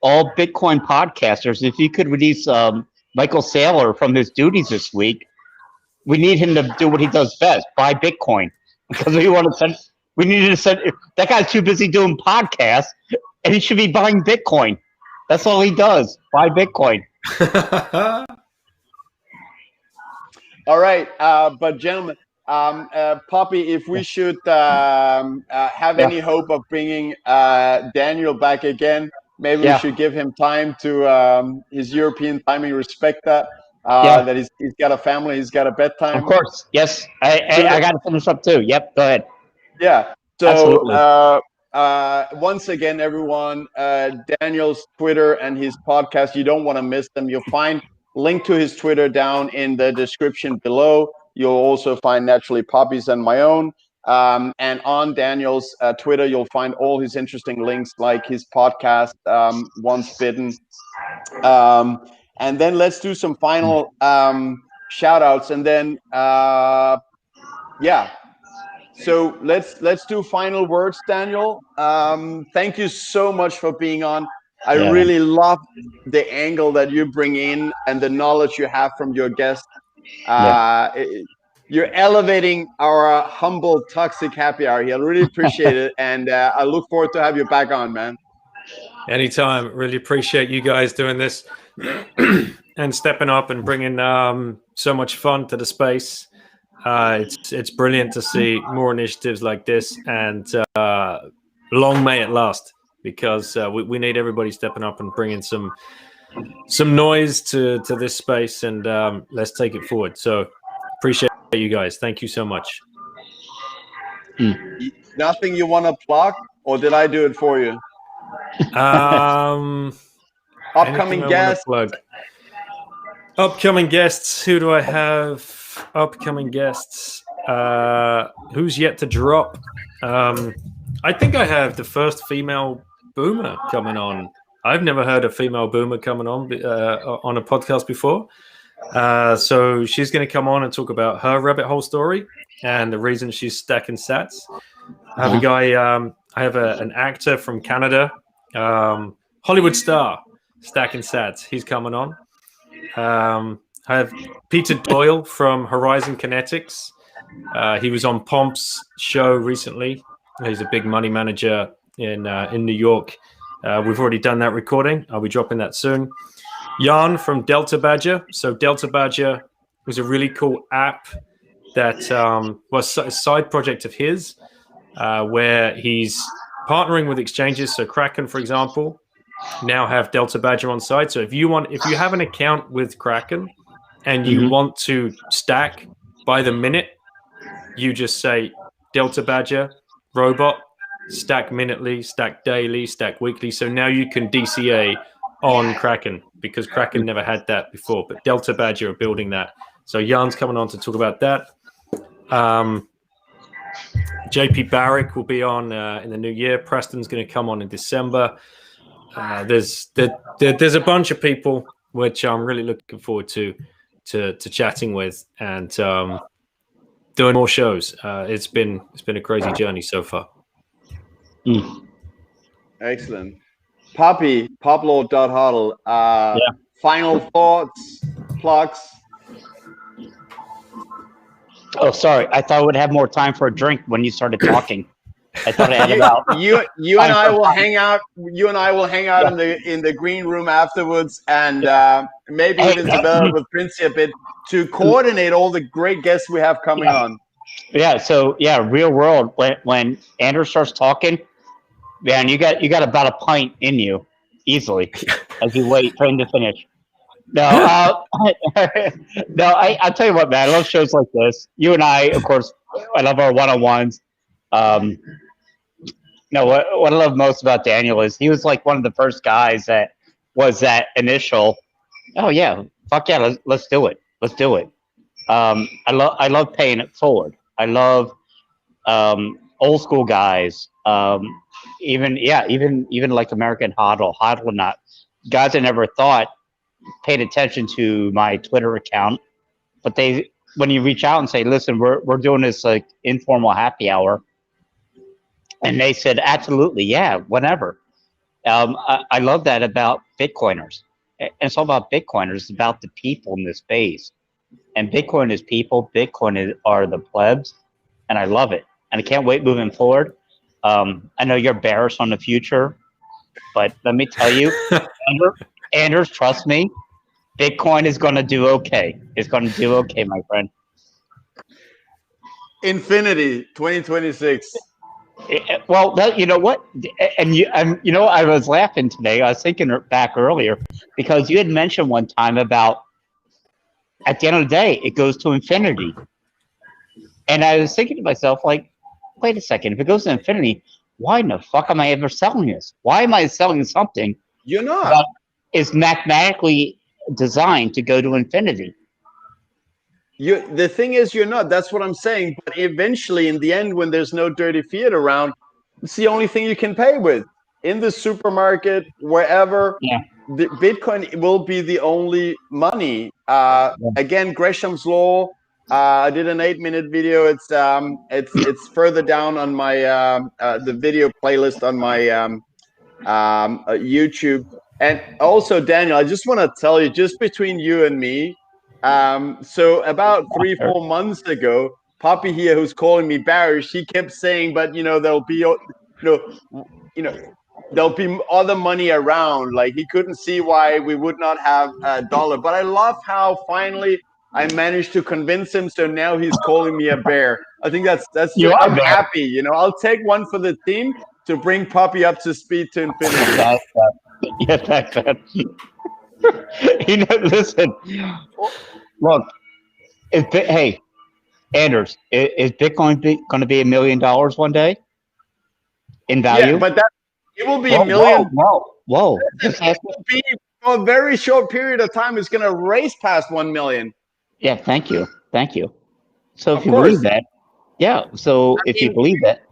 all Bitcoin podcasters, if you could release Michael Saylor from his duties this week, we need him to do what he does best, buy Bitcoin. Because we needed to send, that guy's too busy doing podcasts, and he should be buying Bitcoin. That's all he does, buy Bitcoin. All right, but gentlemen, Poppy, if we should have any hope of bringing Daniel back again, maybe we should give him time to his European timing, respect that. That he's got a family, he's got a bedtime. Of course, yes. I got to finish up too. Yep, go ahead. Yeah. So absolutely. Once again, everyone, Daniel's Twitter and his podcast, you don't want to miss them. You'll find link to his Twitter down in the description below. You'll also find naturally Poppy's and my own. And on Daniel's Twitter, you'll find all his interesting links, like his podcast, Once Bitten. And then let's do some final shout outs. And then, so let's do final words, Daniel. Thank you so much for being on. I really love the angle that you bring in and the knowledge you have from your guests. You're elevating our humble toxic happy hour here. I really appreciate it, and I look forward to have you back on, man. Anytime. Really appreciate you guys doing this and stepping up and bringing so much fun to the space. It's brilliant to see more initiatives like this, and long may it last, because we need everybody stepping up and bringing some noise to this space, and let's take it forward. So appreciate you guys. Thank you so much. Nothing you want to plug, or did I do it for you? Upcoming guests. Upcoming guests. Who do I have? Upcoming guests. Who's yet to drop? I think I have the first female boomer coming on. I've never heard a female boomer coming on a podcast before. So she's going to come on and talk about her rabbit hole story and the reason she's stacking sats. I have a guy. I have an actor from Canada, Hollywood star, stacking sats. He's coming on. I have Peter Doyle from Horizon Kinetics. He was on Pomp's show recently. He's a big money manager in New York. We've already done that recording. I'll be dropping that soon. Jan from Delta Badger. So Delta Badger was a really cool app that was a side project of his, where he's partnering with exchanges. So Kraken, for example, now have Delta Badger on site. So if you have an account with Kraken and you want to stack by the minute, you just say Delta Badger robot, stack minutely, stack daily, stack weekly. So now you can DCA on Kraken, because Kraken never had that before, but Delta Badger are building that. So Jan's coming on to talk about that. JP Barrick will be on in the new year. Preston's going to come on in December. There's a bunch of people which I'm really looking forward to chatting with and doing more shows. It's been a crazy journey so far. Excellent. Poppy, Publord.hodl. Final thoughts, plugs. Oh, sorry. I thought I would have more time for a drink when you started talking. I thought I had about. You and I will hang out. You and I will hang out in the green room afterwards, and maybe even develop with Princey a bit to coordinate all the great guests we have coming on. Yeah. So real world. When Andrew starts talking, man, you got about a pint in you easily as you wait for him to finish. No, no. I'll tell you what, man. I love shows like this. You and I, of course, I love our one-on-ones. Um, no, what I love most about Daniel is he was like one of the first guys that was that initial. Oh yeah, fuck yeah, let's do it. Let's do it. I love paying it forward. I love old school guys. Even like Hodl and I, guys I never thought paid attention to my Twitter account, but they when you reach out and say, listen, we're doing this like informal happy hour, and they said absolutely, yeah, whenever. I love that about Bitcoiners. And it's all about Bitcoiners. It's about the people in this space. And Bitcoin is people. Are the plebs, and I love it. And I can't wait moving forward. I know you're bearish on the future, but let me tell you, Anders, trust me, Bitcoin is going to do okay. It's going to do okay, my friend. Infinity 2026. Well, you know what, and I was laughing today. I was thinking back earlier because you had mentioned one time about at the end of the day it goes to infinity, and I was thinking to myself like, wait a second, if it goes to infinity, why in the fuck am I ever selling this? Why am I selling something You're not. that is mathematically designed to go to infinity? The thing is, you're not. That's what I'm saying. But eventually, in the end, when there's no dirty fiat around, it's the only thing you can pay with. In the supermarket, wherever, the Bitcoin will be the only money. Again, Gresham's law. I did an 8-minute video. It's further down on my the video playlist on my YouTube. And also, Daniel, I just want to tell you, just between you and me. So about 3-4 months ago, Poppy here, who's calling me bearish, he kept saying, but there'll be there'll be other money around. Like he couldn't see why we would not have a dollar. But I love how finally I managed to convince him. So now he's calling me a bear. I think that's I'm happy. I'll take one for the team to bring Poppy up to speed to infinity. Yeah, thanks, man. Listen, look, hey, Anders, is Bitcoin going to be $1 million one day in value? Yeah, but it will be a million. Whoa. It will be for a very short period of time. It's going to race past 1 million. Yeah, thank you. So if you believe that, you believe that,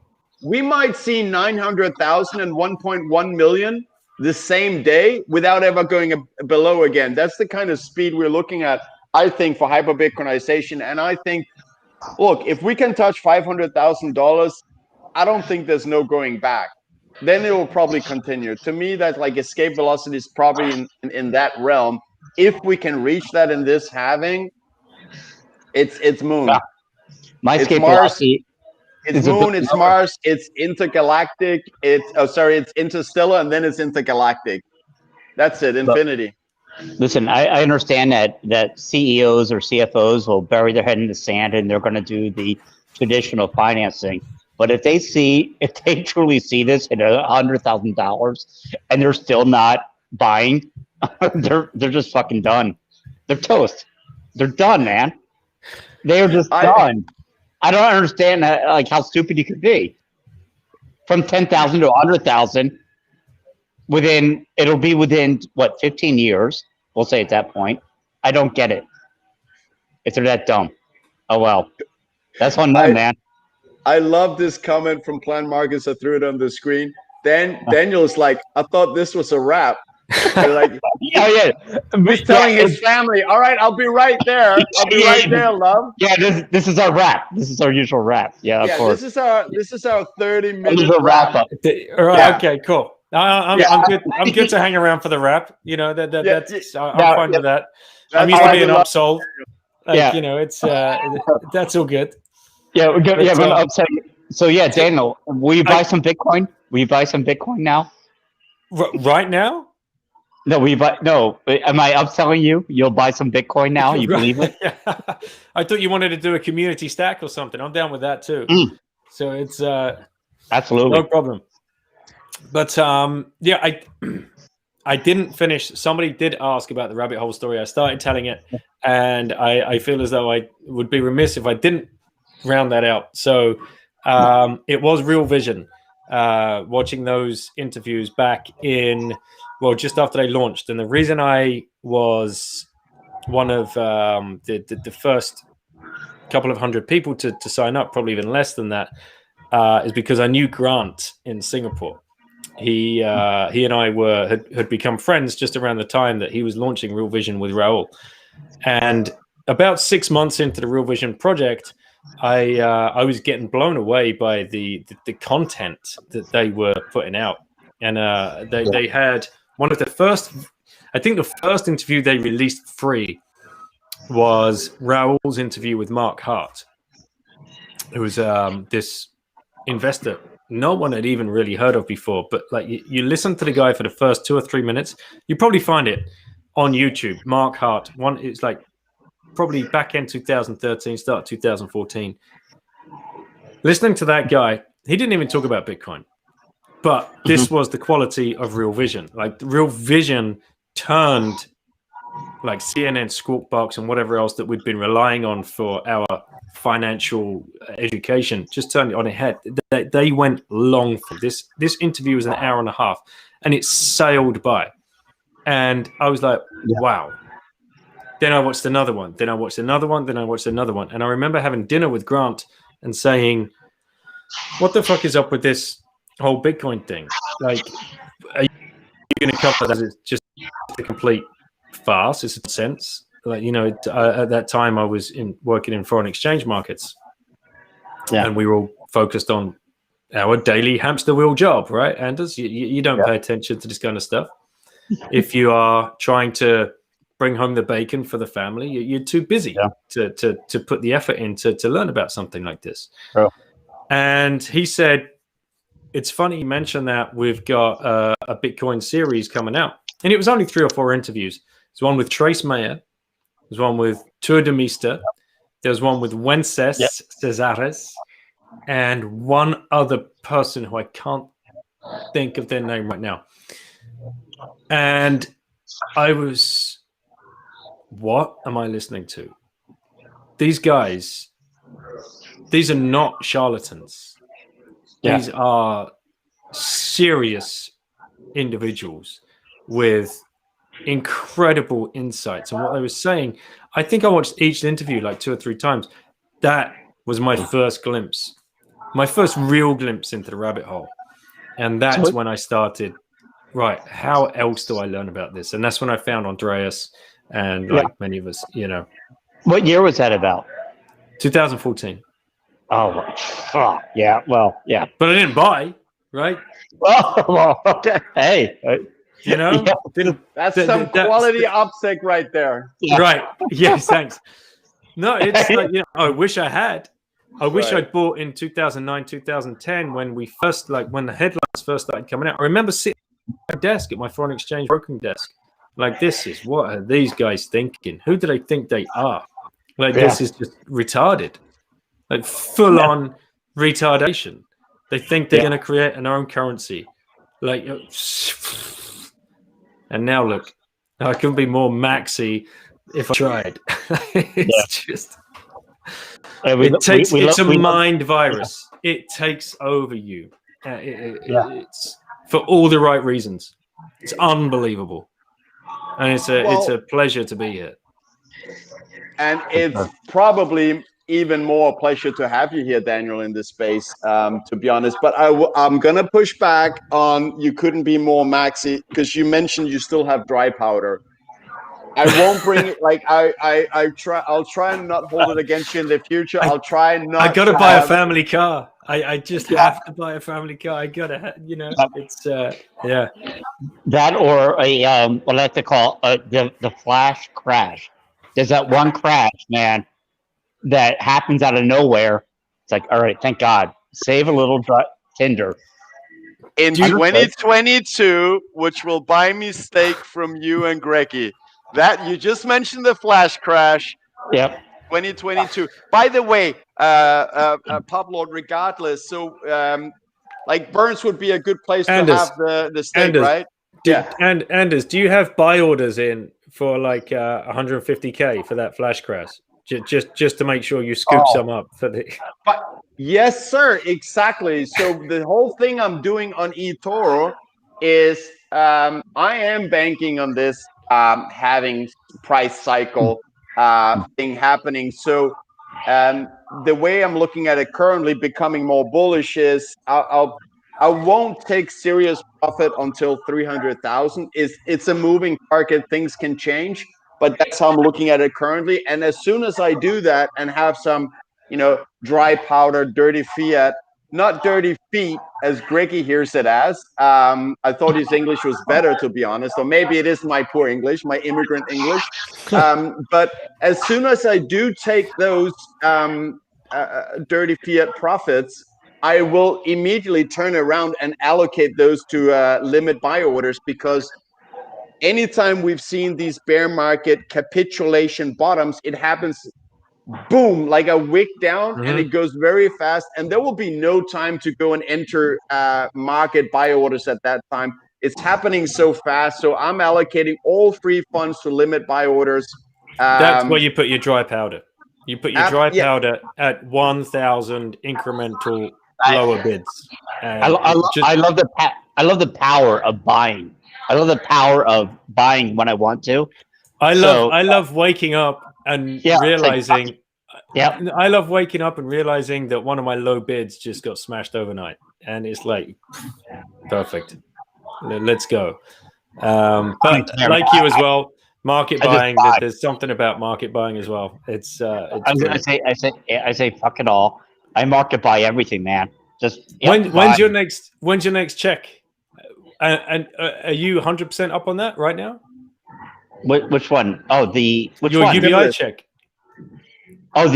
we might see 900,000 and 1.1 million the same day without ever going below again. That's the kind of speed we're looking at, I think, for hyper Bitcoinization. And I think, look, if we can touch $500,000, I don't think there's no going back. Then it will probably continue. To me, that like escape velocity is probably in that realm. If we can reach that in this halving, it's moon. Yeah. My escape velocity. It's moon, it's Mars, it's intergalactic, it's interstellar, and then it's intergalactic. That's it, infinity. Listen, I understand that CEOs or CFOs will bury their head in the sand and they're going to do the traditional financing. But if they truly see this at $100,000 and they're still not buying, they're just fucking done. They're toast. They're done, man. They're just done. I don't understand how stupid you could be. From 10,000 to 100,000, it'll be within what 15 years. We'll say at that point. I don't get it. If they're that dumb, oh well. That's on them, man. I love this comment from Plan Marcus. I threw it on the screen. Daniel's like, I thought this was a wrap. Like, he's telling his family, all right, I'll be right there. I'll be right there, love. Yeah, this is our wrap. This is our usual wrap. Yeah, of course. This is our 30-minute wrap up. All right, okay, cool. I'm good. I'm good to hang around for the wrap. That's I'm fine with that. I'm used to being upsold. It's that's all good. Yeah, we're good. Yeah, we're upset. So Daniel, will you buy some Bitcoin? Will you buy some Bitcoin now? Right now? No, am I upselling you? You'll buy some Bitcoin now? You believe it? I thought you wanted to do a community stack or something. I'm down with that too. So it's absolutely no problem. But I I didn't finish. Somebody did ask about the rabbit hole story. I started telling it, and I feel as though I would be remiss if I didn't round that out. So it was Real Vision. Watching those interviews back in, well, just after they launched. And the reason I was one of the first couple of hundred people to sign up, probably even less than that, is because I knew Grant in Singapore. He and I had become friends just around the time that he was launching Real Vision with Raul. And about 6 months into the Real Vision project, I was getting blown away by the content that they were putting out. And they had one of the first, I think the first interview they released free was Raul's interview with Mark Hart, who was this investor no one had even really heard of before. But like you listen to the guy for the first 2 or 3 minutes, you probably find it on YouTube. Mark Hart, it's like probably back in 2013, start 2014. Listening to that guy, he didn't even talk about Bitcoin, but this was the quality of Real Vision. Like Real Vision turned like CNN, Squawk Box, and whatever else that we'd been relying on for our financial education, just turned it on its head. They went long for this. This interview was an hour and a half, and it sailed by. And I was like, wow. Then I watched another one. Then I watched another one. Then I watched another one. And I remember having dinner with Grant and saying, what the fuck is up with this whole Bitcoin thing? Like, are you going to cover that as just a complete farce? It's a sense. Like, you know, at that time I was working in foreign exchange markets. Yeah. And we were all focused on our daily hamster wheel job, right, Anders? You don't pay attention to this kind of stuff. If you are trying to bring home the bacon for the family, you're too busy to put the effort in to learn about something like this. Oh. And he said, it's funny you mentioned that we've got a Bitcoin series coming out. And it was only 3 or 4 interviews. There's one with Trace Mayer. There's one with Tour de Mister. There's one with Wences Cesares. And one other person who I can't think of their name right now. And I was, what am I listening to? These guys, these are not charlatans. Yeah. These are serious individuals with incredible insights. And what they were saying, I think I watched each interview like 2 or 3 times. That was my first glimpse, my first real glimpse into the rabbit hole. And that's when I started, right, how else do I learn about this? And that's when I found Andreas and like many of us, you know. What year was that about? 2014. Oh, yeah, well, yeah. But I didn't buy, right? Oh, well, okay. Hey. You know? That's some quality upsec right there. Yeah. Right. Yes, thanks. No, it's like, you know, I wish I had. I wish I'd bought in 2009, 2010 when we first, like, when the headlines first started coming out. I remember sitting at my desk, at my foreign exchange broking desk, like, what are these guys thinking? Who do they think they are? Like, this is just retarded. Like, full-on retardation. They think they're going to create an own currency. Like, and now look, I couldn't be more maxi if I tried. It's just... It's a mind virus. It takes over you. It's for all the right reasons. It's unbelievable, and it's a pleasure to be here. And it's probably even more a pleasure to have you here, Daniel, in this space. To be honest, but I'm gonna push back on you couldn't be more maxi because you mentioned you still have dry powder. I won't bring it. Like I'll try and not hold it against you in the future. I'll try and not. I gotta buy a family car. I just have to buy a family car. I gotta, you know, it's that or a what I like to call the flash crash. There's that one crash, man, that happens out of nowhere. It's like, all right, thank God, save a little Tinder. In 2022, which will buy me steak from you and Greggy. That you just mentioned the flash crash. Yep. 2022. By the way, Publord, regardless, so like Burns would be a good place to have the steak, right? And Anders, do you have buy orders in for like 150K for that flash crash? Just to make sure you scoop some up for the. But yes, sir, exactly. So the whole thing I'm doing on eToro is I am banking on this having price cycle thing happening. So the way I'm looking at it currently, becoming more bullish is I won't take serious profit until 300,000. It's a moving target; things can change, but that's how I'm looking at it currently. And as soon as I do that and have some, dry powder, dirty fiat, not dirty feet, as Greggy hears it as. I thought his English was better, to be honest, or maybe it is my poor English, my immigrant English. But as soon as I do take those dirty fiat profits, I will immediately turn around and allocate those to limit buy orders, because anytime we've seen these bear market capitulation bottoms, it happens boom, like a wick down, and it goes very fast, and there will be no time to go and enter market buy orders at that time. It's happening so fast, so I'm allocating all free funds to limit buy orders. That's where you put your dry powder. You put your dry powder at 1,000 incremental lower bids. I love the power of buying. I love the power of buying when I want to. I love waking up and realizing. I love waking up and realizing that one of my low bids just got smashed overnight, and it's like perfect. Let's go. But like you as well, market buying. There's something about market buying as well. I say fuck it all. I market buy everything, man. Just when's your next check? And are you 100% up on that right now? Which one? Oh, your one? UBI check. Oh,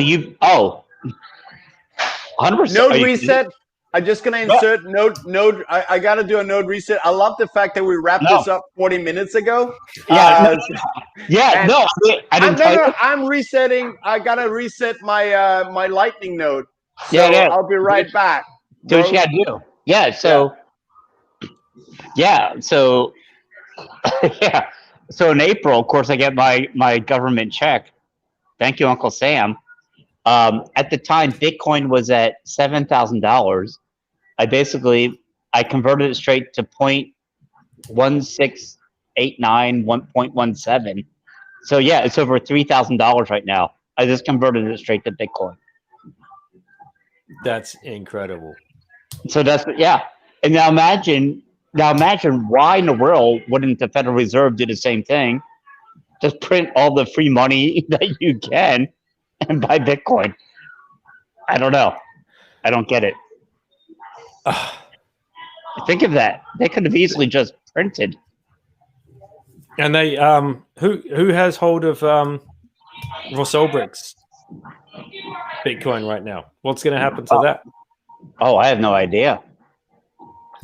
100%. Node reset. I'm just gonna insert node. I gotta do a node reset. I love the fact that we wrapped this up 40 minutes ago. I didn't. I'm resetting. I gotta reset my my Lightning node. So I'll be right back. Do what you gotta do. Yeah. So. So in April, of course, I get my government check. Thank you, Uncle Sam. At the time, Bitcoin was at $7,000. I converted it straight to 0.1689, 1.17. So yeah, it's over $3,000 right now. I just converted it straight to Bitcoin. That's incredible. So and now imagine why in the world wouldn't the Federal Reserve do the same thing? Just print all the free money that you can and buy Bitcoin. I don't know. I don't get it. Think of that. They could have easily just printed. And they who has hold of Ross Ulbricht's Bitcoin right now? What's going to happen to that? Oh, I have no idea.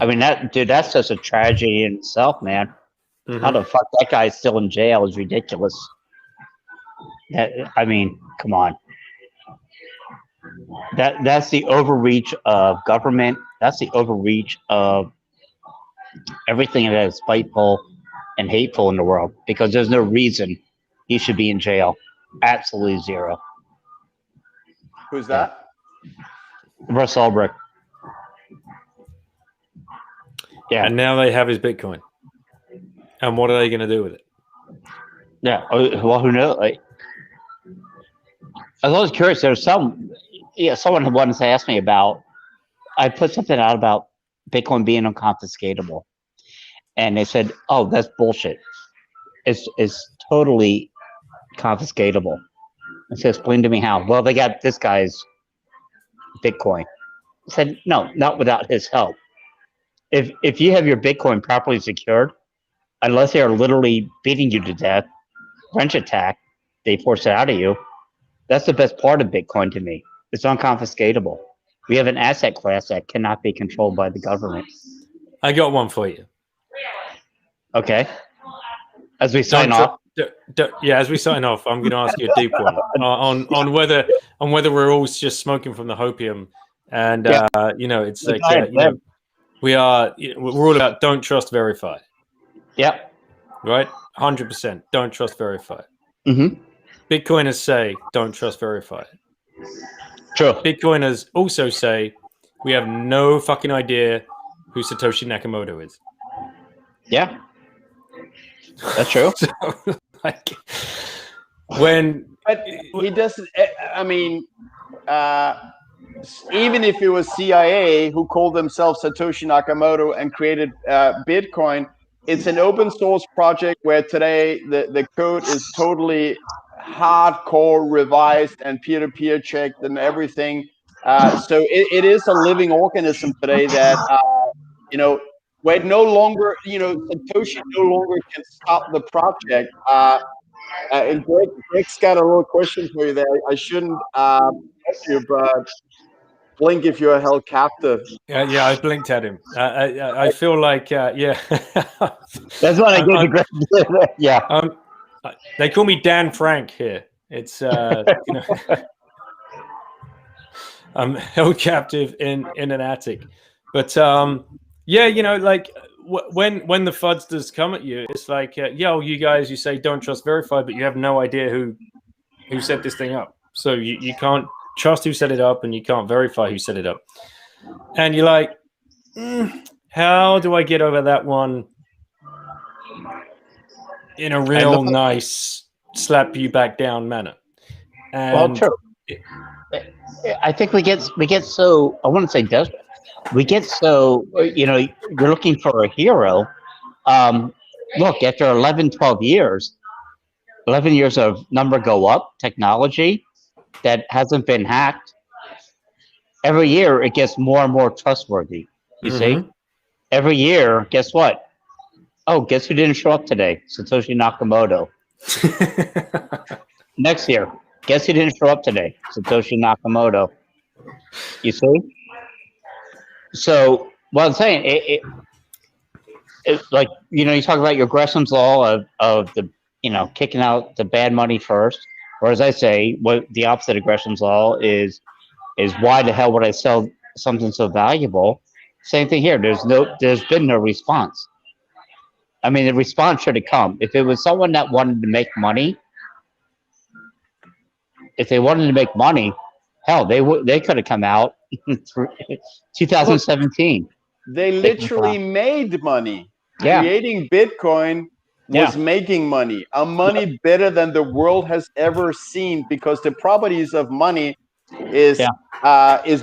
I mean, that's just a tragedy in itself, man. How the fuck that guy's still in jail is ridiculous. Come on. That's the overreach of government. That's the overreach of everything that is spiteful and hateful in the world, because there's no reason he should be in jail. Absolutely zero. Who's that? Russ Ulbricht. Yeah. And now they have his Bitcoin. And what are they going to do with it? Yeah. Well, who knows? I was always curious. There's someone who wanted to ask me about. I put something out about Bitcoin being unconfiscatable, and they said, "Oh, that's bullshit. It's totally confiscatable." I said, "Explain to me how." Well, they got this guy's Bitcoin. I said, "No, not without his help. If you have your Bitcoin properly secured, unless they are literally beating you to death, wrench attack, they force it out of you. That's the best part of Bitcoin to me. It's unconfiscatable. We have an asset class that cannot be controlled by the government." I got one for you. Okay. As we sign off. As we sign off, I'm going to ask you a deep one on whether we're all just smoking from the hopium, and it's like we're all about don't trust, verify. Yep. Right? 100%. Don't trust verify. Mm-hmm. Bitcoiners say don't trust verify. True. Bitcoiners also say we have no fucking idea who Satoshi Nakamoto is. Yeah. That's true. So, like, when But he doesn't. I mean, even if it was CIA who called themselves Satoshi Nakamoto and created Bitcoin, it's an open source project where today the code is totally hardcore revised and peer-to-peer checked and everything. So it is a living organism today that, where it no longer, Satoshi no longer can stop the project. And Greg's got a little question for you there. I shouldn't help you, but blink if you're held captive. yeah, I blinked at him. I feel like, yeah. That's what I did to Greg. Yeah. They call me Dan Frank here. It's I'm held captive in an attic. But yeah, like when the FUDsters come at you, it's like, you guys, you say don't trust verify, but you have no idea who set this thing up. So you can't trust who set it up, and you can't verify who set it up. And you're like, how do I get over that one in a real nice slap you back down manner? And well, true. I think we get so, I wouldn't say desperate. We get so, you're looking for a hero. Look, after 11, 12 years, 11 years of number go up, technology that hasn't been hacked, every year it gets more and more trustworthy. You see? Every year, guess what? Oh, guess who didn't show up today? Satoshi Nakamoto. Next year, guess who didn't show up today? Satoshi Nakamoto. You see? So, what I'm saying, it's like, you talk about your Gresham's law of the, kicking out the bad money first. Or as I say, what the opposite of Gresham's law is why the hell would I sell something so valuable? Same thing here. There's been no response. I mean, the response should have come. If it was someone that wanted to make money, hell, they could have come out 2017. They literally made money. Yeah. Creating Bitcoin was making money, a money better than the world has ever seen, because the properties of money is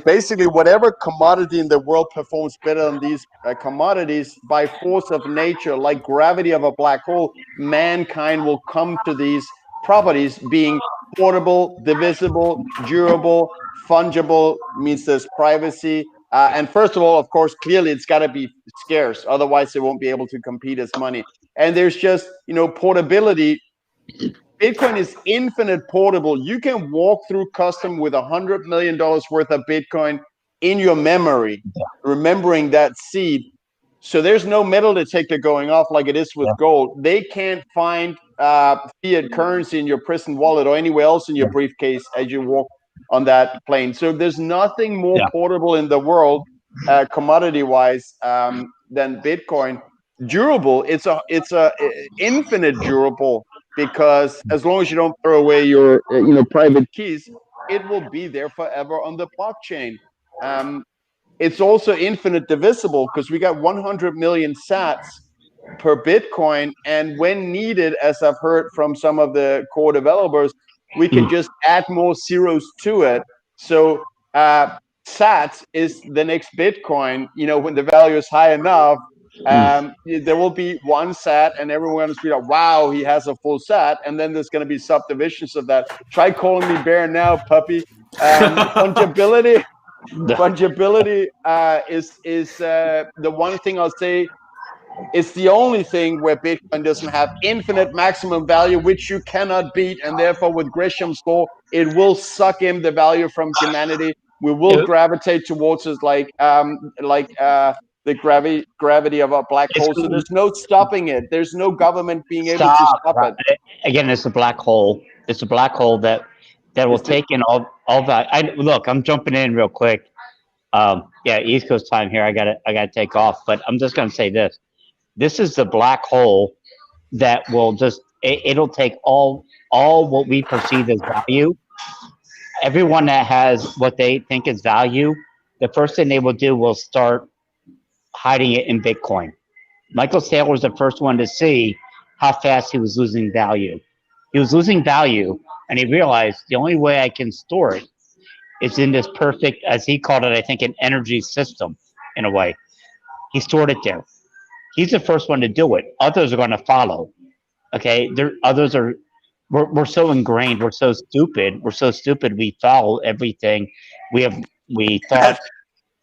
basically whatever commodity in the world performs better than these commodities by force of nature, like gravity of a black hole. Mankind will come to these properties being portable, divisible, durable, fungible, means there's privacy. And first of all, of course, clearly it's got to be scarce. Otherwise, they won't be able to compete as money. And there's just, portability. Bitcoin is infinite portable. You can walk through custom with $100 million worth of Bitcoin in your memory, remembering that seed. So there's no metal detector going off like it is with gold. They can't find fiat currency in your prison wallet or anywhere else in your briefcase as you walk on that plane. So there's nothing more portable in the world, commodity-wise, than Bitcoin. Durable. It's a infinite durable, because as long as you don't throw away your private keys, it will be there forever on the blockchain. It's also infinite divisible, because we got 100 million sats per Bitcoin, and when needed, as I've heard from some of the core developers, we can just add more zeros to it. So sats is the next Bitcoin. When the value is high enough, there will be one sat, and everyone's be like, wow, he has a full sat. And then there's going to be subdivisions of that. Try calling me bear now, puppy. Fungibility is the one thing I'll say. It's the only thing where Bitcoin doesn't have infinite maximum value, which you cannot beat. And therefore, with Gresham's law, it will suck in the value from humanity. We will gravitate towards it like the gravity of a black hole. So there's no stopping it. There's no government being able to stop it. Again, it's a black hole. It's a black hole that will take in all that. Look, I'm jumping in real quick. East Coast time here. I gotta take off, but I'm just gonna say this. This is the black hole that will just it'll take all what we perceive as value. Everyone that has what they think is value, the first thing they will do will start hiding it in Bitcoin. Michael Saylor was the first one to see how fast he was losing value. He was losing value, and he realized the only way I can store it is in this perfect, as he called it, I think, an energy system, in a way. He stored it there. He's the first one to do it. Others are going to follow. Okay, others are. We're so ingrained. We're so stupid. We're so stupid. We follow everything. We thought we could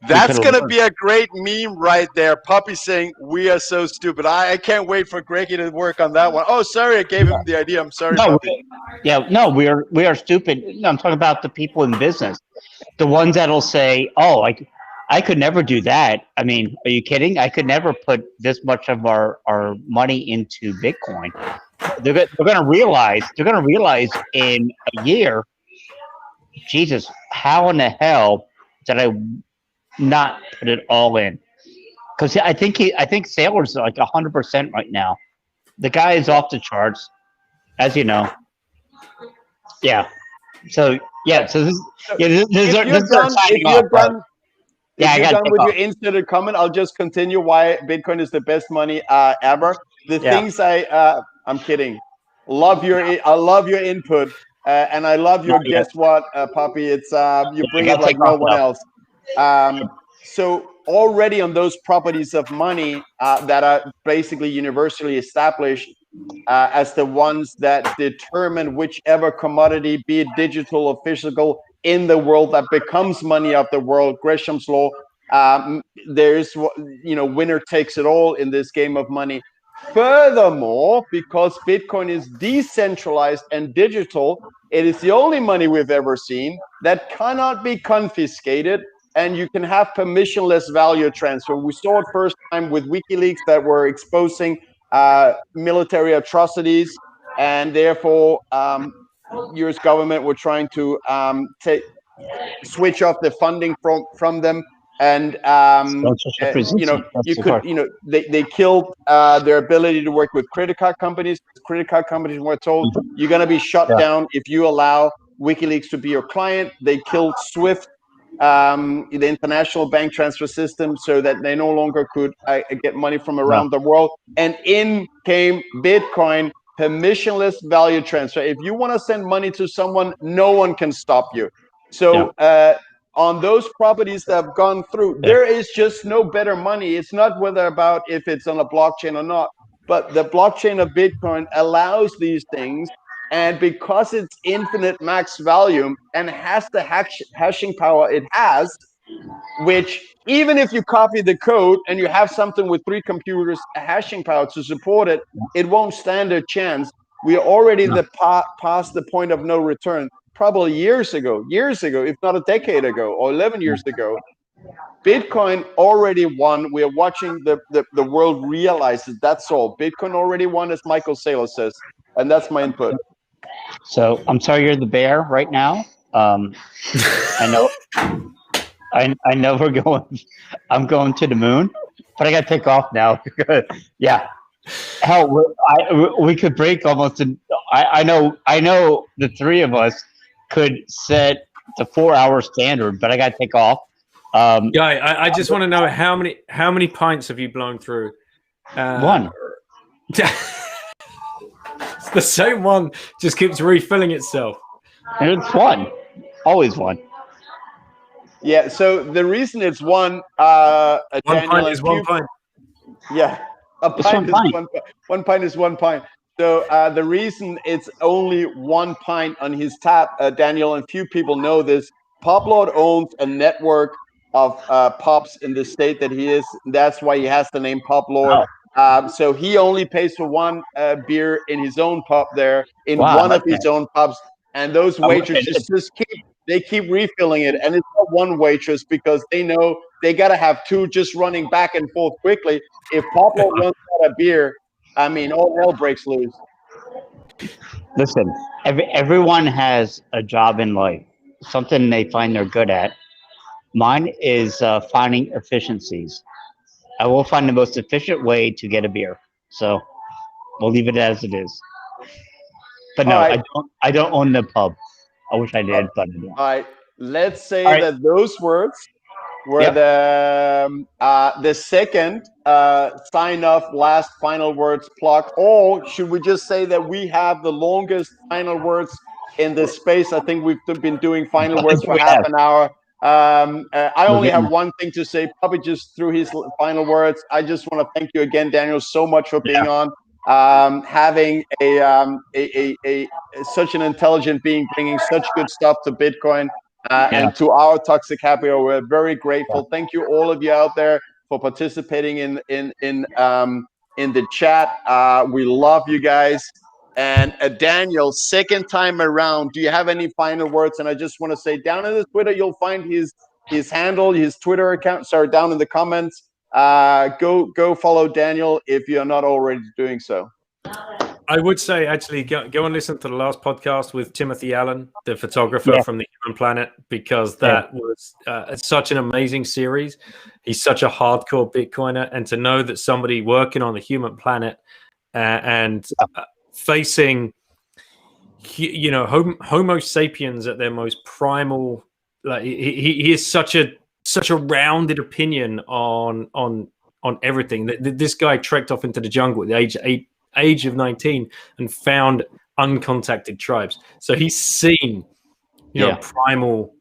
That's have gonna learned. be a great meme right there. Puppy saying, "We are so stupid." I can't wait for Greggy to work on that one. Oh, sorry, I gave him the idea. I'm sorry, No, Puppy. no, we are stupid. No, I'm talking about the people in business, the ones that'll say, "Oh, I could never do that." I mean, are you kidding? I could never put this much of our money into Bitcoin. They're going to realize in a year, Jesus, how in the hell did I not put it all in? Because I think Sailor's like 100% right now. The guy is off the charts, as you know. Yeah. So Yeah. so this So yeah if this you're is our done, if signing off, you're bro. done, Yeah, if I you're got to done take with off. your inserted comment, I'll just continue why Bitcoin is the best money ever. The Yeah. things I'm kidding. I love your input, and I love No, your yeah, guess what, Puppy. It's you I bring got it to like take no off one now. else. So already on those properties of money that are basically universally established as the ones that determine whichever commodity, be it digital or physical, in the world that becomes money of the world. Gresham's law. There's winner takes it all in this game of money. Furthermore, because Bitcoin is decentralized and digital, it is the only money we've ever seen that cannot be confiscated, and you can have permissionless value transfer. We saw it first time with WikiLeaks that were exposing military atrocities, and therefore U.S. government were trying to switch off the funding from them, and Sponsorship resistance. That's you the could part. they killed their ability to work with credit card companies. Credit card companies were told you're going to be shut Yeah. down if you allow WikiLeaks to be your client. They killed Swift, the international bank transfer system, so that they no longer could get money from No. around the world. And in came Bitcoin, permissionless value transfer. If you want to send money to someone, no one can stop you. Yeah. So on those properties that have gone through, Yeah. there is just no better money. It's not whether about if it's on a blockchain or not, but the blockchain of Bitcoin allows these things. And because it's infinite max volume and has the hashing power it has, which even if you copy the code and you have something with 3 computers, a hashing power to support it, it won't stand a chance. We are already No. past the point of no return, probably years ago, if not a decade ago or 11 years ago. Bitcoin already won. We are watching the world realize it. That's all. Bitcoin already won, as Michael Saylor says. And that's my input. So I'm sorry you're the bear right now. I know I know we're going. I'm going to the moon, but I got to take off now. Yeah. Hell, we could break almost. I know the three of us could set the 4 hour standard, but I got to take off. Guy, I just want to know how many pints have you blown through? One. The same one just keeps refilling itself. And it's one. Always one. Yeah, so the reason it's one, One Daniel pint and is one Q, pint. yeah, a It's pint one is pint. one pint is 1 pint. So the reason it's only 1 pint on his tap, Daniel, and few people know this. Publord owns a network of pubs in the state that he is. That's why he has the name Publord. Oh, So he only pays for one beer in his own pub there, in wow. I one like of that. his own pubs, and those I like waitresses it. just keep refilling it, and it's not one waitress because they know they gotta have two just running back and forth quickly. If Pablo runs out of beer, I mean, all hell breaks loose. Listen, everyone has a job in life, something they find they're good at. Mine is finding efficiencies. I will find the most efficient way to get a beer. So we'll leave it as it is. But no, All right. I don't own the pub. I wish I did, but I don't. All right. Let's say All right. that those words were Yep. the second sign off last final words block, or should we just say that we have the longest final words in this space? I think we've been doing final words for We half have. an hour. I We're only have getting. one thing to say, probably just through his final words. I just want to thank you again, Daniel, so much for being on. Having a such an intelligent being bringing such good stuff to Bitcoin. Yeah. And to our toxic happy hour, we're very grateful. Thank you, all of you out there, for participating in the chat. We love you guys. And Daniel, second time around, do you have any final words? And I just want to say, down in the Twitter, you'll find his handle, his Twitter account. Sorry, down in the comments. Go follow Daniel if you're not already doing so. I would say, actually, go and listen to the last podcast with Timothy Allen, the photographer from the Human Planet, because that was such an amazing series. He's such a hardcore Bitcoiner, and to know that somebody working on the Human Planet and facing, Homo sapiens at their most primal, like he is such a rounded opinion on everything. This guy trekked off into the jungle at the age of 19 and found uncontacted tribes. So he's seen, primal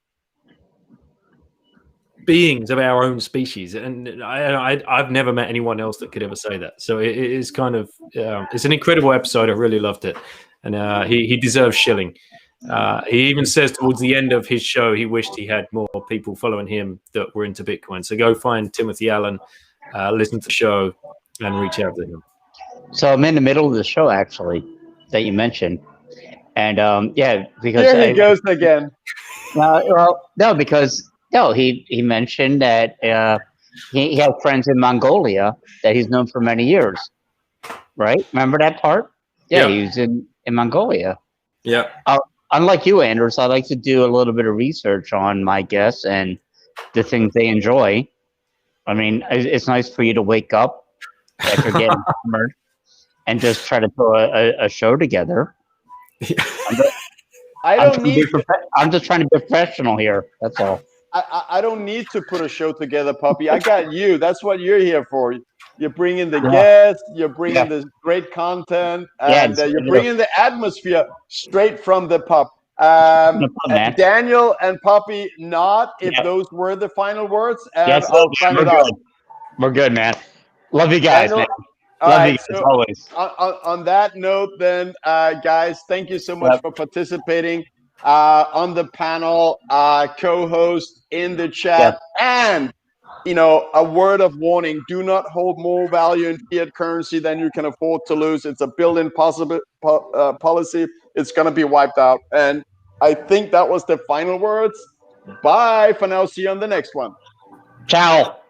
beings of our own species, and I've never met anyone else that could ever say that. So it is kind of it's an incredible episode. I really loved it, and he deserves shilling. He even says towards the end of his show he wished he had more people following him that were into Bitcoin. So go find Timothy Allen, listen to the show, and reach out to him. So I'm in the middle of the show, actually, that you mentioned, and because Here he goes again. because he mentioned that he had friends in Mongolia that he's known for many years, right? Remember that part? Yeah, he was in Mongolia. Yeah. Unlike you, Anders, I like to do a little bit of research on my guests and the things they enjoy. I mean, it's nice for you to wake up after getting hammered and just try to throw a show together. I'm just trying to be professional here. That's all. I don't need to put a show together, puppy. I got you. That's what you're here for. You're bringing the guests, you're bringing the great content, and you're bringing the atmosphere straight from the pub. Daniel and Puppy, nod if those were the final words, and I'll sign it off. We're good, man. Love you guys, Daniel, man. Love you guys always. On that note, then, guys, thank you so much for participating on the panel, co-host in the chat, and a word of warning: do not hold more value in fiat currency than you can afford to lose. It's a built-in policy. It's going to be wiped out. And I think that was the final words. Bye for now. See you on the next one. Ciao.